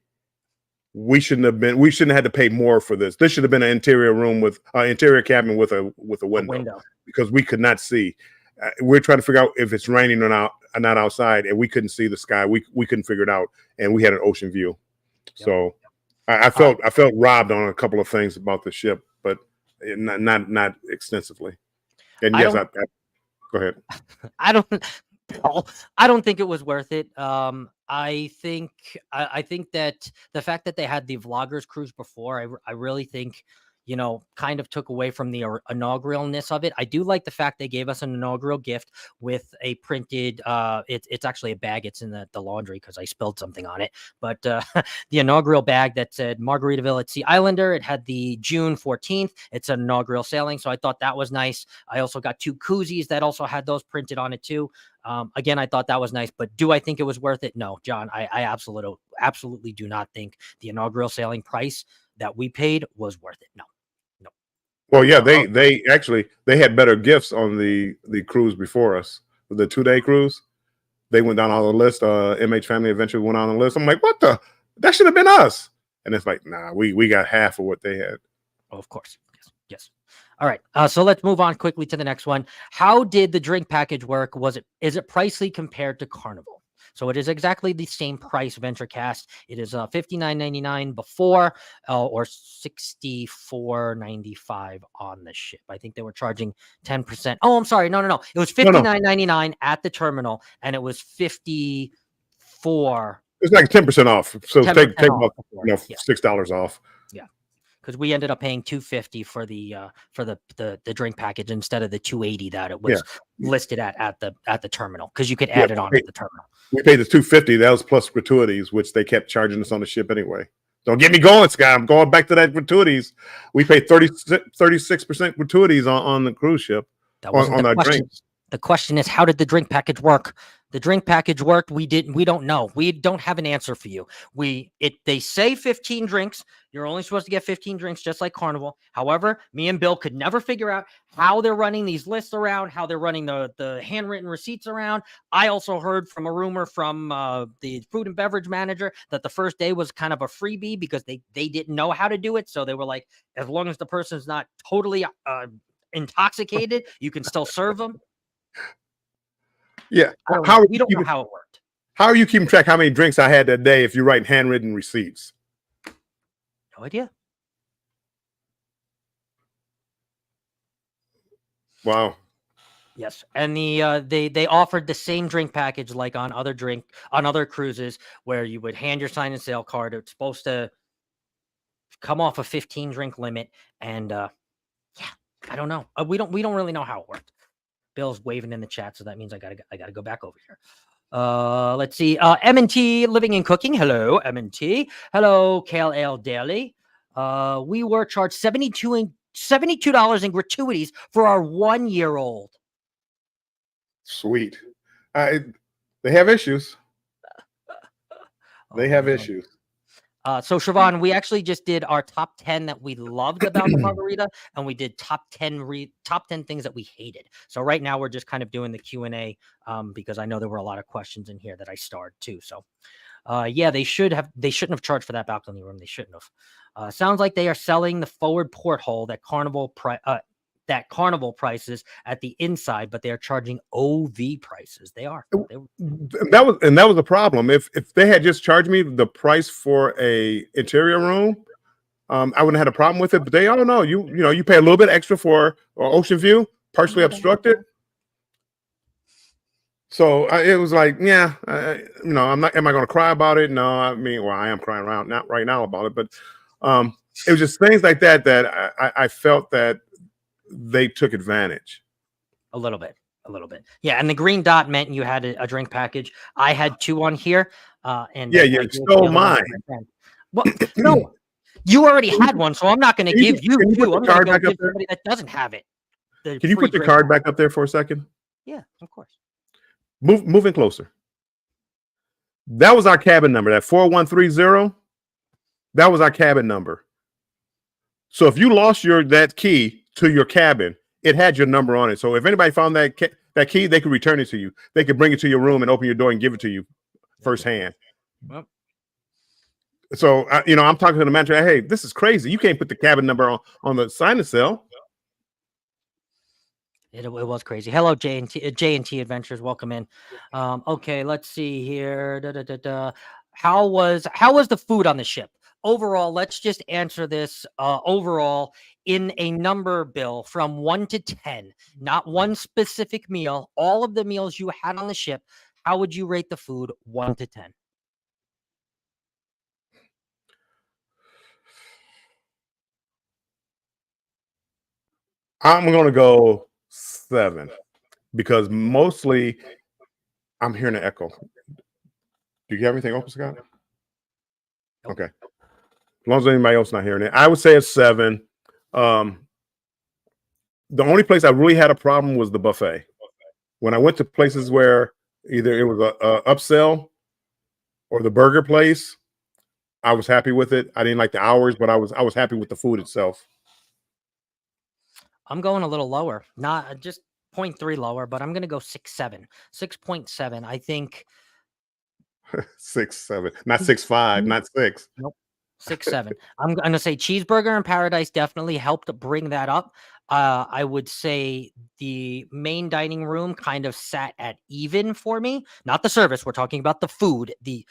shouldn't have had to pay more for this. This should have been an interior room with interior cabin with a window, because we could not see. We're trying to figure out if it's raining or not outside, and we couldn't see the sky. We couldn't figure it out, and we had an ocean view. Yep. So I felt robbed on a couple of things about the ship, but not extensively. And yes, go ahead. I don't think it was worth it. I think that the fact that they had the vloggers cruise before, I really think, kind of took away from the inauguralness of it. I do like the fact they gave us an inaugural gift with a printed, it's actually a bag. It's in the laundry because I spilled something on it. But the inaugural bag that said Margaritaville at Sea Islander, it had the June 14th. It's an inaugural sailing. So I thought that was nice. I also got 2 koozies that also had those printed on it too. Again, I thought that was nice, but do I think it was worth it? No, John, I absolutely do not think the inaugural sailing price that we paid was worth it. No. Well, yeah, they had better gifts on the cruise before us. The 2-day cruise, they went down on the list. MH Family Adventure went on the list. I'm like, what that should have been us. And it's like, nah, we got half of what they had. Oh, of course. Yes. All right. So let's move on quickly to the next one. How did the drink package work? Is it pricely compared to Carnival? So it is exactly the same price, VentureCast. It is $59.99 before or $64.95 on the ship. I think they were charging 10%. Oh, I'm sorry. No. It was $59.99 at the terminal, and it was $54. It's like 10% off. So take off, $6 off. Yeah. Because we ended up paying $250 for the drink package instead of the $280 that it was listed at the terminal, because you could add it on at the terminal. We paid the $250. That was plus gratuities, which they kept charging us on the ship anyway. Don't get me going, Scott. I'm going back to that gratuities. We paid 36% gratuities on the cruise ship. That wasn't on our drinks. The question is, how did the drink package work? The drink package worked. We don't know. We don't have an answer for you. They say 15 drinks. You're only supposed to get 15 drinks, just like Carnival. However, me and Bill could never figure out how they're running these lists around, how they're running the handwritten receipts around. I also heard from a rumor from the food and beverage manager that the first day was kind of a freebie because they didn't know how to do it. So they were like, as long as the person's not totally intoxicated, you can still serve them. Yeah. I don't How know. are We you don't know keeping, how it worked. how are you keeping track how many drinks I had that day if you're writing handwritten receipts? No idea. Wow. Yes, and they offered the same drink package like on other cruises where you would hand your sign and sale card. It's supposed to come off a 15 drink limit, and yeah, I don't know. We don't really know how it worked. Bill's waving in the chat, so that means I gotta go back over here. Let's see. M&T Living and Cooking. Hello, M&T. Hello, Kale Ale Daily. We were charged $72 in gratuities for our 1-year-old. Sweet. They have issues. They Oh, have man. issues. So Siobhan, we actually just did our top 10 that we loved about the margarita, and we did top 10 things that we hated. So right now we're just kind of doing the Q&A because I know there were a lot of questions in here that I starred too. So yeah, they shouldn't have charged for that balcony room. They shouldn't have. Sounds like they are selling the forward porthole that Carnival prices at the inside, but they are charging OV prices. They are. That was the problem. If they had just charged me the price for a interior room, I wouldn't have had a problem with it. But they all know you pay a little bit extra for ocean view, partially obstructed. So it was like, yeah, I'm not. Am I going to cry about it? No, I mean, well, I am crying around not right now about it, but it was just things like that I felt that they took advantage. A little bit. Yeah, and the green dot meant you had a drink package. I had 2 on here. And yeah, I you gave the stole other one mine. to my friend. Well, no, you already had one, so I'm not going to give you Can you 2. put the I'm going to card go back up give there? somebody that doesn't have it. Can you put your free card drink. back up there for a second? Yeah, of course. Moving closer. That was our cabin number. That 4130. That was our cabin number. So if you lost that key to your cabin, it had your number on it. So if anybody found that key, they could return it to you. They could bring it to your room and open your door and give it to you firsthand. Well, so I'm talking to the manager. Hey, this is crazy. You can't put the cabin number on the sign and sell. it was crazy. Hello, J&T Adventures. Welcome in. Okay, let's see here. How was the food on the ship? Overall, let's just answer this overall in a number, Bill, from 1 to 10, not one specific meal, all of the meals you had on the ship. How would you rate the food 1 to 10? I'm going to go 7 because mostly I'm hearing an echo. Do you have anything open, Scott? Okay. As long as anybody else not hearing it, I would say it's 7. The only place I really had a problem was the buffet. When I went to places where either it was a upsell or the burger place, I was happy with it. I didn't like the hours, but I was happy with the food itself. I'm going a little lower, not just 0.3 lower, but I'm going to go 6.7. 6.7. I think 6.7, not 6.5, not 6. Nope. 6.7. I'm going to say Cheeseburger in Paradise definitely helped bring that up. I would say the main dining room kind of sat at even for me. Not the service. We're talking about the food, the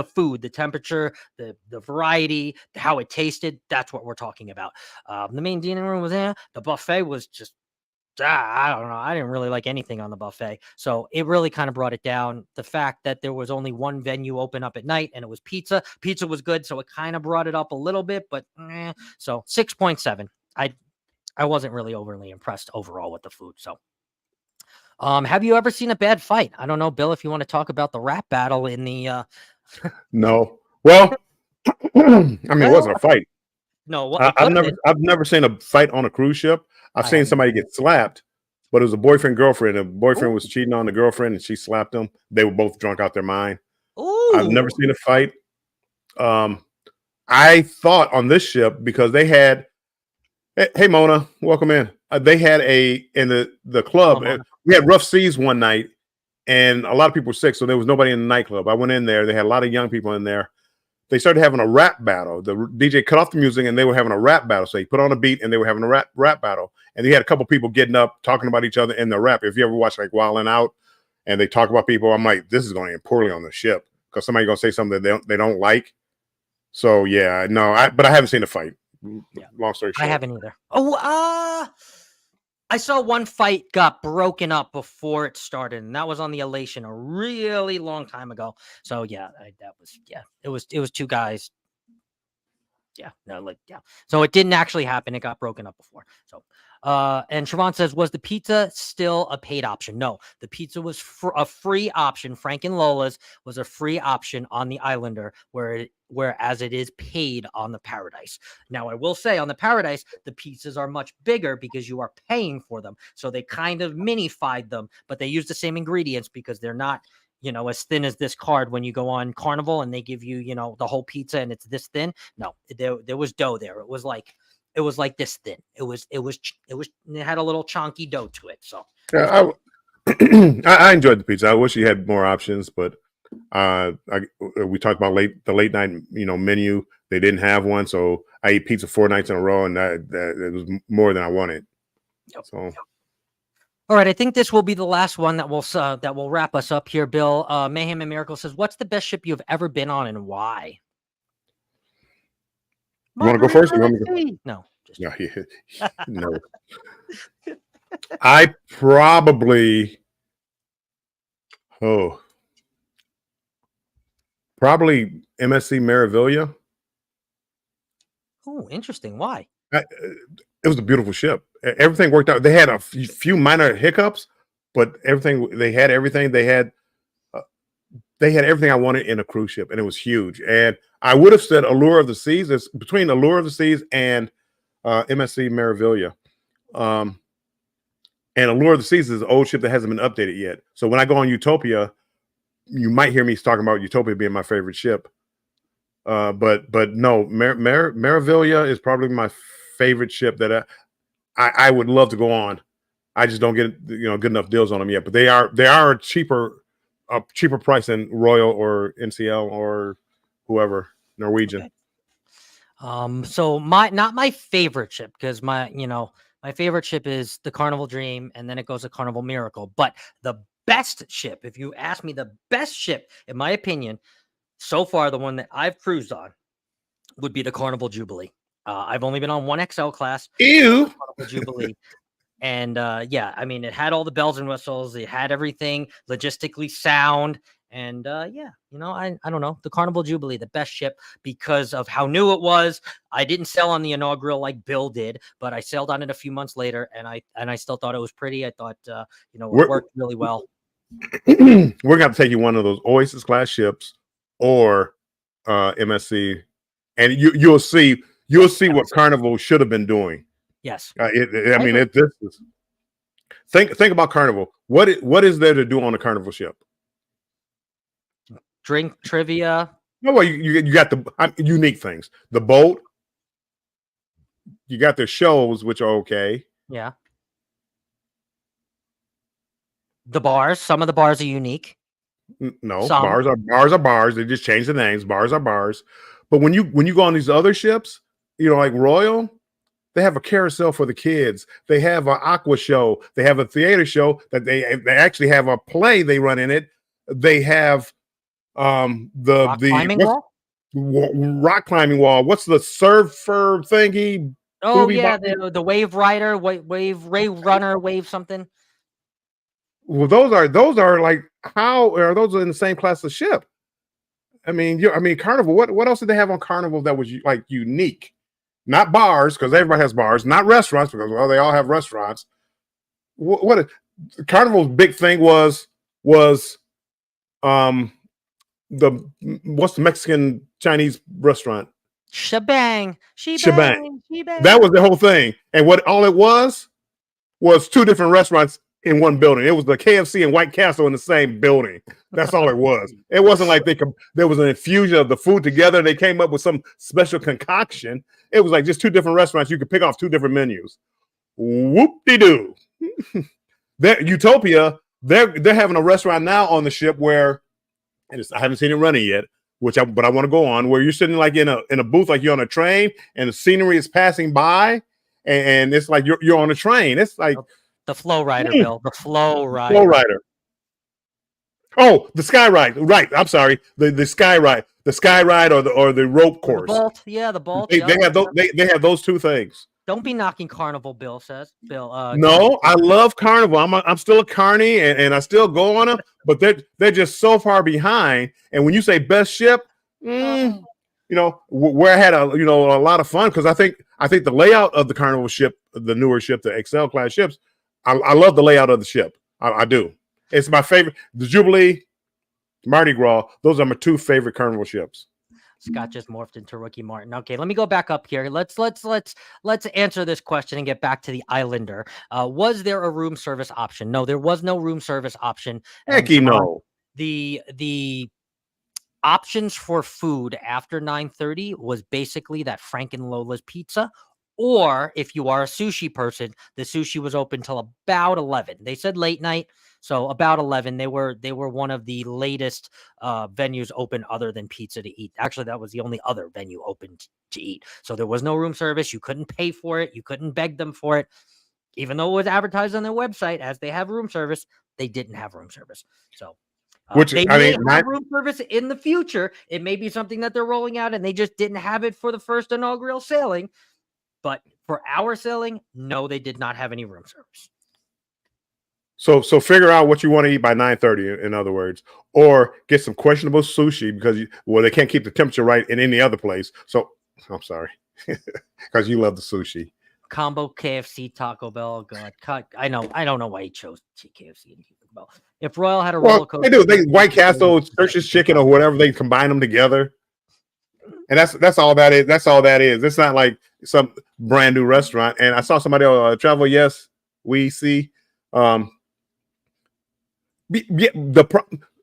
food, the temperature, the variety, how it tasted. That's what we're talking about. The main dining room was there. The buffet was just, I don't know. I didn't really like anything on the buffet. So it really kind of brought it down. The fact that there was only one venue open up at night and it was pizza. Pizza was good. So it kind of brought it up a little bit, but so 6.7. I wasn't really overly impressed overall with the food. So have you ever seen a bad fight? I don't know, Bill, if you want to talk about the rap battle in the No. Well, I mean, it wasn't a fight. No, I've never seen a fight on a cruise ship. I've seen somebody get slapped, but it was a boyfriend-girlfriend. The boyfriend was cheating on the girlfriend, and she slapped him. They were both drunk out their mind. Ooh. I've never seen a fight. I thought on this ship because they had. Hey, Mona, welcome in. They had in the club. We had rough seas one night, and a lot of people were sick, so there was nobody in the nightclub. I went in there. They had a lot of young people in there. they started having a rap battle. The DJ cut off the music and they were having a rap battle. So he put on a beat and they were having a rap battle. And they had a couple people getting up, talking about each other in the rap. If you ever watch like Wild 'N Out and they talk about people, I'm like, this is going to end poorly on the ship because somebody's going to say something that they don't like. So yeah, no, but I haven't seen the fight. Yeah. Long story short. I haven't either. Oh, I saw one fight got broken up before it started, and that was on the Elation a really long time ago. So yeah, it was two guys. Yeah, no, like yeah. So it didn't actually happen. It got broken up before. So, and Siobhan says, was the pizza still a paid option? No, the pizza was a free option. Frank and Lola's was a free option on the Islander, whereas it is paid on the Paradise. Now, I will say on the Paradise, the pizzas are much bigger because you are paying for them. So they kind of minified them, but they use the same ingredients because they're not, as thin as this card when you go on Carnival and they give you, the whole pizza and it's this thin. No, there was dough there. It was like this thin. It had a little chunky dough to it. So yeah, I enjoyed the pizza. I wish you had more options, but we talked about the late night menu. They didn't have one, so I ate pizza 4 nights in a row, and that it was more than I wanted. Yep. So. All right, I think this will be the last one that will wrap us up here, Bill. Mayhem and Miracle says, what's the best ship you've ever been on and why? You want to go first? You want me to go? No. No. I probably MSC Margaritaville. Oh, interesting. Why? It was a beautiful ship. Everything worked out. They had a few minor hiccups, but they had everything. They had everything I wanted in a cruise ship, and it was huge. And I would have said Allure of the Seas. It's between Allure of the Seas and MSC Margaritaville. And Allure of the Seas is an old ship that hasn't been updated yet. So when I go on Utopia, you might hear me talking about Utopia being my favorite ship. But no, Margaritaville is probably my favorite ship that I would love to go on. I just don't get good enough deals on them yet. But they are a cheaper price than Royal or NCL or whoever, Norwegian. Okay. So not my favorite ship, because my favorite ship is the Carnival Dream, and then it goes to Carnival Miracle. But the best ship, if you ask me, the best ship, in my opinion, so far, the one that I've cruised on would be the Carnival Jubilee. I've only been on one XL class. Ew. Carnival Jubilee. And yeah, I mean, it had all the bells and whistles. It had everything logistically sound. And yeah, I don't know. The Carnival Jubilee, the best ship because of how new it was. I didn't sail on the inaugural like Bill did, but I sailed on it a few months later, and I still thought it was pretty. I thought it worked really well. We're gonna have to take you one of those Oasis class ships or MSC, and you'll see what Carnival should have been doing. Yes. This is think about Carnival. What is there to do on a Carnival ship? Drink trivia. No, well, you got the unique things. The boat. You got the shows, which are okay. Yeah. The bars. Some of the bars are unique. No, bars are bars. They just change the names. Bars are bars. But when you go on these other ships, like Royal, they have a carousel for the kids. They have an aqua show. They have a theater show that they actually have a play they run in it. They have the rock climbing wall. What's the surfer thingy? Oh yeah, the wave rider, wave runner, wave something. Well, those are like, how are those in the same class of ship? I mean, Carnival. What else did they have on Carnival that was like unique? Not bars, because everybody has bars. Not restaurants, because they all have restaurants. What Carnival's big thing was what's the Mexican Chinese restaurant? Shebang. That was the whole thing, and all it was 2 different restaurants in one building. It was the KFC and White Castle in the same building. That's all it was. It wasn't like there was an infusion of the food together. They came up with some special concoction. It was like just 2 different restaurants. You could pick off 2 different menus. Whoop-de-doo. Utopia, they're having a restaurant now on the ship where, I haven't seen it running yet, but I want to go on, where you're sitting like in a booth, like you're on a train, and the scenery is passing by, and it's like you're on a train. It's like the Flow Rider, Bill. The Flow Rider. Flow Rider. Oh, the Sky Ride. Right. I'm sorry. The Sky Ride. The Sky Ride or the rope course. The Bolt. Yeah, the Bolt. They have those two things. Don't be knocking Carnival, Bill says. Bill. No, I love Carnival. I'm still a carny, and I still go on them, but they're just so far behind. And when you say best ship, you know, where I had a lot of fun, because I think the layout of the Carnival ship, the newer ship, the XL class ships, I love the layout of the ship. I do. It's my favorite. The Jubilee, Mardi Gras, those are my two favorite Carnival ships. Scott just morphed into Rookie Martin. Okay, let me go back up here. Let's answer this question and get back to the Islander. Was there a room service option? No, there was no room service option. Hecky no. The options for food after 9:30 was basically that Frank and Lola's pizza. Or if you are a sushi person, the sushi was open till about 11. They said late night, so about 11. They were one of the latest venues open other than pizza to eat. Actually, that was the only other venue open to eat. So there was no room service. You couldn't pay for it. You couldn't beg them for it. Even though it was advertised on their website as they have room service, they didn't have room service. So they may have room service in the future. It may be something that they're rolling out, and they just didn't have it for the first inaugural sailing. But for our sailing, no, they did not have any room service. So figure out what you want to eat by 9:30, in other words, or get some questionable sushi because they can't keep the temperature right in any other place. So I'm sorry, because you love the sushi. Combo KFC Taco Bell. God, I don't know why he chose KFC and Taco Bell. If Royal had a roller coaster, they White Castle, Church's Chicken, or whatever, they combine them together. And that's all that is. That's all that is. It's not like some brand new restaurant. And I saw somebody on Travel. Yes, we see. I'm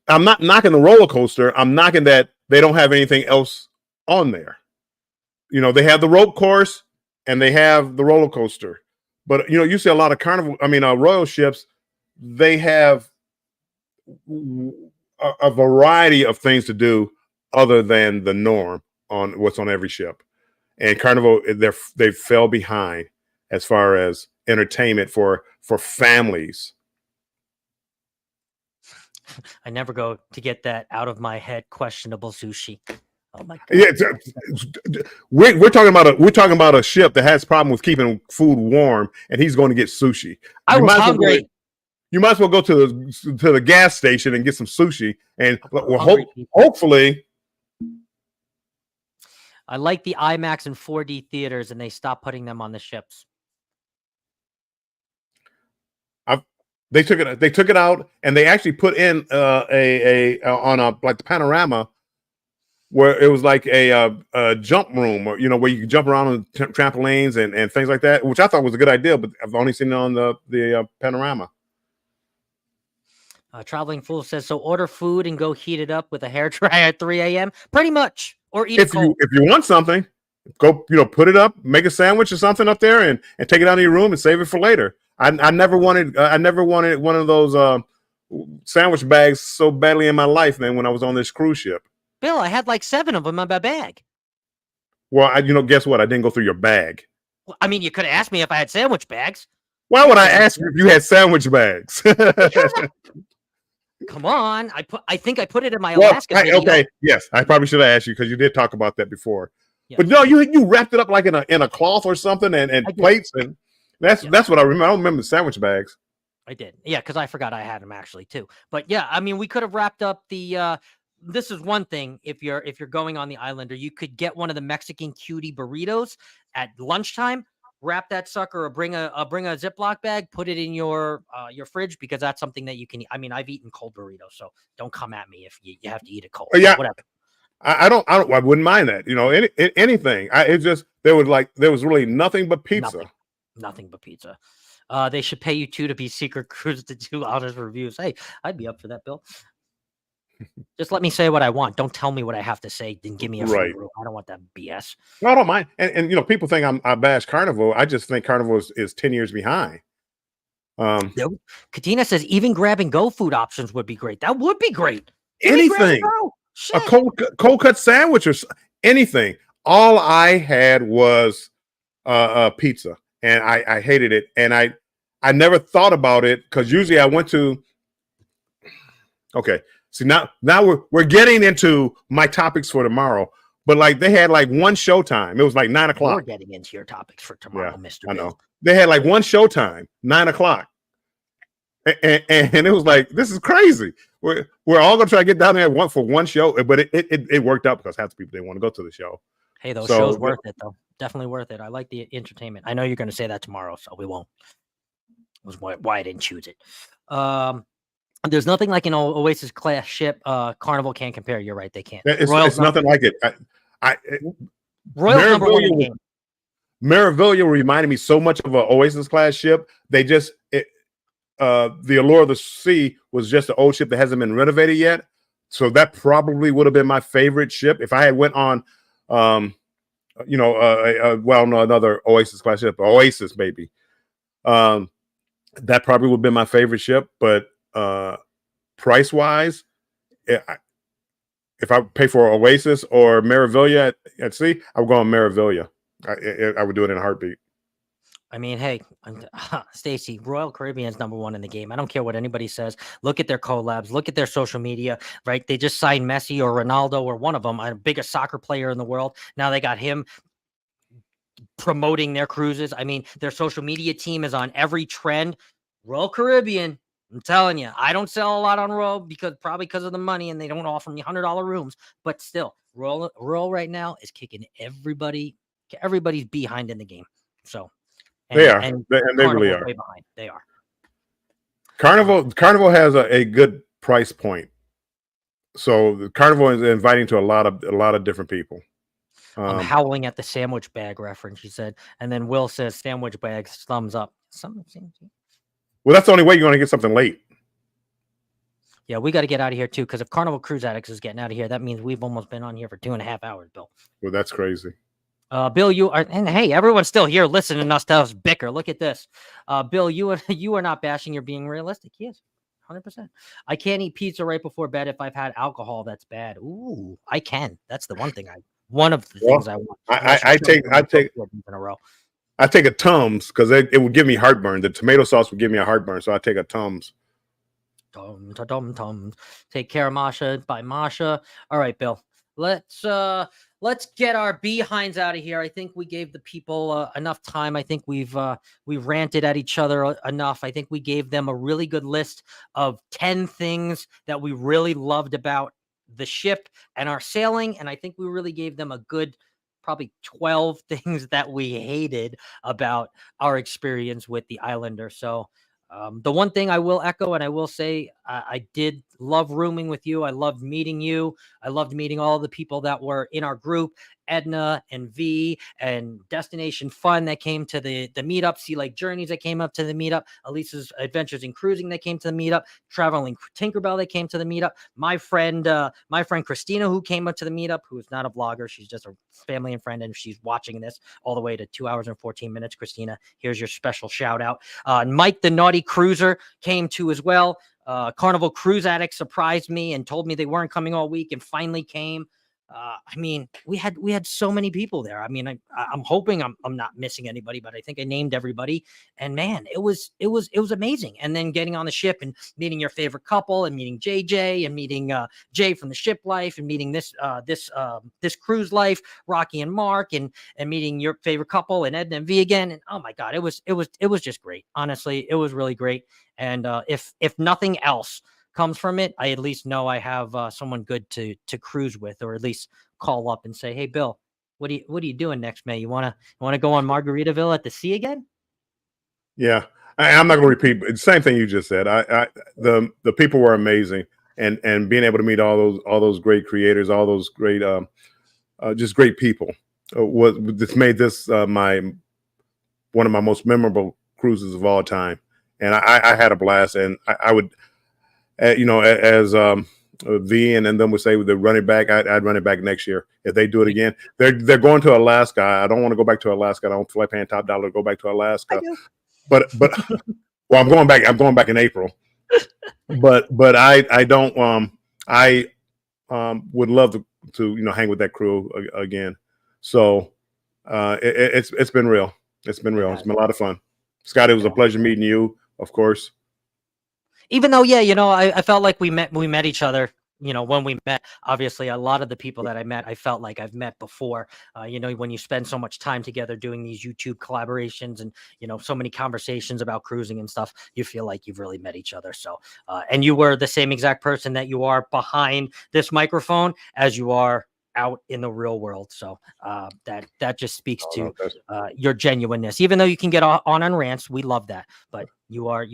not knocking the roller coaster. I'm knocking that they don't have anything else on there. You know, they have the rope course and they have the roller coaster. But you see a lot of Royal ships. They have a variety of things to do other than the norm on what's on every ship. And Carnival, they fell behind as far as entertainment for families. I never go to get that out of my head. Questionable sushi. Oh my God. Yeah, we're talking about a ship that has problem with keeping food warm, and he's going to get sushi. I was hungry. You might as well go to the gas station and get some sushi, and hopefully. I like the IMAX and 4D theaters, and they stopped putting them on the ships. They took it out, and they actually put in like the panorama, where it was like a jump room, or where you can jump around on trampolines and things like that, which I thought was a good idea, but I've only seen it on the panorama. Traveling Fool says, so order food and go heat it up with a hairdryer at 3 a.m. Pretty much. Or eat it cold. If you want something, go put it up, make a sandwich or something up there, and take it out of your room and save it for later. I never wanted one of those sandwich bags so badly in my life, man, when I was on this cruise ship. Bill, I had like 7 of them in my bag. Well, guess what? I didn't go through your bag. Well, I mean, you could have asked me if I had sandwich bags. Why would I ask you if you had sandwich bags? Come on, I think I put it in my Alaska video. Okay, yes, I probably should have asked you because you did talk about that before. Yeah. But no, you wrapped it up like in a cloth or something, and plates, and that's what I remember. I don't remember the sandwich bags. I did, yeah, because I forgot I had them actually too. But yeah, I mean, we could have wrapped up the. This is one thing. If you're going on the Islander, you could get one of the Mexican cutie burritos at lunchtime. Wrap that sucker, or bring a Ziploc bag, put it in your fridge, because that's something that you can eat. I mean, I've eaten cold burritos, so don't come at me if you have to eat it cold. Yeah, whatever. I wouldn't mind that. Anything. There was really nothing but pizza. Nothing but pizza. They should pay you to be Secret Cruise to do honest reviews. Hey, I'd be up for that, Bill. Just let me say what I want. Don't tell me what I have to say. Then give me a free room. I don't want that BS. No, I don't mind. And people think I bash Carnival. I just think Carnival is 10 years behind. Katina says even grab and go food options would be great. That would be great. Anything. a Shit. cold cut sandwich or anything. All I had was pizza, and I hated it, and I never thought about it because usually I went to. Okay, see now we're getting into my topics for tomorrow, but like they had like one showtime. It was like 9 We're o'clock. getting into your topics for Yeah, tomorrow, Mr. I Bill. know. They had like one showtime, 9 o'clock. And it was like, this is crazy. We're all gonna try to get down there for one show, but it worked out because half the people didn't want to go to the show. Hey, those So shows worth it though. Definitely worth it. I like the entertainment. I know you're going to say that tomorrow, so we won't. It was why I didn't choose it. There's nothing like an Oasis class ship. Carnival can't compare. You're right, they can't. it's nothing like it. Royals number one in the game. Margaritaville reminded me so much of an Oasis class ship. They just the Allure of the Sea was just an old ship that hasn't been renovated yet. So that probably would have been my favorite ship if I had went on, another Oasis class ship, Oasis maybe. That probably would have been my favorite ship, but price wise, if I pay for Oasis or Meraviglia at sea, I would go on Meraviglia. I would do it in a heartbeat. I mean, hey, Stacy, Royal Caribbean's number one in the game. I don't care what anybody says. Look at their collabs. Look at their social media, right? They just signed Messi or Ronaldo or one of them, the biggest soccer player in the world. Now they got him promoting their cruises. I mean, their social media team is on every trend. Royal Caribbean, I'm telling you, I don't sell a lot on Royal probably because of the money, and they don't offer me $100 rooms. But still, Royal right now is kicking everybody's behind in the game. So. They really are. Way behind. They are. Carnival has a good price point, so the Carnival is inviting to a lot of different people. I'm howling at the sandwich bag reference you said, and then Will says sandwich bags, thumbs up. Well, that's the only way you're going to get something late. Yeah, we got to get out of here too, because if Carnival Cruise Addicts is getting out of here, that means we've almost been on here for 2.5 hours, Bill. Well, that's crazy. Bill, you are, and hey, everyone's still here listening to us bicker. Look at this. Bill, you are not bashing. You're being realistic. Yes, 100%. I can't eat pizza right before bed if I've had alcohol. That's bad. Ooh, I can. That's the one thing one of the things I want. I take in a row. I take a Tums because it would give me heartburn. The tomato sauce would give me a heartburn, so I take a Tums. Take care of Masha by Masha. All right, Bill. Let's get our behinds out of here. I think we gave the people enough time. I think we've ranted at each other enough. I think we gave them a really good list of 10 things that we really loved about the ship and our sailing. And I think we really gave them a good probably 12 things that we hated about our experience with the Islander. So the one thing I will echo, and I will say, I did love rooming with you. I loved meeting you. I loved meeting all the people that were in our group, Edna and V and Destination Fun that came to the meetup, Sea Lake Journeys that came up to the meetup, Elisa's Adventures in Cruising that came to the meetup, Traveling Tinkerbell that came to the meetup, my friend Christina who came up to the meetup, who is not a vlogger. She's just a family and friend, and she's watching this all the way to 2 hours and 14 minutes. Christina, here's your special shout out. Mike the Naughty Cruiser came to as well. Carnival Cruise Addict surprised me and told me they weren't coming all week and finally came. I mean, we had so many people there. I mean, I'm hoping I'm not missing anybody, but I think I named everybody. And man, it was amazing. And then getting on the ship and meeting your favorite couple and meeting JJ and meeting Jay from the Ship Life and meeting this cruise life, Rocky and Mark, and meeting your favorite couple and Edna and V again. And oh my God, it was just great. Honestly, it was really great. And if nothing else comes from it, I at least know I have someone good to cruise with, or at least call up and say, "Hey, Bill, what are you doing next May? You wanna go on Margaritaville at the sea again?" Yeah, I'm not going to repeat the same thing you just said. The people were amazing, and being able to meet all those great creators, all those great just great people, this made this one of my most memorable cruises of all time. And I had a blast, and I would, as V and then them would say with the running back, I'd run it back neck year if they do it again. They're going to Alaska. I don't want to go back to Alaska. I don't feel like paying top dollar to go back to Alaska. But well, I'm going back. I'm going back in April. But I don't. I would love to hang with that crew again. So it's been real. It's been real. It's been a lot of fun. Scott, it was a pleasure meeting you, of course. Even though, yeah, I felt like we met each other, when we met. Obviously, a lot of the people that I met, I felt like I've met before. When you spend so much time together doing these YouTube collaborations and, so many conversations about cruising and stuff, you feel like you've really met each other. So, and you were the same exact person that you are behind this microphone as you are out in the real world. So that just speaks to your genuineness. Even though you can get on rants, we love that. But you are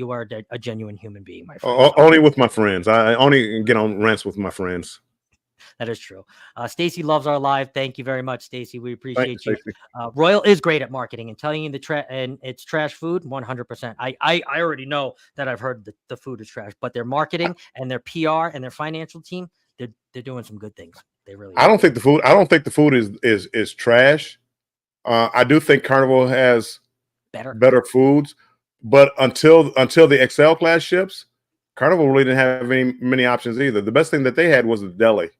a genuine human being, my friend. Only with my friends. I only get on rants with my friends. That is true. Stacy loves our live. Thank you very much, Stacy. We appreciate you. Royal is great at marketing and telling you and it's trash food. 100%. I already know that I've heard the food is trash, but their marketing and their PR and their financial team, they're doing some good things. They really. I don't think the food is trash. I do think Carnival has better foods, but until the XL class ships, Carnival really didn't have many options either. The best thing that they had was the deli,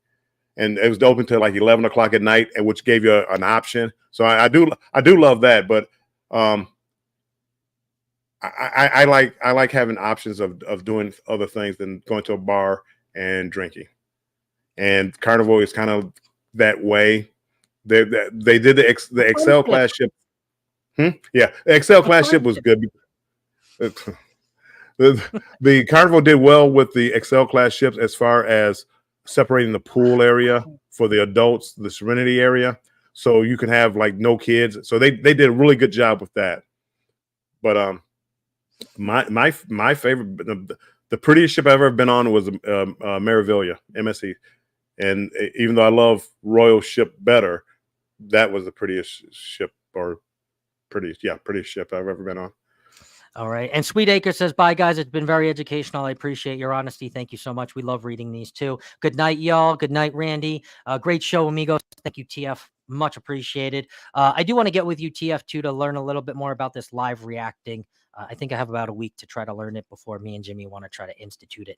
and it was open till like 11 o'clock at night, and which gave you an option. So I do love that, but I like having options of doing other things than going to a bar and drinking. And Carnival is kind of that way. They did the XL class ship. Yeah, the XL class ship was good. The Carnival did well with the XL class ships as far as separating the pool area for the adults, the Serenity area, so you can have like no kids. So they did a really good job with that. But my favorite, the prettiest ship I've ever been on was Margaritaville, MSC. And even though I love Royal ship better, that was the prettiest ship ship I've ever been on. All right. And Sweet Acre says, bye, guys. It's been very educational. I appreciate your honesty. Thank you so much. We love reading these too. Good night, y'all. Good night, Randy. Great show, amigos. Thank you, TF. Much appreciated. I do want to get with you, TF, too, to learn a little bit more about this live reacting. I think I have about a week to try to learn it before me and Jimmy want to try to institute it.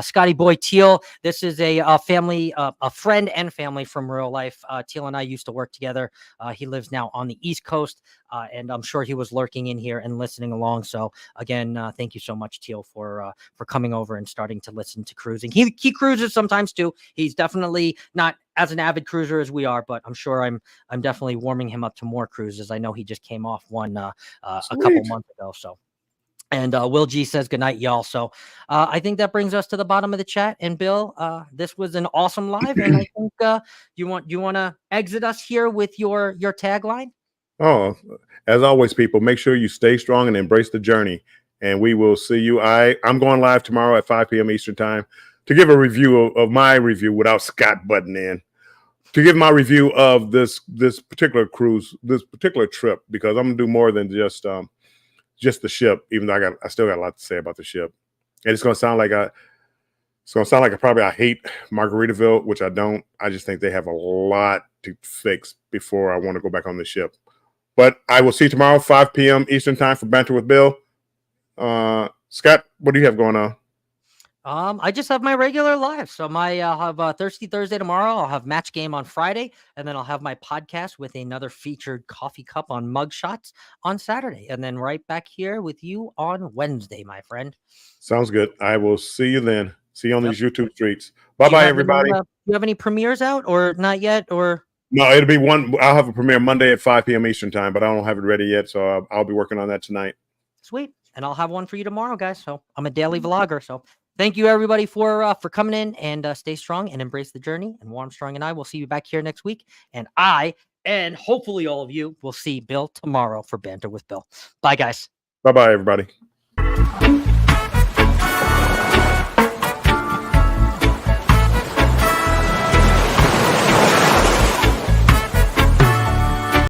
Scotty Boy Teal, this is a family, a friend and family from real life. Teal and I used to work together. He lives now on the East Coast, and I'm sure he was lurking in here and listening along. So again, thank you so much, Teal, for coming over and starting to listen to cruising. He cruises sometimes too. He's definitely not as an avid cruiser as we are, but I'm sure I'm definitely warming him up to more cruises. I know he just came off one a couple months ago. So, and Will G says good night, y'all. So I think that brings us to the bottom of the chat. And Bill, this was an awesome live, and I think you want to exit us here with your tagline. Oh, as always, people, make sure you stay strong and embrace the journey. And we will see you. I'm going live tomorrow at 5 p.m. Eastern time to give a review of my review without Scott butting in. To give my review of this particular cruise, this particular trip, because I'm gonna do more than just the ship. Even though I still got a lot to say about the ship, and it's gonna sound like I hate Margaritaville, which I don't. I just think they have a lot to fix before I want to go back on the ship. But I will see you tomorrow, 5 p.m. Eastern time for Banter with Bill. Scott, what do you have going on? I just have my regular live. So I'll have Thirsty Thursday tomorrow. I'll have Match Game on Friday, and then I'll have my podcast with another featured coffee cup on Mugshots on Saturday, and then right back here with you on Wednesday, my friend. Sounds good. I will see you then. See you on these YouTube streets. Bye-bye, everybody. Do you have any premieres out or not yet? Or no, it'll be one. I'll have a premiere Monday at 5 p.m. Eastern time, but I don't have it ready yet, so I'll be working on that tonight. Sweet. And I'll have one for you tomorrow, guys. So I'm a daily vlogger, so thank you, everybody, for coming in, and stay strong and embrace the journey. And Armstrong and I will see you back here next week. And and hopefully all of you will see Bill tomorrow for Banter with Bill. Bye, guys. Bye-bye, everybody.